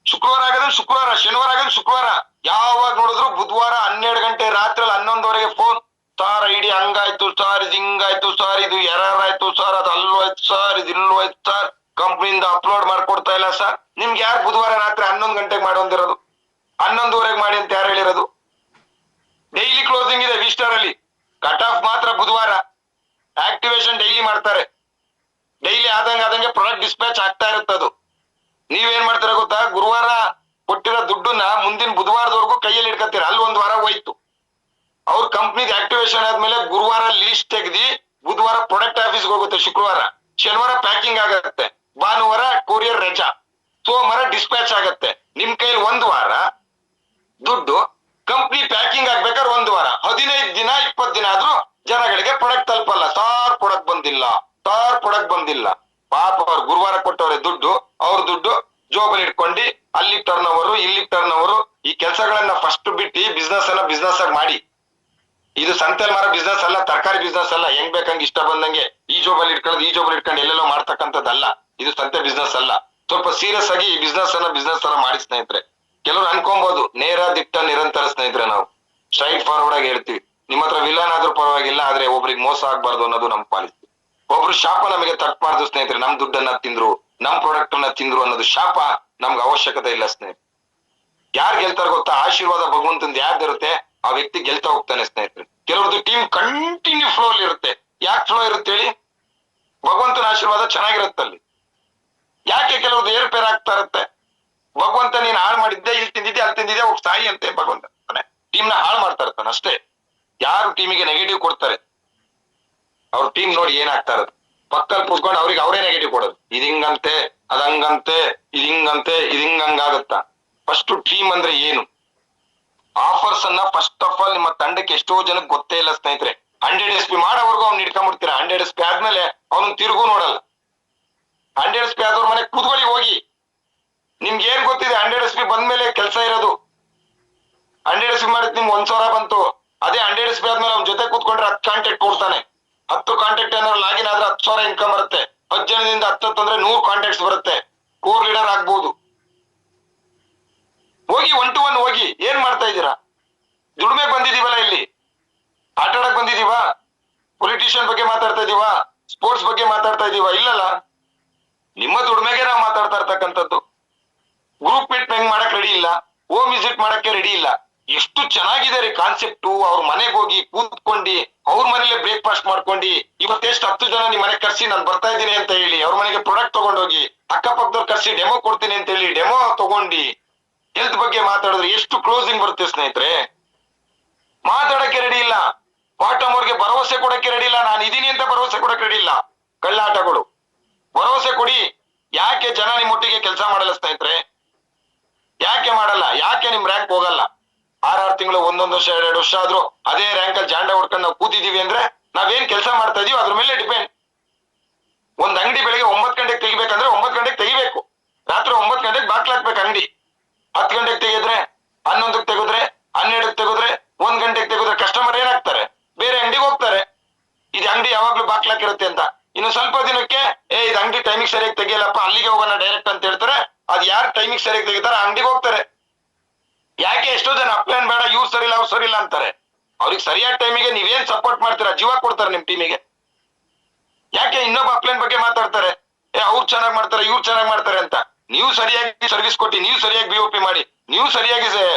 ಶುಕ್ರವಾರ ಆಗೋದನ್ನ ಶುಕ್ರವಾರ, ಶನಿವಾರ ಆಗೋದನ್ನ ಶುಕ್ರವಾರ. ಯಾವಾಗ ನೋಡಿದ್ರು ಬುಧವಾರ 12 ಗಂಟೆ ರಾತ್ರಿ 11:00ವರೆಗೆ ಫೋನ್. ಸಾರ್ ಐಡಿ ಹಂಗಾಯ್ತು ಸಾರ್, ಇದು ಹಿಂಗಾಯ್ತು ಸಾರ್, ಇದು ಎರರ್ ಆಯ್ತು ಸಾರ್, ಅದು ಅಲ್ಲೋಯ್ತು ಸಾರ್, ಇದು ಇಲ್ಲೋಯ್ತು ಸಾರ್, ಕಂಪ್ನಿಯಿಂದ ಅಪ್ಲೋಡ್ ಮಾಡ್ಕೊಡ್ತಾ ಇಲ್ಲ ಸರ್. ನಿಮ್ಗೆ ಯಾರು ಬುಧವಾರ ರಾತ್ರಿ 11 ಗಂಟೆಗೆ ಮಾಡೋದಿರೋದು? 11:00ವರೆಗೆ ಮಾಡಿ ಅಂತ ಯಾರು ಹೇಳಿರೋದು? ಡೈಲಿ ಕ್ಲೋಸಿಂಗ್ ಇದೆ ವಿಸ್ಟಾರ್ ಅಲ್ಲಿ. ಕಟ್ ಆಫ್ ಮಾತ್ರ ಬುಧವಾರ. ಆಕ್ಟಿವೇಶನ್ ಡೈಲಿ ಮಾಡ್ತಾರೆ. ಡೈಲಿ ಆದಂಗೆ ಪ್ರಾಡಕ್ಟ್ ಡಿಸ್ಪ್ಯಾಚ್ ಆಗ್ತಾ ಇರುತ್ತದು. ನೀವೇನ್ ಮಾಡ್ತೀರಾ ಗೊತ್ತಾ? ಗುರುವಾರ ಕೊಟ್ಟಿರೋ ದುಡ್ಡನ್ನ ಮುಂದಿನ ಬುಧವಾರದವರೆಗೂ ಕೈಯಲ್ಲಿ ಇಟ್ಕೊತೀರ. ಅಲ್ಲಿ 1 ವಾರ ಹೋಯ್ತು. ಅವ್ರ ಕಂಪ್ನಿಗೆ ಆಕ್ಟಿವೇಶನ್ ಆದ್ಮೇಲೆ ಗುರುವಾರ ಲೀಸ್ಟ್ ತೆಗ್ದಿ ಬುಧವಾರ ಪ್ರಾಡಕ್ಟ್ ಆಫೀಸ್ಗೆ ಹೋಗುತ್ತೆ, ಶುಕ್ರವಾರ, ಶನಿವಾರ ಪ್ಯಾಕಿಂಗ್ ಆಗತ್ತೆ, ಭಾನುವಾರ ಕೊರಿಯರ್ ರಜಾ, ಸೋಮವಾರ ಡಿಸ್ಪ್ಯಾಚ್ ಆಗತ್ತೆ. ನಿಮ್ ಕೈಲಿ 1 ವಾರ ದುಡ್ಡು, ಕಂಪ್ನಿ ಪ್ಯಾಕಿಂಗ್ ಆಗ್ಬೇಕಾದ್ರೆ 1 ವಾರ, 15 ದಿನ 20 ದಿನ ಆದ್ರೂ ಜನಗಳಿಗೆ ಪ್ರಾಡಕ್ಟ್ ತಲುಪಲ್ಲ. ಸಾರ್ ಪ್ರಾಡಕ್ಟ್ ಬಂದಿಲ್ಲ. ಪಾಪ ಅವ್ರು ಗುರುವಾರ ಕೊಟ್ಟವ್ರೆ ದುಡ್ಡು, ಅವ್ರ ದುಡ್ಡು ಜೋಬಲ್ಲಿ ಇಟ್ಕೊಂಡು ಅಲ್ಲಿ ಟರ್ನ್ ಓವರು, ಇಲ್ಲಿ ಟರ್ನ್ ಓವರು. ಈ ಕೆಲಸಗಳನ್ನ ಫಸ್ಟ್ ಬಿಟ್ಟು ಬಿಸ್ನೆಸ್ ಆಗಿ ಮಾಡಿ. ಇದು ಸಂತೆಲ್ ಮಾರೋ ಬಿಸ್ನೆಸ್ ಅಲ್ಲ, ತರಕಾರಿ ಬಿಸ್ನೆಸ್ ಅಲ್ಲ. ಹೆಂಗ್ ಬೇಕಂಗೆ ಇಷ್ಟ ಬಂದಂಗೆ ಈ ಜೋಬಲ್ಲಿ ಇಟ್ಕೊಂಡು ಎಲ್ಲೆಲ್ಲೋ ಮಾಡ್ತಕ್ಕಂಥದ್ದಲ್ಲ. ಇದು ಸಂತೆ ಬಿಸ್ನೆಸ್ ಅಲ್ಲ. ಸ್ವಲ್ಪ ಸೀರಿಯಸ್ ಆಗಿ ಈ ಬಿಸ್ನೆಸ್ ತರ ಮಾಡಿ ಸ್ನೇಹಿತರೆ. ಕೆಲವ್ರು ಅನ್ಕೊಬಹುದು ನೇರ ದಿಟ್ಟ ನಿರಂತರ ಸ್ನೇಹಿತರೆ. ನಾವು ಸ್ಟ್ರೈಟ್ ಫಾರ್ವರ್ಡ್ ಆಗಿ ಹೇಳ್ತೀವಿ, ನಿಮ್ಮ ಹತ್ರ ವಿಲನ್ ಆದ್ರೂ ಪರವಾಗಿಲ್ಲ, ಆದ್ರೆ ಒಬ್ರಿಗೆ ಮೋಸ ಆಗ್ಬಾರ್ದು ಅನ್ನೋದು ನಮ್ ಪಾಲಿಸಿ. ಒಬ್ರು ಶಾಪ ನಮಗೆ ತಟ್ಟಬಾರ್ದು ಸ್ನೇಹಿತರೆ. ನಮ್ ದುಡ್ಡನ್ನ ತಿಂದ್ರು, ನಮ್ ಪ್ರಾಡಕ್ಟ್ ಅನ್ನ ತಿಂದ್ರು ಅನ್ನೋದು ಶಾಪ ನಮ್ಗೆ ಅವಶ್ಯಕತೆ ಇಲ್ಲ ಸ್ನೇಹಿತರೆ. ಯಾರು ಗೆಲ್ತಾರ ಗೊತ್ತಾ? ಆಶೀರ್ವಾದ ಭಗವಂತಂದು ಯಾರ್ದಿರುತ್ತೆ ಆ ವ್ಯಕ್ತಿ ಗೆಲ್ತಾ ಹೋಗ್ತಾನೆ ಸ್ನೇಹಿತರೆ. ಕೆಲವ್ರದ್ದು ಟೀಮ್ ಕಂಟಿನ್ಯೂ ಫ್ಲೋ ಅಲ್ಲಿ ಇರುತ್ತೆ. ಯಾಕೆ ಫ್ಲೋ ಇರುತ್ತೆ ಹೇಳಿ? ಭಗವಂತನ ಆಶೀರ್ವಾದ ಚೆನ್ನಾಗಿರುತ್ತೆ ಅಲ್ಲಿ. ಯಾಕೆ ಕೆಲವ್ರದ್ದು ಏರ್ಪೇರ್ ಆಗ್ತಾ ಇರುತ್ತೆ? ಭಗವಂತ ನೀನ್ ಹಾಳು ಮಾಡಿದ್ದೆ, ಇಲ್ಲಿ ತಿಂದಿದ್ದೆ, ಅಲ್ಲಿ ತಿಂದಿದ್ದೆ, ಹೋಗಿ ಸಾಯಿ ಅಂತೆ ಭಗವಂತ ಟೀಮ್ ನ ಹಾಳು ಮಾಡ್ತಾ ಇರ್ತಾನೆ ಅಷ್ಟೇ. ಯಾರು ಟೀಮಿಗೆ ನೆಗೆಟಿವ್ ಕೊಡ್ತಾರೆ ಅವ್ರ ಟೀಮ್ ನೋಡಿ ಏನಾಗ್ತಾ ಇರೋದು. ಪಕ್ಕದಲ್ಲಿ ಕೂತ್ಕೊಂಡು ಅವ್ರಿಗೆ ಅವರೇ ನೆಗೆಟಿವ್ ಕೊಡೋದು. ಇದ್ ಹಿಂಗಂತೆ, ಅದಂಗಂತೆ, ಇದ್ ಹಿಂಗಂಗಾಗುತ್ತಾ? ಫಸ್ಟ್ ಟೀಮ್ ಅಂದ್ರೆ ಏನು? ಆಫರ್ಸ್ ಅನ್ನ ಫಸ್ಟ್ ಆಫ್ ಆಲ್ ನಿಮ್ಮ ತಂಡಕ್ಕೆ ಎಷ್ಟೋ ಜನಕ್ಕೆ ಗೊತ್ತೇ ಇಲ್ಲ ಸ್ನೇಹಿತರೆ. 100 SP ಮಾಡೋವರೆಗೂ ಅವ್ನು ಇಟ್ಕೊಂಡ್ಬಿಡ್ತೀರಾ. 100 SP ಆದ್ಮೇಲೆ ಅವನು ತಿರುಗೂ ನೋಡಲ್ಲ. 100 SP ಆದವ್ರ ಮನೆ ಕೂತ್ಕೊಳ್ಳಿ ಹೋಗಿ. ನಿಮ್ಗೆ ಏನ್ ಗೊತ್ತಿದೆ 100 SP ಬಂದ್ಮೇಲೆ ಕೆಲಸ ಇರೋದು? 100 SP ಮಾಡಿದ್ ನಿಮ್ಗೆ 1,000 ಬಂತು. ಅದೇ 100 SP ಆದ್ಮೇಲೆ ಅವ್ನ ಜೊತೆ ಕೂತ್ಕೊಂಡ್ರೆ 10 ಕಾಂಟ್ಯಾಕ್ಟ್ ಕೊಡ್ತಾನೆ. 10 ಕಾಂಟ್ಯಾಕ್ಟ್ ಏನಾದ್ರು ಲಾಗಿನ್ ಆದ್ರೆ 10,000 ಇನ್ಕಮ್ ಬರುತ್ತೆ. 10 ಜನದಿಂದ 10 ಅಂದ್ರೆ 100 ಕಾಂಟ್ಯಾಕ್ಟ್ಸ್ ಬರುತ್ತೆ. ಕೋರ್ ಲೀಡರ್ ಆಗ್ಬಹುದು. ಹೋಗಿ 1 to 1 ಹೋಗಿ. ಏನ್ ಮಾಡ್ತಾ ಇದ್ದೀರಾ? ದುಡಿಮೆಗೆ ಬಂದಿದೀವಲ್ಲ ಇಲ್ಲಿ, ಆಟ ಆಡಕ್ ಬಂದಿದೀವಾ? ಪೊಲಿಟಿಷಿಯನ್ ಬಗ್ಗೆ ಮಾತಾಡ್ತಾ ಇದೀವಾ? ಸ್ಪೋರ್ಟ್ಸ್ ಬಗ್ಗೆ ಮಾತಾಡ್ತಾ ಇದೀವಾ? ಇಲ್ಲಲ್ಲ. ನಿಮ್ಮ ದುಡಿಮೆಗೆ ನಾವು ಮಾತಾಡ್ತಾ ಇರ್ತಕ್ಕಂಥದ್ದು. ಗ್ರೂಪ್ ಮೀಟ್ ಹೆಂಗ್ ಮಾಡಕ್ ರೆಡಿ ಇಲ್ಲ, ಹೋಮ್ ವಿಸಿಟ್ ಮಾಡಕ್ಕೆ ರೆಡಿ ಇಲ್ಲ. ಎಷ್ಟು ಚೆನ್ನಾಗಿದೆ ರೀ ಕಾನ್ಸೆಪ್ಟ್. ಅವ್ರ ಮನೆಗೆ ಹೋಗಿ ಕೂತ್ಕೊಂಡು ಅವ್ರ ಮನೇಲೆ ಬ್ರೇಕ್ಫಾಸ್ಟ್ ಮಾಡ್ಕೊಂಡು, ಇವತ್ತೆಷ್ಟು 10 ಜನ ನಿಮ್ ಮನೆಗೆ ಕರ್ಸಿ ನಾನು ಬರ್ತಾ ಇದ್ದೀನಿ ಅಂತ ಹೇಳಿ ಅವ್ರ ಮನೆಗೆ ಪ್ರಾಡಕ್ಟ್ ತಗೊಂಡೋಗಿ, ಅಕ್ಕಪಕ್ಕದವ್ರು ಕರ್ಸಿ ಡೆಮೋ ಕೊಡ್ತೀನಿ ಅಂತ ಹೇಳಿ ಡೆಮೋ ತಗೊಂಡು ಹೆಲ್ತ್ ಬಗ್ಗೆ ಮಾತಾಡಿದ್ರೆ ಎಷ್ಟು ಕ್ಲೋಸಿಂಗ್ ಬರುತ್ತೆ ಸ್ನೇಹಿತರೆ. ಮಾತಾಡಕ್ಕೆ ರೆಡಿ ಇಲ್ಲ. ಬಾಟಮ್ ಅವ್ರಿಗೆ ಭರವಸೆ ಕೊಡಕ್ಕೆ ರೆಡಿ ಇಲ್ಲ. ನಾನು ಇದೀನಿ ಅಂತ ಭರವಸೆ ಕೊಡಕ್ಕೆ ರೆಡಿ ಇಲ್ಲ. ಕಳ್ಳಾಟಗಳು. ಭರವಸೆ ಕೊಡಿ. ಯಾಕೆ ಜನ ನಿಮ್ಮೊಟ್ಟಿಗೆ ಕೆಲಸ ಮಾಡಲ್ಲ ಸ್ನೇಹಿತರೆ? ಯಾಕೆ ಮಾಡಲ್ಲ? ಯಾಕೆ ನಿಮ್ ರ್ಯಾಂಕ್ ಹೋಗಲ್ಲ? 6 ತಿಂಗಳು, 1 ವರ್ಷ, 2 ವರ್ಷ ಆದ್ರೂ ಅದೇ ರ್ಯಾಂಕ್ ಅಲ್ಲಿ ಜಾಂಡ ಹೊಡ್ಕೊಂಡು ನಾವು ಕೂತಿದೀವಿ ಅಂದ್ರೆ ನಾವೇನ್ ಕೆಲಸ ಮಾಡ್ತಾ ಇದೀವಿ ಅದ್ರ ಮೇಲೆ ಡಿಪೆಂಡ್. ಒಂದ್ ಅಂಗಡಿ ಬೆಳಿಗ್ಗೆ 9 ಗಂಟೆಗೆ ತೆಗಿಬೇಕಂದ್ರೆ 9 ಗಂಟೆಗೆ ತೆಗಿಬೇಕು. ರಾತ್ರಿ 9 ಗಂಟೆಗೆ ಬಾಕ್ಲ್ ಹಾಕ್ಬೇಕು ಅಂಗಡಿ. 10 ಗಂಟೆಗೆ ತೆಗೆದ್ರೆ, 11ಕ್ಕೆ ತೆಗೆದ್ರೆ, 12ಕ್ಕೆ ತೆಗೆದ್ರೆ, 1 ಗಂಟೆಗೆ ತೆಗೆದ್ರೆ ಕಸ್ಟಮರ್ ಏನಾಗ್ತಾರೆ? ಬೇರೆ ಅಂಗಡಿಗೆ ಹೋಗ್ತಾರೆ. ಇದು ಅಂಗಡಿ ಯಾವಾಗ್ಲೂ ಬಾಕ್ಲ್ ಹಾಕಿರುತ್ತೆ ಅಂತ. ಇನ್ನು ಸ್ವಲ್ಪ ದಿನಕ್ಕೆ ಇದು ಅಂಗಡಿ ಟೈಮಿಗೆ ಸರಿಯಾಗಿ ತೆಗಿಯಲ್ಲಪ್ಪ, ಅಲ್ಲಿಗೆ ಹೋಗೋಣ ಡೈರೆಕ್ಟ್ ಅಂತ ಹೇಳ್ತಾರೆ. ಅದ್ ಯಾರು ಟೈಮಿಗೆ ಸರಿಯಾಗಿ ತೆಗಿತಾರ ಅಂಗಡಿಗೆ ಹೋಗ್ತಾರೆ. ಯಾಕೆ ಎಷ್ಟೋ ಜನ ಅಪ್ಲೈನ್ ಬೇಡ, ಇವ್ರು ಸರಿ ಇಲ್ಲ, ಅವ್ರು ಸರಿ ಇಲ್ಲ ಅಂತಾರೆ. ಅವ್ರಿಗೆ ಸರಿಯಾದ ಟೈಮಿಗೆ ನೀವೇನ್ ಸಪೋರ್ಟ್ ಮಾಡ್ತೀರಾ? ಜೀವ ಕೊಡ್ತಾರೆ ನಿಮ್ ಟೀಮಿಗೆ. ಯಾಕೆ ಇನ್ನೊಬ್ಬ ಅಪ್ಲೈನ್ ಬಗ್ಗೆ ಮಾತಾಡ್ತಾರೆ, ಅವ್ರು ಚೆನ್ನಾಗಿ ಮಾಡ್ತಾರೆ, ಇವ್ರು ಚೆನ್ನಾಗಿ ಮಾಡ್ತಾರೆ ಅಂತ. ನೀವು ಸರಿಯಾಗಿ ಸರ್ವಿಸ್ ಕೊಟ್ಟಿ, ನೀವು ಸರಿಯಾಗಿ BOP ಮಾಡಿ, ನೀವು ಸರಿಯಾಗಿ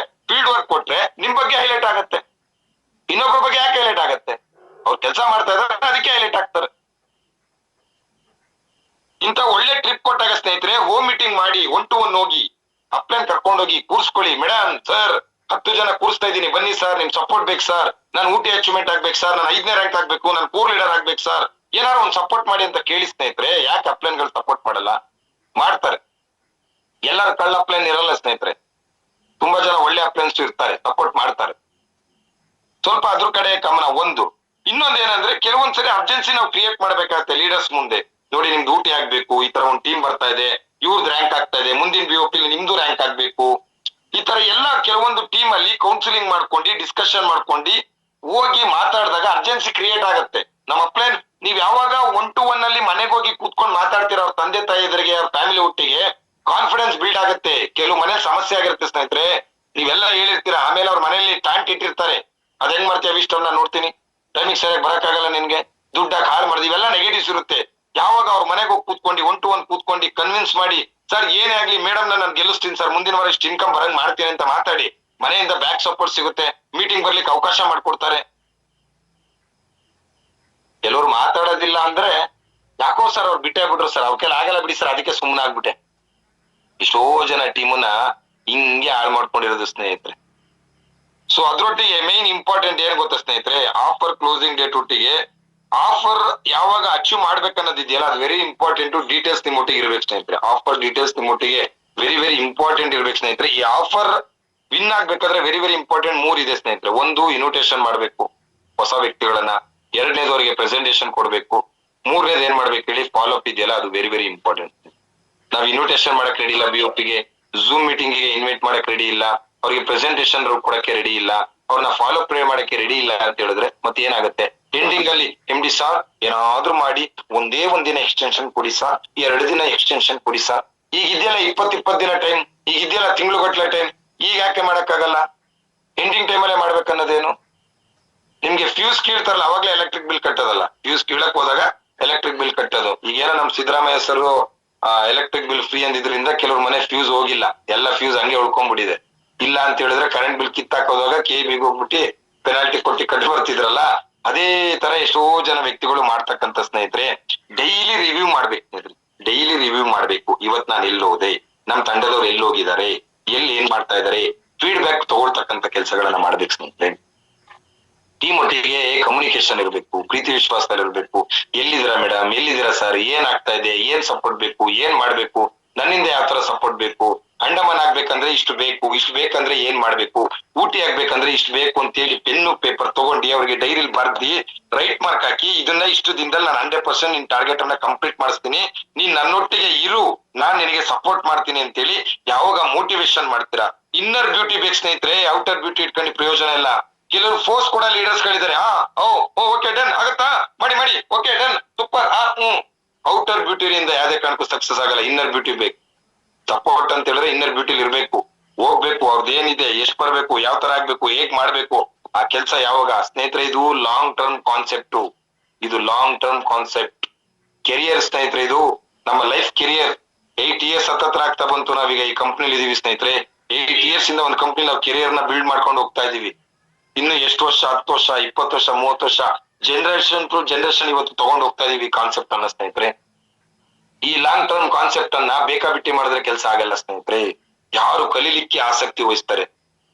ಫೀಲ್ಡ್ ವರ್ಕ್ ಕೊಟ್ರೆ ನಿಮ್ ಬಗ್ಗೆ ಹೈಲೈಟ್ ಆಗತ್ತೆ. ಇನ್ನೊಬ್ಬರ ಬಗ್ಗೆ ಯಾಕೆ ಹೈಲೈಟ್ ಆಗತ್ತೆ? ಅವ್ರು ಕೆಲಸ ಮಾಡ್ತಾ ಇದಾರೆ, ಅದಕ್ಕೆ ಹೈಲೈಟ್ ಆಗ್ತಾರೆ. ಇಂತ ಒಳ್ಳೆ ಟ್ರಿಪ್ ಕೊಟ್ಟಾಗ ಸ್ನೇಹಿತರೆ, ಹೋಮ್ ಮೀಟಿಂಗ್ ಮಾಡಿ 1 to 1 ಹೋಗಿ ಅಪ್ಲೈನ್ ಕರ್ಕೊಂಡೋಗಿ ಕೂರ್ಸ್ಕೊಳ್ಳಿ. ಮೇಡಮ್, ಸರ್ 10 ಜನ ಕೂರಿಸ್ತಾ ಇದ್ದೀನಿ, ಬನ್ನಿ ಸರ್, ನಿಮ್ ಸಪೋರ್ಟ್ ಬೇಕು ಸರ್, ನಾನು ಊಟಿ ಅಚೀವ್ಮೆಂಟ್ ಆಗ್ಬೇಕು ಸರ್, ನಾನು 5ನೇ ರ್ಯಾಂಕ್ ಆಗ್ಬೇಕು, ನಾನು ಕೋರ್ ಲೀಡರ್ ಆಗ್ಬೇಕು ಸರ್, ಏನಾರು ಒಂದ್ ಸಪೋರ್ಟ್ ಮಾಡಿ ಅಂತ ಕೇಳಿ ಸ್ನೇಹಿತರೆ. ಯಾಕೆ ಅಪ್ಲೈನ್ ಗಳು ಸಪೋರ್ಟ್ ಮಾಡಲ್ಲ? ಮಾಡ್ತಾರೆ. ಎಲ್ಲರ ಕಳ್ಳ ಅಪ್ಲೈನ್ ಇರಲ್ಲ ಸ್ನೇಹಿತರೆ. ತುಂಬಾ ಜನ ಒಳ್ಳೆ ಅಪ್ಲೈನ್ಸ್ ಇರ್ತಾರೆ, ಸಪೋರ್ಟ್ ಮಾಡ್ತಾರೆ. ಸ್ವಲ್ಪ ಅದ್ರ ಕಡೆ ಗಮನ. ಇನ್ನೊಂದ್ ಏನಂದ್ರೆ, ಕೆಲವೊಂದ್ಸರಿ ಅರ್ಜೆನ್ಸಿ ನಾವು ಕ್ರಿಯೇಟ್ ಮಾಡ್ಬೇಕಾಗತ್ತೆ ಲೀಡರ್ಸ್ ಮುಂದೆ. ನೋಡಿ, ನಿಮ್ದು ಊಟಿ ಆಗ್ಬೇಕು, ಈ ತರ ಒಂದ್ ಟೀಮ್ ಬರ್ತಾ ಇದೆ, ಇವ್ರದ್ದು ರ್ಯಾಂಕ್ ಆಗ್ತಾ ಇದೆ, ಮುಂದಿನ BOP ನಿಮ್ದು ರ್ಯಾಂಕ್ ಆಗ್ಬೇಕು. ಈ ತರ ಎಲ್ಲ ಕೆಲವೊಂದು ಟೀಮ್ ಅಲ್ಲಿ ಕೌನ್ಸಿಲಿಂಗ್ ಮಾಡ್ಕೊಂಡು, ಡಿಸ್ಕಷನ್ ಮಾಡ್ಕೊಂಡು ಹೋಗಿ ಮಾತಾಡಿದಾಗ ಅರ್ಜೆನ್ಸಿ ಕ್ರಿಯೇಟ್ ಆಗತ್ತೆ. ನಮ್ಮ ಅಪ್ಲೈನ್ ನೀವ್ ಯಾವಾಗ 1 to 1 ಅಲ್ಲಿ ಮನೆಗೆ ಹೋಗಿ ಕೂತ್ಕೊಂಡು ಮಾತಾಡ್ತೀರ ಅವ್ರ ತಂದೆ ತಾಯಿ ಎದುರಿಗೆ, ಅವ್ರ ಫ್ಯಾಮಿಲಿ ಒಟ್ಟಿಗೆ, ಕಾನ್ಫಿಡೆನ್ಸ್ ಬಿಲ್ಡ್ ಆಗುತ್ತೆ. ಕೆಲವು ಮನೇಲಿ ಸಮಸ್ಯೆ ಆಗಿರುತ್ತೆ ಸ್ನೇಹಿತರೆ. ನೀವೆಲ್ಲ ಹೇಳಿರ್ತೀರಾ, ಆಮೇಲೆ ಅವ್ರ ಮನೆಯಲ್ಲಿ ಟ್ಯಾಂಕ್ ಇಟ್ಟಿರ್ತಾರೆ. ಅದ್ ಹೆಂಗ್ ಮಾಡ್ತೀವಿ? ಇಷ್ಟನ್ನ ನೋಡ್ತೀನಿ, ಟೈಮಿಗೆ ಸರಿಯಾಗಿ ಬರಕ್ಕಾಗಲ್ಲ, ನಿನ್ಗೆ ದುಡ್ಡಾಗಿ ಹಾಳು ಮಾಡಿದ್ವಿ, ಇವೆಲ್ಲ ನೆಗೆಟಿವ್ಸ್ ಇರುತ್ತೆ. ಯಾವಾಗ ಅವ್ರ ಮನೆಗೆ ಹೋಗಿ ಕೂತ್ಕೊಂಡು 1 to 1 ಕೂತ್ಕೊಂಡು ಕನ್ವಿನ್ಸ್ ಮಾಡಿ, ಸರ್ ಏನೇ ಆಗ್ಲಿ ಮೇಡಮ್ ನಾನು ಗೆಲ್ಲಿಸ್ತೀನಿ ಸರ್, ಮುಂದಿನ ವಾರ ಇಷ್ಟು ಇನ್ಕಮ್ ಬರಂಗ್ ಮಾಡ್ತೀನಿ ಅಂತ ಮಾತಾಡಿ, ಮನೆಯಿಂದ ಬ್ಯಾಕ್ ಸಪೋರ್ಟ್ ಸಿಗುತ್ತೆ. ಮೀಟಿಂಗ್ ಬರ್ಲಿಕ್ಕೆ ಅವಕಾಶ ಮಾಡ್ಕೊಡ್ತಾರೆ. ಕೆಲವ್ರು ಮಾತಾಡೋದಿಲ್ಲ ಅಂದ್ರೆ, ಯಾಕೋ ಸರ್ ಅವ್ರು ಬಿಟ್ಟೇ ಬಿಟ್ರು ಸರ್, ಅವ್ರ ಕೈಲಿ ಆಗಲ್ಲ ಬಿಡಿ ಸರ್, ಅದಕ್ಕೆ ಸುಮ್ಮನೆ ಆಗ್ಬಿಟ್ಟೆ. ಎಷ್ಟೋ ಜನ ಟೀಮನ್ನ ಹಿಂಗೆ ಹಾಳು ಮಾಡ್ಕೊಂಡಿರೋದು ಸ್ನೇಹಿತರೆ. ಸೊ ಅದ್ರೊಟ್ಟಿಗೆ ಮೇನ್ ಇಂಪಾರ್ಟೆಂಟ್ ಏನ್ ಗೊತ್ತಾ ಸ್ನೇಹಿತರೆ, ಆಫರ್ ಕ್ಲೋಸಿಂಗ್ ಡೇಟ್ ಒಟ್ಟಿಗೆ ಆಫರ್ ಯಾವಾಗ ಅಚೀವ್ ಮಾಡ್ಬೇಕನ್ನೋದಿದೆಯಲ್ಲ, ಅದು ವೆರಿ ಇಂಪಾರ್ಟೆಂಟ್. ಡೀಟೇಲ್ಸ್ ನಿಮ್ಮೊಟ್ಟಿಗೆ ಇರ್ಬೇಕು ಸ್ನೇಹಿತರೆ. ಆಫರ್ ಡೀಟೇಲ್ಸ್ ನಿಮ್ಮೊಟ್ಟಿಗೆ ವೆರಿ ವೆರಿ ಇಂಪಾರ್ಟೆಂಟ್ ಇರ್ಬೇಕು ಸ್ನೇಹಿತರೆ. ಈ ಆಫರ್ ವಿನ್ ಆಗ್ಬೇಕಾದ್ರೆ ವೆರಿ ವೆರಿ ಇಂಪಾರ್ಟೆಂಟ್ 3 ಇದೆ ಸ್ನೇಹಿತರೆ. 1, ಇನ್ವಿಟೇಷನ್ ಮಾಡ್ಬೇಕು ಹೊಸ ವ್ಯಕ್ತಿಗಳನ್ನ. 2ನೇದವರಿಗೆ ಪ್ರೆಸೆಂಟೇಶನ್ ಕೊಡ್ಬೇಕು. 3ನೇದು ಏನ್ ಮಾಡ್ಬೇಕು ಹೇಳಿ, ಫಾಲೋ ಅಪ್ ಇದೆಯಲ್ಲ, ಅದು ವೆರಿ ವೆರಿ ಇಂಪಾರ್ಟೆಂಟ್. ನಾವ್ ಇನ್ವಿಟೇಷನ್ ಮಾಡಕ್ ರೆಡಿ ಇಲ್ಲ, BOP ಗೆ ಝೂಮ್ ಮೀಟಿಂಗ್ ಗೆ ಇನ್ವೈಟ್ ಮಾಡಕ್ ರೆಡಿ ಇಲ್ಲ, ಅವ್ರಿಗೆ ಪ್ರೆಸೆಂಟೇಶನ್ ಕೊಡಕ್ಕೆ ರೆಡಿ ಇಲ್ಲ, ಅವ್ರನ್ನ ಫಾಲೋ ಅಪ್ ಮಾಡಕ್ಕೆ ರೆಡಿ ಇಲ್ಲ ಅಂತ ಹೇಳಿದ್ರೆ ಮತ್ತೆ ಏನಾಗುತ್ತೆ? ಎಂಡಿಂಗ್ ಅಲ್ಲಿ MD ಸಾರ್ ಏನಾದ್ರೂ ಮಾಡಿ ಒಂದೇ ಒಂದಿನ ಎಕ್ಸ್ಟೆನ್ಷನ್ ಕೊಡಿ ಸರ್, 2 ದಿನ ಎಕ್ಸ್ಟೆನ್ಷನ್ ಕೊಡಿ ಸರ್, ಈಗ ಇದೆಯಲ್ಲ 20 ದಿನ ಟೈಮ್, ಈಗ ಇದೆಯಲ್ಲ ತಿಂಗಳುಗಟ್ಲೆ ಟೈಮ್, ಈಗ ಯಾಕೆ ಮಾಡಕ್ಕಾಗಲ್ಲ? ಎಂಡಿಂಗ್ ಟೈಮಲ್ಲೇ ಮಾಡ್ಬೇಕನ್ನೋದೇನು? ನಿಮ್ಗೆ ಫ್ಯೂಸ್ ಕೀಳ್ತಾರಲ್ಲ, ಅವಾಗ್ಲೇ ಎಲೆಕ್ಟ್ರಿಕ್ ಬಿಲ್ ಕಟ್ಟೋದಲ್ಲ. ಫ್ಯೂಸ್ ಕೀಳಕ್ ಹೋದಾಗ ಎಲೆಕ್ಟ್ರಿಕ್ ಬಿಲ್ ಕಟ್ಟೋದು. ಈಗೇನೋ ನಮ್ Siddaramaiah sir electric bill free ಅಂದಿದ್ರಿಂದ ಕೆಲವ್ರ ಮನೆ ಫ್ಯೂಸ್ ಹೋಗಿಲ್ಲ, ಎಲ್ಲ ಫ್ಯೂಸ್ ಹಂಗೆ ಉಳ್ಕೊಂಡ್ಬಿಟ್ಟಿದೆ. ಇಲ್ಲ ಅಂತ ಹೇಳಿದ್ರೆ ಕರೆಂಟ್ ಬಿಲ್ ಕಿತ್ತಾಕೋದಾಗ KB ಹೋಗ್ಬಿಟ್ಟು ಪೆನಾಲ್ಟಿ ಕೊಟ್ಟು ಕಟ್ಟಿ ಬರ್ತಿದ್ರಲ್ಲ, ಅದೇ ತರ ಎಷ್ಟೋ ಜನ ವ್ಯಕ್ತಿಗಳು ಮಾಡ್ತಕ್ಕಂಥ ಸ್ನೇಹಿತರೆ. ಡೈಲಿ ರಿವ್ಯೂ ಮಾಡ್ಬೇಕು. ಡೈಲಿ ರಿವ್ಯೂ ಮಾಡ್ಬೇಕು. ಇವತ್ ನಾನು ಎಲ್ಲಿ ಹೋದೆ, ನಮ್ ತಂಡದವ್ರು ಎಲ್ಲಿ ಹೋಗಿದ್ದಾರೆ, ಎಲ್ಲಿ ಏನ್ ಮಾಡ್ತಾ ಇದಾರೆ, ಫೀಡ್ಬ್ಯಾಕ್ ತಗೊಳ್ತಕ್ಕಂಥ ಕೆಲಸಗಳನ್ನ ಮಾಡ್ಬೇಕು ಸ್ನೇಹಿತರೆ. ಟೀಮ್ ಒಟ್ಟಿಗೆ ಕಮ್ಯುನಿಕೇಶನ್ ಇರಬೇಕು, ಪ್ರೀತಿ ವಿಶ್ವಾಸದಲ್ಲಿ ಇರಬೇಕು. ಎಲ್ಲಿದ್ದೀರಾ ಮೇಡಮ್, ಎಲ್ಲಿದ್ದೀರಾ ಸರ್, ಏನ್ ಆಗ್ತಾ ಇದೆ, ಏನ್ ಸಪೋರ್ಟ್ ಬೇಕು, ಏನ್ ಮಾಡ್ಬೇಕು, ನನ್ನಿಂದ ಯಾವ ತರ ಸಪೋರ್ಟ್ ಬೇಕು, ಅಂಡಮಾನ್ ಆಗ್ಬೇಕಂದ್ರೆ ಇಷ್ಟು ಬೇಕು, ಇಷ್ಟು ಬೇಕಂದ್ರೆ ಏನ್ ಮಾಡ್ಬೇಕು, ಊಟಿ ಆಗ್ಬೇಕಂದ್ರೆ ಇಷ್ಟು ಬೇಕು ಅಂತೇಳಿ ಪೆನ್ನು ಪೇಪರ್ ತಗೊಂಡು ಅವ್ರಿಗೆ ಡೈರಿಲಿ ಬರ್ದಿ ರೈಟ್ ಮಾರ್ಕ್ ಹಾಕಿ, ಇದನ್ನ ಇಷ್ಟು ದಿನದಲ್ಲಿ ನಾನು 100% ನಿನ್ ಟಾರ್ಗೆಟ್ ಅನ್ನ ಕಂಪ್ಲೀಟ್ ಮಾಡಿಸ್ತೀನಿ, ನೀನ್ ನನ್ನೊಟ್ಟಿಗೆ ಇರು, ನಾನ್ ನಿನಗೆ ಸಪೋರ್ಟ್ ಮಾಡ್ತೀನಿ ಅಂತೇಳಿ ಯಾವಾಗ ಮೋಟಿವೇಶನ್ ಮಾಡ್ತೀರಾ. ಇನ್ನರ್ ಬ್ಯೂಟಿ ಬೇಕು ಸ್ನೇಹಿತರೆ, ಔಟರ್ ಬ್ಯೂಟಿ ಇಟ್ಕೊಂಡು ಪ್ರಯೋಜನ ಇಲ್ಲ. ಕೆಲವರು ಫೋರ್ಸ್ ಕೂಡ ಲೀಡರ್ಸ್ ಗಳಿದ್ದಾರೆ. ಓಕೆ ಡನ್ ಆಗತ್ತಾ, ಮಾಡಿ ಮಾಡಿ, ಓಕೆ ಡನ್ ಸೂಪರ್. ಔಟರ್ ಬ್ಯೂಟಿಯಿಂದ ಯಾವ್ದೇ ಕಾರಣಕ್ಕೂ ಸಕ್ಸಸ್ ಆಗಲ್ಲ. ಇನ್ನರ್ ಬ್ಯೂಟಿ ಬೇಕು. ಸಪೋರ್ಟ್ ಅಂತ ಹೇಳಿದ್ರೆ ಇನ್ನರ್ ಬ್ಯೂಟಿಲಿ ಇರ್ಬೇಕು. ಹೋಗ್ಬೇಕು, ಅವ್ರದ್ದೇನಿದೆ, ಎಷ್ಟ್ ಬರ್ಬೇಕು, ಯಾವ ತರ ಆಗ್ಬೇಕು, ಹೇಗ್ ಮಾಡ್ಬೇಕು, ಆ ಕೆಲ್ಸ ಯಾವಾಗ. ಸ್ನೇಹಿತರೆ ಇದು ಲಾಂಗ್ ಟರ್ಮ್ ಕಾನ್ಸೆಪ್ಟ್, ಇದು ಲಾಂಗ್ ಟರ್ಮ್ ಕಾನ್ಸೆಪ್ಟ್. ಕೆರಿಯರ್ ಸ್ನೇಹಿತರೆ, ಇದು ನಮ್ಮ ಲೈಫ್ ಕೆರಿಯರ್. 8 years ಹತ್ತತ್ರ ಆಗ್ತಾ ಬಂತು, ನಾವೀಗ ಈ ಕಂಪ್ನಿಲಿ ಇದೀವಿ ಸ್ನೇಹಿತರೆ. 8 years ಇಂದ ಒಂದು ಕಂಪ್ನಿ ನಾವು ಕೆರಿಯರ್ ನ ಬಿಲ್ಡ್ ಮಾಡ್ಕೊಂಡು ಹೋಗ್ತಾ ಇದೀವಿ. ಇನ್ನು ಎಷ್ಟು ವರ್ಷ, 10 ವರ್ಷ, 20 ವರ್ಷ, 30 ವರ್ಷ, ಜನರೇಷನ್ ಟು ಜನರೇಷನ್ ಇವತ್ತು ತಗೊಂಡು ಹೋಗ್ತಾ ಇದೀವಿ ಕಾನ್ಸೆಪ್ಟ್ ಅನ್ನ ಸ್ನೇಹಿತರೆ. ಈ ಲಾಂಗ್ ಟರ್ಮ್ ಕಾನ್ಸೆಪ್ಟ್ ಅನ್ನ ಬೇಕಾಬಿಟ್ಟಿ ಮಾಡಿದ್ರೆ ಕೆಲಸ ಆಗಲ್ಲ ಸ್ನೇಹಿತರೆ. ಯಾರು ಕಲೀಲಿಕ್ಕೆ ಆಸಕ್ತಿ ವಹಿಸ್ತಾರೆ,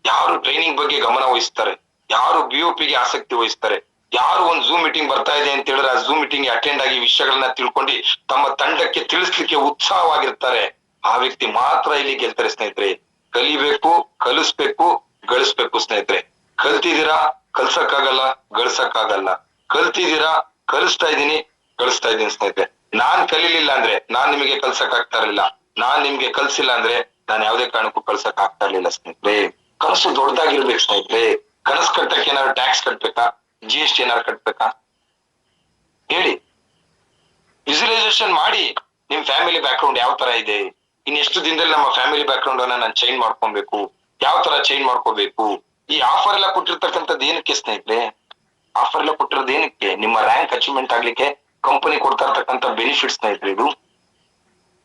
ಯಾರು ಟ್ರೈನಿಂಗ್ ಬಗ್ಗೆ ಗಮನ ವಹಿಸ್ತಾರೆ, ಯಾರು BOP ಗೆ ಆಸಕ್ತಿ ವಹಿಸ್ತಾರೆ, ಯಾರು ಒಂದು ಝೂಮ್ ಮೀಟಿಂಗ್ ಬರ್ತಾ ಇದೆ ಅಂತ ಹೇಳಿದ್ರೆ ಆ ಝೂಮ್ ಮೀಟಿಂಗ್ ಅಟೆಂಡ್ ಆಗಿ ವಿಷಯಗಳನ್ನ ತಿಳ್ಕೊಂಡು ತಮ್ಮ ತಂಡಕ್ಕೆ ತಿಳಿಸ್ಲಿಕ್ಕೆ ಉತ್ಸಾಹವಾಗಿರ್ತಾರೆ, ಆ ವ್ಯಕ್ತಿ ಮಾತ್ರ ಇಲ್ಲಿ ಗೆಲ್ತಾರೆ ಸ್ನೇಹಿತರೆ. ಕಲಿಬೇಕು, ಕಲಿಸ್ಬೇಕು, ಗಳಿಸ್ಬೇಕು ಸ್ನೇಹಿತರೆ. ಕಲ್ತಿದ್ದೀರಾ, ಕಲ್ಸಕ್ಕಾಗಲ್ಲ, ಗಳಿಸಕ್ಕಾಗಲ್ಲ. ಕಲ್ತಿದ್ದೀರಾ, ಕಲಿಸ್ತಾ ಇದೀನಿ, ಗಳಿಸ್ತಾ ಇದೀನಿ ಸ್ನೇಹಿತರೆ. ನಾನ್ ಕಲೀಲಿಲ್ಲ ಅಂದ್ರೆ ನಾನ್ ನಿಮಗೆ ಕಲ್ಸಕ್ ಆಗ್ತಾ ಇರ್ಲಿಲ್ಲ, ನಾನ್ ನಿಮ್ಗೆ ಕಲ್ಸಿಲ್ಲ ಅಂದ್ರೆ ನಾನ್ ಯಾವ್ದೇ ಕಾರಣಕ್ಕೂ ಕಲ್ಸಕ್ ಆಗ್ತಾ ಇರ್ಲಿಲ್ಲ ಸ್ನೇಹಿತರೆ. ಕನಸು ದೊಡ್ಡದಾಗಿರ್ಬೇಕು ಸ್ನೇಹಿತರೆ. ಕನಸು ಕಟ್ಟಕ್ಕೆ ಏನಾದ್ರು ಟ್ಯಾಕ್ಸ್ ಕಟ್ಬೇಕಾ, GST ಏನಾದ್ರು ಕಟ್ಬೇಕಾ ಹೇಳಿ. ವಿಜುವಲೈಸೇಷನ್ ಮಾಡಿ ನಿಮ್ ಫ್ಯಾಮಿಲಿ ಬ್ಯಾಕ್ ಗ್ರೌಂಡ್ ಯಾವ ತರ ಇದೆ, ಇನ್ನೆಷ್ಟು ದಿನದಲ್ಲಿ ನಮ್ಮ ಫ್ಯಾಮಿಲಿ ಬ್ಯಾಕ್ ಗ್ರೌಂಡ್ ಅನ್ನ ನಾನು ಚೇಂಜ್ ಮಾಡ್ಕೊಬೇಕು, ಯಾವ ತರ ಚೇಂಜ್ ಮಾಡ್ಕೋಬೇಕು. ಈ ಆಫರ್ ಎಲ್ಲ ಕೊಟ್ಟಿರ್ತಕ್ಕಂಥದ್ದು ಏನಕ್ಕೆ ಸ್ನೇಹಿತರೆ? ಆಫರ್ ಎಲ್ಲ ಕೊಟ್ಟಿರೋದು ಏನಕ್ಕೆ? ನಿಮ್ಮ ರ್ಯಾಂಕ್ ಅಚೀವ್ಮೆಂಟ್ ಆಗ್ಲಿಕ್ಕೆ ಕಂಪನಿ ಕೊಡ್ತಾ ಇರ್ತಕ್ಕಂಥ ಬೆನಿಫಿಟ್ಸ್ ಸ್ನೇಹಿತರೆ. ಇದು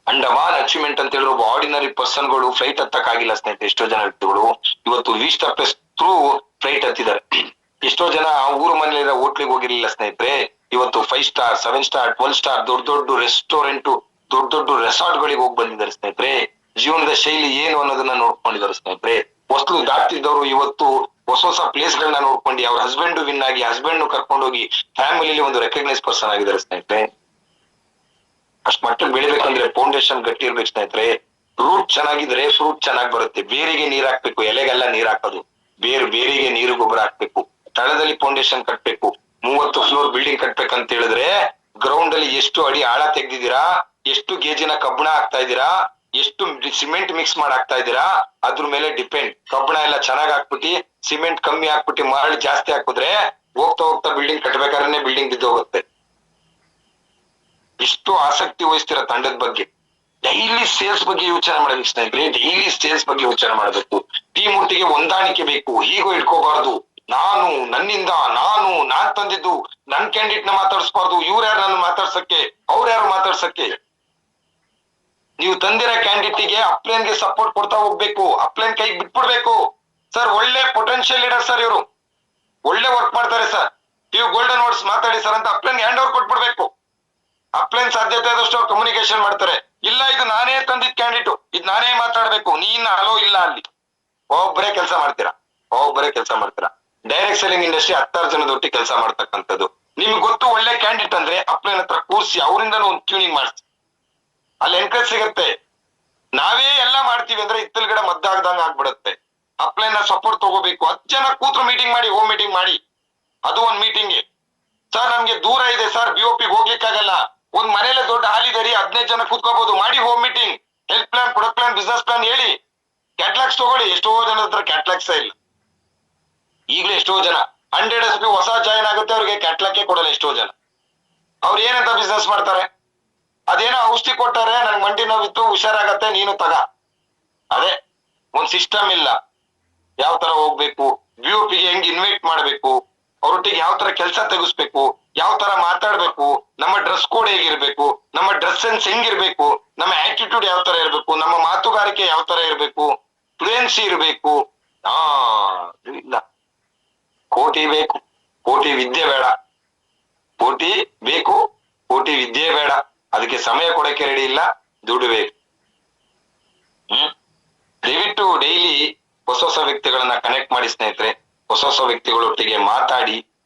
ಅಂಡಮಾನ್ ಅಚೀವ್ಮೆಂಟ್ ಅಂತ ಹೇಳಿದ್ರು ಒಬ್ಬ ಆರ್ಡಿನರಿ ಪರ್ಸನ್ಗಳು ಫ್ಲೈಟ್ ಹತ್ತಕ್ ಆಗಿಲ್ಲ ಸ್ನೇಹಿತರೆ. ಎಷ್ಟೋ ಜನ ವ್ಯಕ್ತಿಗಳು ಇವತ್ತು V-Star ಥ್ರೂ ಫ್ಲೈಟ್ ಹತ್ತಿದ್ದಾರೆ. ಎಷ್ಟೋ ಜನ ಊರು ಮನೆಯಲ್ಲಿರೋ ಹೋಟ್ಲಿಗೆ ಹೋಗಿರ್ಲಿಲ್ಲ ಸ್ನೇಹಿತರೆ, ಇವತ್ತು 5 star 7 star 12 star ದೊಡ್ಡ ದೊಡ್ಡ ರೆಸ್ಟೋರೆಂಟ್, ದೊಡ್ಡ ದೊಡ್ಡ ರೆಸಾರ್ಟ್ ಗಳಿಗೆ ಹೋಗಿ ಬಂದಿದ್ದಾರೆ ಸ್ನೇಹಿತರೆ. ಜೀವನದ ಶೈಲಿ ಏನು ಅನ್ನೋದನ್ನ ನೋಡ್ಕೊಂಡಿದ್ದಾರೆ ಸ್ನೇಹಿತರೆ. ಹೊಸಲು ದಾಟ್ತಿದ್ದವರು ಇವತ್ತು ಹೊಸ ಹೊಸ ಪ್ಲೇಸ್ ಗಳನ್ನ ನೋಡ್ಕೊಂಡು ಅವ್ರ ಹಸ್ಬೆಂಡ್ ವಿನ್ ಆಗಿ ಹಸ್ಬೆಂಡ್ ಕರ್ಕೊಂಡೋಗಿ ಫ್ಯಾಮಿಲಿಲಿ ಒಂದು ರೆಕಗ್ನೈಸ್ ಪರ್ಸನ್ ಆಗಿದ್ದಾರೆ ಸ್ನೇಹಿತರೆ. ಅಷ್ಟ್ ಮಟ್ಟಿಗೆ ಬೆಳಿಬೇಕಂದ್ರೆ ಫೌಂಡೇಶನ್ ಗಟ್ಟಿ ಇರ್ಬೇಕು ಸ್ನೇಹಿತರೆ. ರೂಟ್ ಚೆನ್ನಾಗಿದ್ರೆ ಫ್ರೂಟ್ ಚೆನ್ನಾಗಿ ಬರುತ್ತೆ. ಬೇರಿಗೆ ನೀರ್ ಹಾಕ್ಬೇಕು, ಎಲೆಗೆಲ್ಲ ನೀರ್ ಹಾಕೋದು. ಬೇರಿಗೆ ನೀರು ಗೊಬ್ಬರ ಹಾಕ್ಬೇಕು. ತಳದಲ್ಲಿ ಫೌಂಡೇಶನ್ ಕಟ್ಬೇಕು. 30 ಫ್ಲೋರ್ ಬಿಲ್ಡಿಂಗ್ ಕಟ್ಬೇಕಂತ ಹೇಳಿದ್ರೆ ಗ್ರೌಂಡ್ ಅಲ್ಲಿ ಎಷ್ಟು ಅಡಿ ಆಳ ತೆಗ್ದಿದ್ದೀರಾ, ಎಷ್ಟು ಗೇಜಿನ ಕಬ್ಬಣ ಹಾಕ್ತಾ ಇದ್ದೀರಾ, ಎಷ್ಟು ಸಿಮೆಂಟ್ ಮಿಕ್ಸ್ ಮಾಡಿ ಹಾಕ್ತಾ ಇದ್ದೀರಾ, ಅದ್ರ ಮೇಲೆ ಡಿಪೆಂಡ್. ಕಬ್ಬಣ ಎಲ್ಲ ಚೆನ್ನಾಗಿ ಹಾಕ್ಬಿಟ್ಟು ಸಿಮೆಂಟ್ ಕಮ್ಮಿ ಹಾಕ್ಬಿಟ್ಟು ಮರಳು ಜಾಸ್ತಿ ಹಾಕಿದ್ರೆ ಹೋಗ್ತಾ ಹೋಗ್ತಾ ಬಿಲ್ಡಿಂಗ್ ಕಟ್ಬೇಕಾದ್ರೆ ಬಿಲ್ಡಿಂಗ್ ಬಿದ್ದು ಹೋಗುತ್ತೆ. ಎಷ್ಟು ಆಸಕ್ತಿ ವಹಿಸ್ತೀರ ತಂಡದ ಬಗ್ಗೆ. ಡೈಲಿ ಸೇಲ್ಸ್ ಬಗ್ಗೆ ಯೋಚನೆ ಮಾಡಬೇಕು ಸ್ನೇಹಿತರೆ. ಡೈಲಿ ಸೇಲ್ಸ್ ಬಗ್ಗೆ ಯೋಚನೆ ಮಾಡಬೇಕು. ಟೀಮ್ ಒಟ್ಟಿಗೆ ಹೊಂದಾಣಿಕೆ ಬೇಕು. ಹೀಗೂ ಇಟ್ಕೋಬಾರ್ದು. ನನ್ನಿಂದ ನಾನ್ ತಂದಿದ್ದು ನನ್ ಕ್ಯಾಂಡಿಡೇಟ್ ನ ಮಾತಾಡಿಸ್ಬಾರ್ದು. ಇವ್ರ ಯಾರು ನನ್ನ ಮಾತಾಡ್ಸಕ್ಕೆ, ಅವ್ರ ಯಾರು ಮಾತಾಡ್ಸಕ್ಕೆ. ನೀವು ತಂದಿರೋ ಕ್ಯಾಂಡಿಡೇಟ್ಗೆ ಅಪ್ಲೈನ್ಗೆ ಸಪೋರ್ಟ್ ಕೊಡ್ತಾ ಹೋಗ್ಬೇಕು. ಅಪ್ಲೈನ್ ಕೈಗೆ ಬಿಟ್ಬಿಡ್ಬೇಕು. ಸರ್ ಒಳ್ಳೆ ಪೊಟೆನ್ಶಿಯಲ್ ಲೀಡರ್ ಸರ್, ಇವರು ಒಳ್ಳೆ ವರ್ಕ್ ಮಾಡ್ತಾರೆ ಸರ್, ಇವ್ ಗೋಲ್ಡನ್ ವರ್ಡ್ಸ್ ಮಾತಾಡಿ ಸರ್ ಅಂತ ಅಪ್ಲೈನ್ ಹ್ಯಾಂಡ್ ಓವರ್ ಕೊಟ್ಬಿಡ್ಬೇಕು. ಅಪ್ಲೈನ್ ಸಾಧ್ಯತೆ ಆದಷ್ಟು ಅವ್ರು ಕಮ್ಯುನಿಕೇಶನ್ ಮಾಡ್ತಾರೆ. ಇಲ್ಲ ಇದು ನಾನೇ ತಂದಿದ್ ಕ್ಯಾಂಡಿಡೇಟ್, ಇದು ನಾನೇ ಮಾತಾಡ್ಬೇಕು, ನೀನ್ ಅಲೋ ಇಲ್ಲ ಅಲ್ಲಿ. ಒಬ್ಬರೇ ಕೆಲಸ ಮಾಡ್ತೀರಾ. ಡೈರೆಕ್ಟ್ ಸೆಲ್ಲಿಂಗ್ ಇಂಡಸ್ಟ್ರಿ 16 ಜನದೊಟ್ಟಿಗೆ ಕೆಲಸ ಮಾಡ್ತಕ್ಕಂಥದ್ದು. ನಿಮ್ಗೆ ಗೊತ್ತು ಒಳ್ಳೆ ಕ್ಯಾಂಡಿಡೇಟ್ ಅಂದ್ರೆ ಅಪ್ಲೈನ್ ಹತ್ರ ಕೂರಿಸಿ ಅವರಿಂದನೂ ಒಂದು ಟ್ಯೂನಿಂಗ್ ಮಾಡಿಸಿ, ಅಲ್ಲಿ ಎನ್ಕರೇಜ್ ಸಿಗತ್ತೆ. ನಾವೇ ಎಲ್ಲ ಮಾಡ್ತೀವಿ ಅಂದ್ರೆ ಇತ್ತಲ್ಗಡೆ ಮದ್ದಾಗ್ದಂಗ ಆಗ್ಬಿಡತ್ತೆ. ಅಪ್ಲೈನ್ ಸಪೋರ್ಟ್ ತಗೋಬೇಕು. 10 ಜನ ಕೂತ್ರು ಮೀಟಿಂಗ್ ಮಾಡಿ, ಹೋಮ್ ಮೀಟಿಂಗ್ ಮಾಡಿ. ಅದು ಒಂದ್ ಮೀಟಿಂಗ್. ಸರ್ ನಮ್ಗೆ ದೂರ ಇದೆ ಸರ್, BOP ಹೋಗ್ಲಿಕ್ಕಾಗಲ್ಲ. ಒಂದ್ ಮನೇಲೆ ದೊಡ್ಡ ಹಾಲ್ ಇದೆ ರೀ, 15 ಜನ ಕೂತ್ಕೋಬಹುದು, ಮಾಡಿ home meeting. Health plan, product plan, business plan ಹೇಳಿ. ಕ್ಯಾಟ್ಲಾಗ್ಸ್ ತಗೊಳ್ಳಿ. ಎಷ್ಟೋ ಜನ ಹತ್ರ ಕ್ಯಾಟ್ಲಾಗ್ಸ್ ಇಲ್ಲ. ಈಗಲೇ ಎಷ್ಟೋ ಜನ 100 SP ಹೊಸ ಜಾಯಿನ್ ಆಗುತ್ತೆ, ಅವ್ರಿಗೆ ಕ್ಯಾಟ್ಲಾಗ್ಗೆ ಕೊಡಲ್ಲ ಎಷ್ಟೋ ಜನ. ಅವ್ರು ಏನಂತ ಬಿಸ್ನೆಸ್ ಮಾಡ್ತಾರೆ? ಅದೇನೋ ಔಷಧಿ ಕೊಟ್ಟಾರೆ, ನನ್ಗೆ ಮಂಡಿ ನೋವಿತ್ತು, ಹುಷಾರಾಗತ್ತೆ, ನೀನು ತಗ. ಅದೇ ಒಂದ್ ಸಿಸ್ಟಮ್ ಇಲ್ಲ. ಯಾವ ತರ ಹೋಗ್ಬೇಕು, BOP ಗೆ ಹೆಂಗ್ ಇನ್ವೈಟ್ ಮಾಡ್ಬೇಕು, ಅವ್ರೊಟ್ಟಿಗೆ ಯಾವ ತರ ಕೆಲಸ ತೆಗಿಸ್ಬೇಕು, ಯಾವ ತರ ಮಾತಾಡ್ಬೇಕು, ನಮ್ಮ ಡ್ರೆಸ್ ಕೋಡ್ ಹೇಗಿರ್ಬೇಕು, ನಮ್ಮ ಡ್ರೆಸ್ ಸೆನ್ಸ್ ಹೆಂಗಿರ್ಬೇಕು, ನಮ್ಮ ಆಟಿಟ್ಯೂಡ್ ಯಾವ ತರ ಇರ್ಬೇಕು, ನಮ್ಮ ಮಾತುಗಾರಿಕೆ ಯಾವ ತರ ಇರ್ಬೇಕು, ಫ್ಲೂಯೆನ್ಸಿ ಇರ್ಬೇಕು. ಇಲ್ಲ. ಕೋಟಿ ಬೇಕು, ಕೋಟಿ ವಿದ್ಯೆ ಬೇಡ. ಕೋಟಿ ಬೇಕು, ಕೋಟಿ ವಿದ್ಯೆ ಬೇಡ. ಅದಕ್ಕೆ ಸಮಯ ಕೊಡಕ್ಕೆ ರೆಡಿ ಇಲ್ಲ, ದುಡ್ಡು ಬೇಕು. ದಯವಿಟ್ಟು ಡೈಲಿ ಹೊಸ ವ್ಯಕ್ತಿಗಳನ್ನ ಕನೆಕ್ಟ್ ಮಾಡಿ ಸ್ನೇಹಿತರೆ. ಹೊಸ ವ್ಯಕ್ತಿಗಳೊಟ್ಟಿಗೆ ಮಾತಾಡಿ.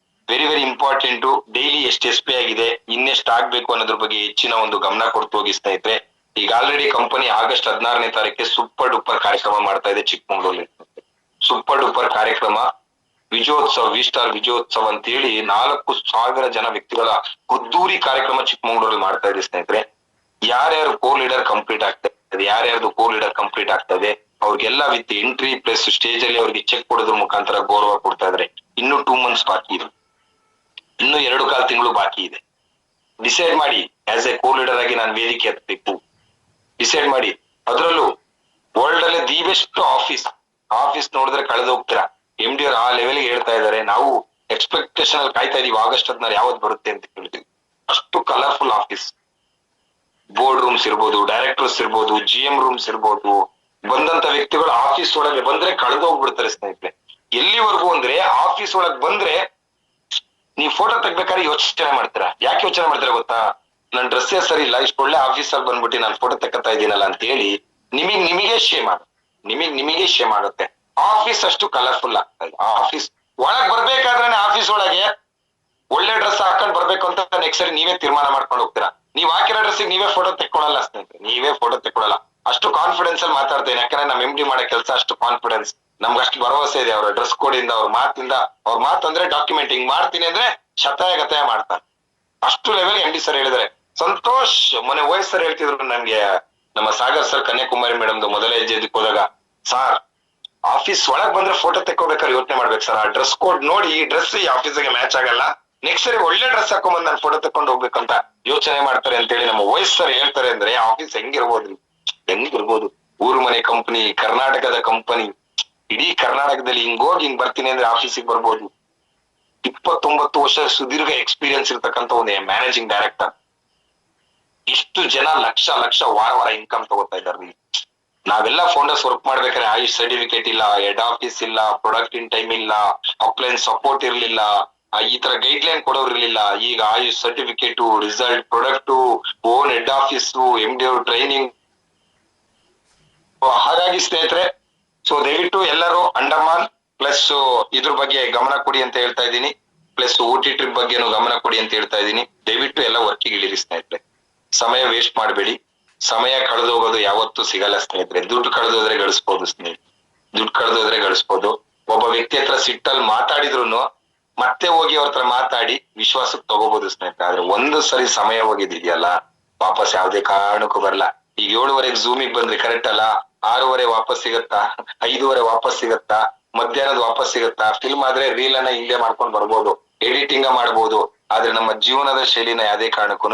Very very important. ಡೈಲಿ ಎಷ್ಟು SP ಆಗಿದೆ, ಇನ್ನೆಷ್ಟು ಆಗ್ಬೇಕು ಅನ್ನೋದ್ರ ಬಗ್ಗೆ ಹೆಚ್ಚಿನ ಒಂದು ಗಮನ ಕೊಡ್ತು ಹೋಗಿ ಸ್ನೇಹಿತರೆ. ಈಗ ಆಲ್ರೆಡಿ ಕಂಪನಿ August 16ನೇ ತಾರೀಕಿಗೆ ಸೂಪರ್ ಡೂಪರ್ ಕಾರ್ಯಕ್ರಮ ಮಾಡ್ತಾ ಇದೆ ಚಿಕ್ಕಮಂಗ್ಳೂರಲ್ಲಿ. ಸೂಪರ್ ಡೂಪರ್ ಕಾರ್ಯಕ್ರಮ ವಿಜಯೋತ್ಸವ, V-Star ವಿಜಯೋತ್ಸವ ಅಂತ ಹೇಳಿ 4,000 ಜನ ವ್ಯಕ್ತಿಗಳ ಅದ್ದೂರಿ ಕಾರ್ಯಕ್ರಮ ಚಿಕ್ಕಮಂಗ್ಳೂರಲ್ಲಿ ಮಾಡ್ತಾ ಇದೆ ಸ್ನೇಹಿತರೆ. ಯಾರ್ಯಾರು ಕೋರ್ ಲೀಡರ್ ಕಂಪ್ಲೀಟ್ ಆಗ್ತಾ ಇದೆ, ಯಾರ್ಯಾರ್ದು ಕೋರ್ ಲೀಡರ್ ಕಂಪ್ಲೀಟ್ ಆಗ್ತಾ ಇದೆ, ಅವ್ರಿಗೆಲ್ಲ ವಿತ್ ಎಂಟ್ರಿ ಪ್ಲಸ್ ಸ್ಟೇಜ್ ಅಲ್ಲಿ ಅವ್ರಿಗೆ ಚೆಕ್ ಕೊಡೋದ್ರ ಮುಖಾಂತರ ಗೌರವ ಕೊಡ್ತಾ ಇದಾರೆ. ಇನ್ನು 2 months ಬಾಕಿ ಇದೆ, ಇನ್ನು 2.25 ತಿಂಗಳು ಬಾಕಿ ಇದೆ. ಡಿಸೈಡ್ ಮಾಡಿ, ಆಸ್ ಎ ಕೋರ್ ಲೀಡರ್ ಆಗಿ ನಾನು ವೇದಿಕೆ ಹತ್ತಬೇಕು. ಡಿಸೈಡ್ ಮಾಡಿ. ಅದರಲ್ಲೂ ವರ್ಲ್ಡ್ ಅಲ್ಲಿ ದಿ ಬೆಸ್ಟ್ ಆಫೀಸ್ ನೋಡಿದ್ರೆ ಕಳೆದು ಹೋಗ್ತೀರಾ. MD ಅವ್ರು ಆ ಲೆವೆಲ್ಗೆ ಹೇಳ್ತಾ ಇದಾರೆ. ನಾವು ಎಕ್ಸ್ಪೆಕ್ಟೇಷನ್ ಅಲ್ಲಿ ಕಾಯ್ತಾ ಇದೀವಿ ಆಗಸ್ಟ್ 16 ಯಾವತ್ ಬರುತ್ತೆ ಅಂತ ಹೇಳ್ತೀವಿ. ಅಷ್ಟು ಕಲರ್ಫುಲ್ ಆಫೀಸ್. ಬೋರ್ಡ್ ರೂಮ್ಸ್ ಇರ್ಬೋದು, ಡೈರೆಕ್ಟರ್ಸ್ ಇರ್ಬೋದು, GM ರೂಮ್ಸ್ ಇರ್ಬೋದು. ಬಂದಂತ ವ್ಯಕ್ತಿಗಳು ಆಫೀಸ್ ಒಳಗೆ ಬಂದ್ರೆ ಕಳೆದು ಹೋಗ್ಬಿಡ್ತಾರೆ ಸ್ನೇಹಿತರೆ. ಎಲ್ಲಿವರೆಗೂ ಅಂದ್ರೆ ಆಫೀಸ್ ಒಳಗ್ ಬಂದ್ರೆ ನೀವ್ ಫೋಟೋ ತೆಗ್ಬೇಕಾದ್ರೆ ಯೋಚನೆ ಮಾಡ್ತೀರಾ. ಯಾಕೆ ಯೋಚನೆ ಮಾಡ್ತೀರಾ ಗೊತ್ತಾ? ನನ್ ಡ್ರೆಸ್ಸೇ ಸರಿ ಇಲ್ಲ, ಇಷ್ಟು ಒಳ್ಳೆ ಆಫೀಸಲ್ಲಿ ಬಂದ್ಬಿಟ್ಟು ನಾನು ಫೋಟೋ ತೆಕ್ಕತ್ತಾ ಇದೀನಲ್ಲ ಅಂತ ಹೇಳಿ ನಿಮಗೆ ಶೇಮ್ ಆಗುತ್ತೆ. ನಿಮಗೆ ಶೇಮ್ ಆಗುತ್ತೆ. ಆಫೀಸ್ ಅಷ್ಟು ಕಲರ್ಫುಲ್ ಆಗ್ತಾ ಇದೆ. ಆಫೀಸ್ ಒಳಗ್ ಬರ್ಬೇಕಾದ್ರೆ ಆಫೀಸ್ ಒಳಗೆ ಒಳ್ಳೆ ಡ್ರೆಸ್ ಹಾಕೊಂಡ್ ಬರ್ಬೇಕು ಅಂತ ನೆಕ್ಸ್ಟ್ ಸರಿ ನೀವೇ ತೀರ್ಮಾನ ಮಾಡ್ಕೊಂಡು ಹೋಗ್ತೀರಾ. ನೀವ್ ಹಾಕಿರೋ ಡ್ರೆಸ್ ನೀವೇ ಫೋಟೋ ತೆಕ್ಕೊಳಲ್ಲ ಸ್ನೇಹಿತರೆ, ನೀವೇ ಫೋಟೋ ತೆಕ್ಕೊಳಲ್ಲ. ಅಷ್ಟು ಕಾನ್ಫಿಡೆನ್ಸ್ ಅಲ್ಲಿ ಮಾತಾಡ್ತೇನೆ. ಯಾಕಂದ್ರೆ ನಮ್ MD ಮಾಡೋ ಕೆಲಸ ಅಷ್ಟು ಕಾನ್ಫಿಡೆನ್ಸ್, ನಮ್ಗೆ ಅಷ್ಟು ಭರವಸೆ ಇದೆ ಅವರ ಡ್ರೆಸ್ ಕೋಡ್ ಇಂದ, ಅವ್ರ ಮಾತಂದ್ರೆ ಡಾಕ್ಯುಮೆಂಟಿಂಗ್ ಮಾಡ್ತೀನಿ ಅಂದ್ರೆ ಶತಾಯ ಮಾಡ್ತಾರೆ. ಅಷ್ಟು ಲೆವೆಲ್ MD ಸರ್ ಹೇಳಿದಾರೆ. ಸಂತೋಷ್ ಮೊನ್ನೆ ವಯಸ್ ಸರ್ ಹೇಳ್ತಿದ್ರು ನನ್ಗೆ, ನಮ್ಮ ಸಾಗರ್ ಸರ್ ಕನ್ಯಾಕುಮಾರಿ ಮೇಡಮ್ದು ಮೊದಲೇ ಹೆಜ್ಜೆ ಇದಕ್ಕೆ ಹೋದಾಗ, ಸಾರ್ ಆಫೀಸ್ ಒಳಗ್ ಬಂದ್ರೆ ಫೋಟೋ ತೆಕ್ಕೋಬೇಕಾದ್ರೆ ಯೋಚನೆ ಮಾಡ್ಬೇಕು ಸರ್. ಆ ಡ್ರೆಸ್ ಕೋಡ್ ನೋಡಿ ಈ ಡ್ರೆಸ್ ಈ ಆಫೀಸ್ಗೆ ಮ್ಯಾಚ್ ಆಗಲ್ಲ, ನೆಕ್ಸ್ಟ್ ಸರಿ ಒಳ್ಳೆ ಡ್ರೆಸ್ ಹಾಕೊಂಡ್ ನಾನು ಫೋಟೋ ತೆಕ್ಕೊಂಡು ಹೋಗ್ಬೇಕಂತ ಯೋಚನೆ ಮಾಡ್ತಾರೆ ಅಂತೇಳಿ ನಮ್ಮ ವಯಸ್ ಸರ್ ಹೇಳ್ತಾರೆ. ಅಂದ್ರೆ ಆಫೀಸ್ ಹೆಂಗಿರ್ಬೋದು. ಊರು ಮನೆ ಕಂಪನಿ, ಕರ್ನಾಟಕದ ಕಂಪನಿ, ಇಡೀ ಕರ್ನಾಟಕದಲ್ಲಿ ಹಿಂಗೋಗಿ ಹಿಂಗ್ ಬರ್ತೀನಿ ಅಂದ್ರೆ ಆಫೀಸಿಗೆ ಬರ್ಬೋದು. 29 ವರ್ಷ ಸುದೀರ್ಘ ಎಕ್ಸ್ಪೀರಿಯನ್ಸ್ ಇರ್ತಕ್ಕಂಥ ಒಂದು ಮ್ಯಾನೇಜಿಂಗ್ ಡೈರೆಕ್ಟರ್. ಇಷ್ಟು ಜನ ಲಕ್ಷ ವಾರ ಇನ್ಕಮ್ ತಗೋತಾ ಇದ್ದಾರೆ. ನಾವೆಲ್ಲ ಫೌಂಡರ್ಸ್ ವರ್ಕ್ ಮಾಡ್ಬೇಕಾದ್ರೆ ಆಯುಷ್ ಸರ್ಟಿಫಿಕೇಟ್ ಇಲ್ಲ, ಹೆಡ್ ಆಫೀಸ್ ಇಲ್ಲ, ಪ್ರಾಡಕ್ಟ್ ಇನ್ ಟೈಮ್ ಇಲ್ಲ, ಅಪ್ಲೈನ್ ಸಪೋರ್ಟ್ ಇರ್ಲಿಲ್ಲ, ಈ ತರ ಗೈಡ್ ಲೈನ್ ಕೊಡೋರು ಇರ್ಲಿಲ್ಲ. ಈಗ AYUSH certificate, result, product, own head office, MD ಅವ್ರ ಟ್ರೈನಿಂಗ್. ಹಾಗಾಗಿ ಸ್ನೇಹಿತರೆ, ಸೊ ದಯವಿಟ್ಟು ಎಲ್ಲರೂ ಅಂಡಮಾನ್ ಪ್ಲಸ್ ಇದ್ರ ಬಗ್ಗೆ ಗಮನ ಕೊಡಿ ಅಂತ ಹೇಳ್ತಾ ಇದ್ದೀನಿ. ಪ್ಲಸ್ OT ಟ್ರಿಪ್ ಬಗ್ಗೆನೂ ಗಮನ ಕೊಡಿ ಅಂತ ಹೇಳ್ತಾ ಇದ್ದೀನಿ. ದಯವಿಟ್ಟು ಎಲ್ಲ ವರ್ಕಿಗೆ ಇಳಿರಿ ಸ್ನೇಹಿತರೆ. ಸಮಯ ವೇಸ್ಟ್ ಮಾಡಬೇಡಿ. ಸಮಯ ಕಳೆದೋಗೋದು ಯಾವತ್ತೂ ಸಿಗಲ್ಲ ಸ್ನೇಹಿತರೆ. ದುಡ್ಡು ಕಳೆದೋದ್ರೆ ಗಳಿಸ್ಬೋದು ಸ್ನೇಹಿತರೆ, ದುಡ್ಡು ಕಳೆದೋದ್ರೆ ಗಳಿಸ್ಬೋದು. ಒಬ್ಬ ವ್ಯಕ್ತಿ ಹತ್ರ ಸಿಟ್ಟಲ್ಲಿ ಮಾತಾಡಿದ್ರು ಮತ್ತೆ ಹೋಗಿ ಅವ್ರ ಹತ್ರ ಮಾತಾಡಿ ವಿಶ್ವಾಸಕ್ಕೆ ತಗೋಬಹುದು ಸ್ನೇಹಿತರೆ. ಆದ್ರೆ ಒಂದು ಸರಿ ಸಮಯ ಹೋಗಿದೆಯಲ್ಲ, ವಾಪಸ್ ಯಾವ್ದೇ ಕಾರಣಕ್ಕೂ ಬರಲ್ಲ. ಈಗ 7:30 ಝೂಮಿಗೆ ಬಂದ್ರೆ ಕರೆಕ್ಟ್ ಅಲ್ಲ, 6:30 ವಾಪಸ್ ಸಿಗತ್ತಾ, 5:30 ವಾಪಸ್ ಸಿಗತ್ತಾ, ಮಧ್ಯಾಹ್ನದ ವಾಪಸ್ ಸಿಗತ್ತಾ? ಫಿಲ್ಮ್ ಆದ್ರೆ ರೀಲ್ ಅನ್ನ ಇಲ್ಲೇ ಮಾಡ್ಕೊಂಡ್ ಬರ್ಬೋದು, ಎಡಿಟಿಂಗ್ ಮಾಡ್ಬೋದು. ಆದ್ರೆ ನಮ್ಮ ಜೀವನದ ಶೈಲಿನ ಯಾವ್ದೇ ಕಾರಣಕ್ಕೂ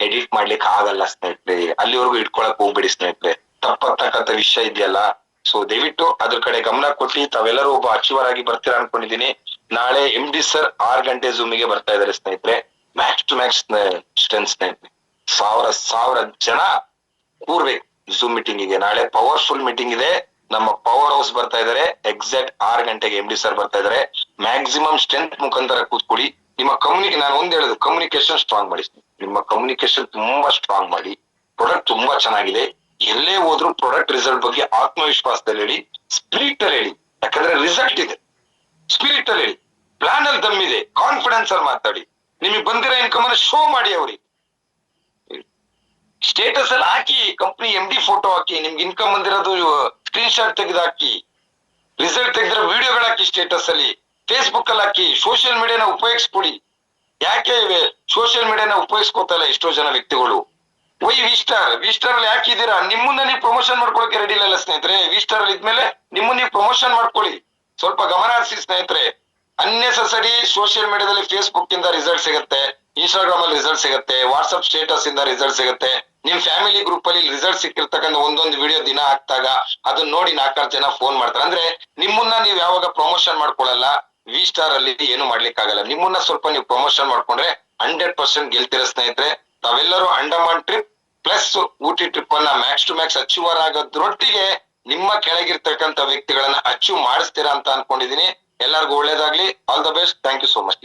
ಎಡಿಟ್ ಮಾಡ್ಲಿಕ್ಕೆ ಆಗಲ್ಲ ಸ್ನೇಹಿತರೆ. ಅಲ್ಲಿವರೆಗೂ ಇಟ್ಕೊಳಕ್ ಹೋಗ್ಬೇಡಿ ಸ್ನೇಹಿತರೆ. ತಪ್ಪತಕ್ಕಂತ ವಿಷಯ ಇದೆಯಲ್ಲ. ಸೊ ದಯವಿಟ್ಟು ಅದ್ರ ಕಡೆ ಗಮನ ಕೊಟ್ಟು ತಾವೆಲ್ಲರೂ ಒಬ್ಬ ಅಚೀವರ್ ಆಗಿ ಬರ್ತೀರಾ ಅನ್ಕೊಂಡಿದೀನಿ. ನಾಳೆ MD ಸರ್ 6 ಗಂಟೆ ಝೂಮಿಗೆ ಬರ್ತಾ ಇದಾರೆ ಸ್ನೇಹಿತರೆ. ಮ್ಯಾಕ್ಸ್ ಟು ಮ್ಯಾಕ್ಸ್ ಸ್ನೇಹಿತರೆ 1000 ಜನ ಕೂರ್ಬೇಕು ಝೂಮ್ ಮೀಟಿಂಗಿಗೆ. ನಾಳೆ ಪವರ್ಫುಲ್ ಮೀಟಿಂಗ್ ಇದೆ. ನಮ್ಮ ಪವರ್ ಹೌಸ್ ಬರ್ತಾ ಇದಾರೆ. ಎಕ್ಸಾಕ್ಟ್ 6 ಗಂಟೆಗೆ MD ಸರ್ ಬರ್ತಾ ಇದಾರೆ. ಮ್ಯಾಕ್ಸಿಮಮ್ ಸ್ಟ್ರೆಂತ್ ಮುಖಾಂತರ ಕೂತ್ಕೊಡಿ. ನಿಮ್ಮ ನಾನು ಒಂದ್ ಹೇಳುದು, ಕಮ್ಯುನಿಕೇಶನ್ ಸ್ಟ್ರಾಂಗ್ ಮಾಡಿ. ನಿಮ್ಮ ಕಮ್ಯುನಿಕೇಶನ್ ತುಂಬಾ ಸ್ಟ್ರಾಂಗ್ ಮಾಡಿ. ಪ್ರಾಡಕ್ಟ್ ತುಂಬಾ ಚೆನ್ನಾಗಿದೆ. ಎಲ್ಲೇ ಹೋದ್ರು ಪ್ರಾಡಕ್ಟ್ ರಿಸಲ್ಟ್ ಬಗ್ಗೆ ಆತ್ಮವಿಶ್ವಾಸದಲ್ಲಿ ಹೇಳಿ, ಸ್ಪಿರಿಟ್ ಅಲ್ಲಿ ಹೇಳಿ. ಯಾಕಂದ್ರೆ ರಿಸಲ್ಟ್ ಇದೆ, ಸ್ಪಿರಿಟ್ ಅಲ್ಲಿ ಹೇಳಿ. ಪ್ಲಾನ್ ಅಲ್ಲಿ ದಮ್ಮಿದೆ, ಕಾನ್ಫಿಡೆನ್ಸ್ ಅಲ್ಲಿ ಮಾತಾಡಿ. ನಿಮಗೆ ಬಂದಿರೋ ಇನ್ಕಮ್ ಅನ್ನ ಶೋ ಮಾಡಿ. ಅವ್ರಿಗೆ ಸ್ಟೇಟಸ್ ಅಲ್ಲಿ ಹಾಕಿ, ಕಂಪ್ನಿ MD ಫೋಟೋ ಹಾಕಿ, ನಿಮ್ಗೆ ಇನ್ಕಮ್ ಬಂದಿರೋದು ಸ್ಕ್ರೀನ್ ಶಾಟ್ ತೆಗೆದು ಹಾಕಿ, ರಿಸಲ್ಟ್ ತೆಗೆದಿರೋ ವಿಡಿಯೋಗಳು ಹಾಕಿ, ಸ್ಟೇಟಸ್ ಅಲ್ಲಿ ಫೇಸ್ಬುಕ್ ಅಲ್ಲಿ ಹಾಕಿ. ಸೋಷಿಯಲ್ ಮೀಡಿಯಾನ ಉಪಯೋಗಿಸ್ಕೊಡಿ. ಯಾಕೆ ಸೋಷಿಯಲ್ ಮೀಡಿಯಾನ ಉಪಯೋಗಿಸ್ಕೋತಲ್ಲ ಎಷ್ಟೋ ಜನ ವ್ಯಕ್ತಿಗಳು? ವಿಸ್ಟಾರ್ ಅಲ್ಲಿ ಹಾಕಿದ್ದೀರಾ, ನಿಮ್ಮನ್ನ ನೀವು ಪ್ರಮೋಷನ್ ಮಾಡ್ಕೊಳಕ್ಕೆ ರೆಡಿ ಇಲ್ಲ ಸ್ನೇಹಿತರೆ. ವಿಸ್ಟಾರ್ ಅಲ್ಲಿ ಇದ್ಮೇಲೆ ನಿಮ್ಮನ್ನ ನೀವು ಪ್ರಮೋಷನ್ ಮಾಡ್ಕೊಳ್ಳಿ. ಸ್ವಲ್ಪ ಗಮನ ಹರಿಸಿ ಸ್ನೇಹಿತರೆ. ಅನ್ನೆಸೆಸರಿ ಸೋಷಿಯಲ್ ಮೀಡಿಯಾದಲ್ಲಿ ಫೇಸ್ಬುಕ್ ಇಂದ ರಿಸಲ್ಟ್ ಸಿಗುತ್ತೆ, ಇನ್ಸ್ಟಾಗ್ರಾಮ್ ಅಲ್ಲಿ ರಿಸಲ್ಟ್ ಸಿಗುತ್ತೆ, ವಾಟ್ಸ್ಆಪ್ ಸ್ಟೇಟಸ್ ಇಂದ ರಿಸಲ್ಟ್ ಸಿಗುತ್ತೆ. ನಿಮ್ ಫ್ಯಾಮಿಲಿ ಗ್ರೂಪ್ ಅಲ್ಲಿ ರಿಸಲ್ಟ್ ಸಿಕ್ಕಿರ್ತಕ್ಕಂಥ ಒಂದೊಂದು ವಿಡಿಯೋ ದಿನ ಹಾಕ್ತಾಗ ಅದನ್ನ ನೋಡಿ 4 ಜನ ಫೋನ್ ಮಾಡ್ತಾರೆ. ಅಂದ್ರೆ ನಿಮ್ಮನ್ನ ನೀವು ಯಾವಾಗ ಪ್ರಮೋಷನ್ ಮಾಡ್ಕೊಳ್ಳಲ್ಲ, ವಿಸ್ಟಾರ್ ಅಲ್ಲಿ ಏನು ಮಾಡ್ಲಿಕ್ಕೆ ಆಗಲ್ಲ. ನಿಮ್ಮನ್ನ ಸ್ವಲ್ಪ ನೀವು ಪ್ರಮೋಷನ್ ಮಾಡ್ಕೊಂಡ್ರೆ 100% ಗೆಲ್ತಿರ ಸ್ನೇಹಿತರೆ. ತಾವೆಲ್ಲರೂ Andaman trip plus OT trip ಅನ್ನ ಮ್ಯಾಕ್ಸ್ ಟು ಮ್ಯಾಕ್ಸ್ ಅಚೀವರ್ ಆಗೋದ್ರೊಟ್ಟಿಗೆ ನಿಮ್ಮ ಕೆಳಗಿರ್ತಕ್ಕಂಥ ವ್ಯಕ್ತಿಗಳನ್ನ ಅಚೀವ್ ಮಾಡಿಸ್ತೀರಾ ಅಂತ ಅನ್ಕೊಂಡಿದೀನಿ. ಎಲ್ಲರಿಗೂ ಒಳ್ಳೇದಾಗ್ಲಿ. All the best. Thank you so much.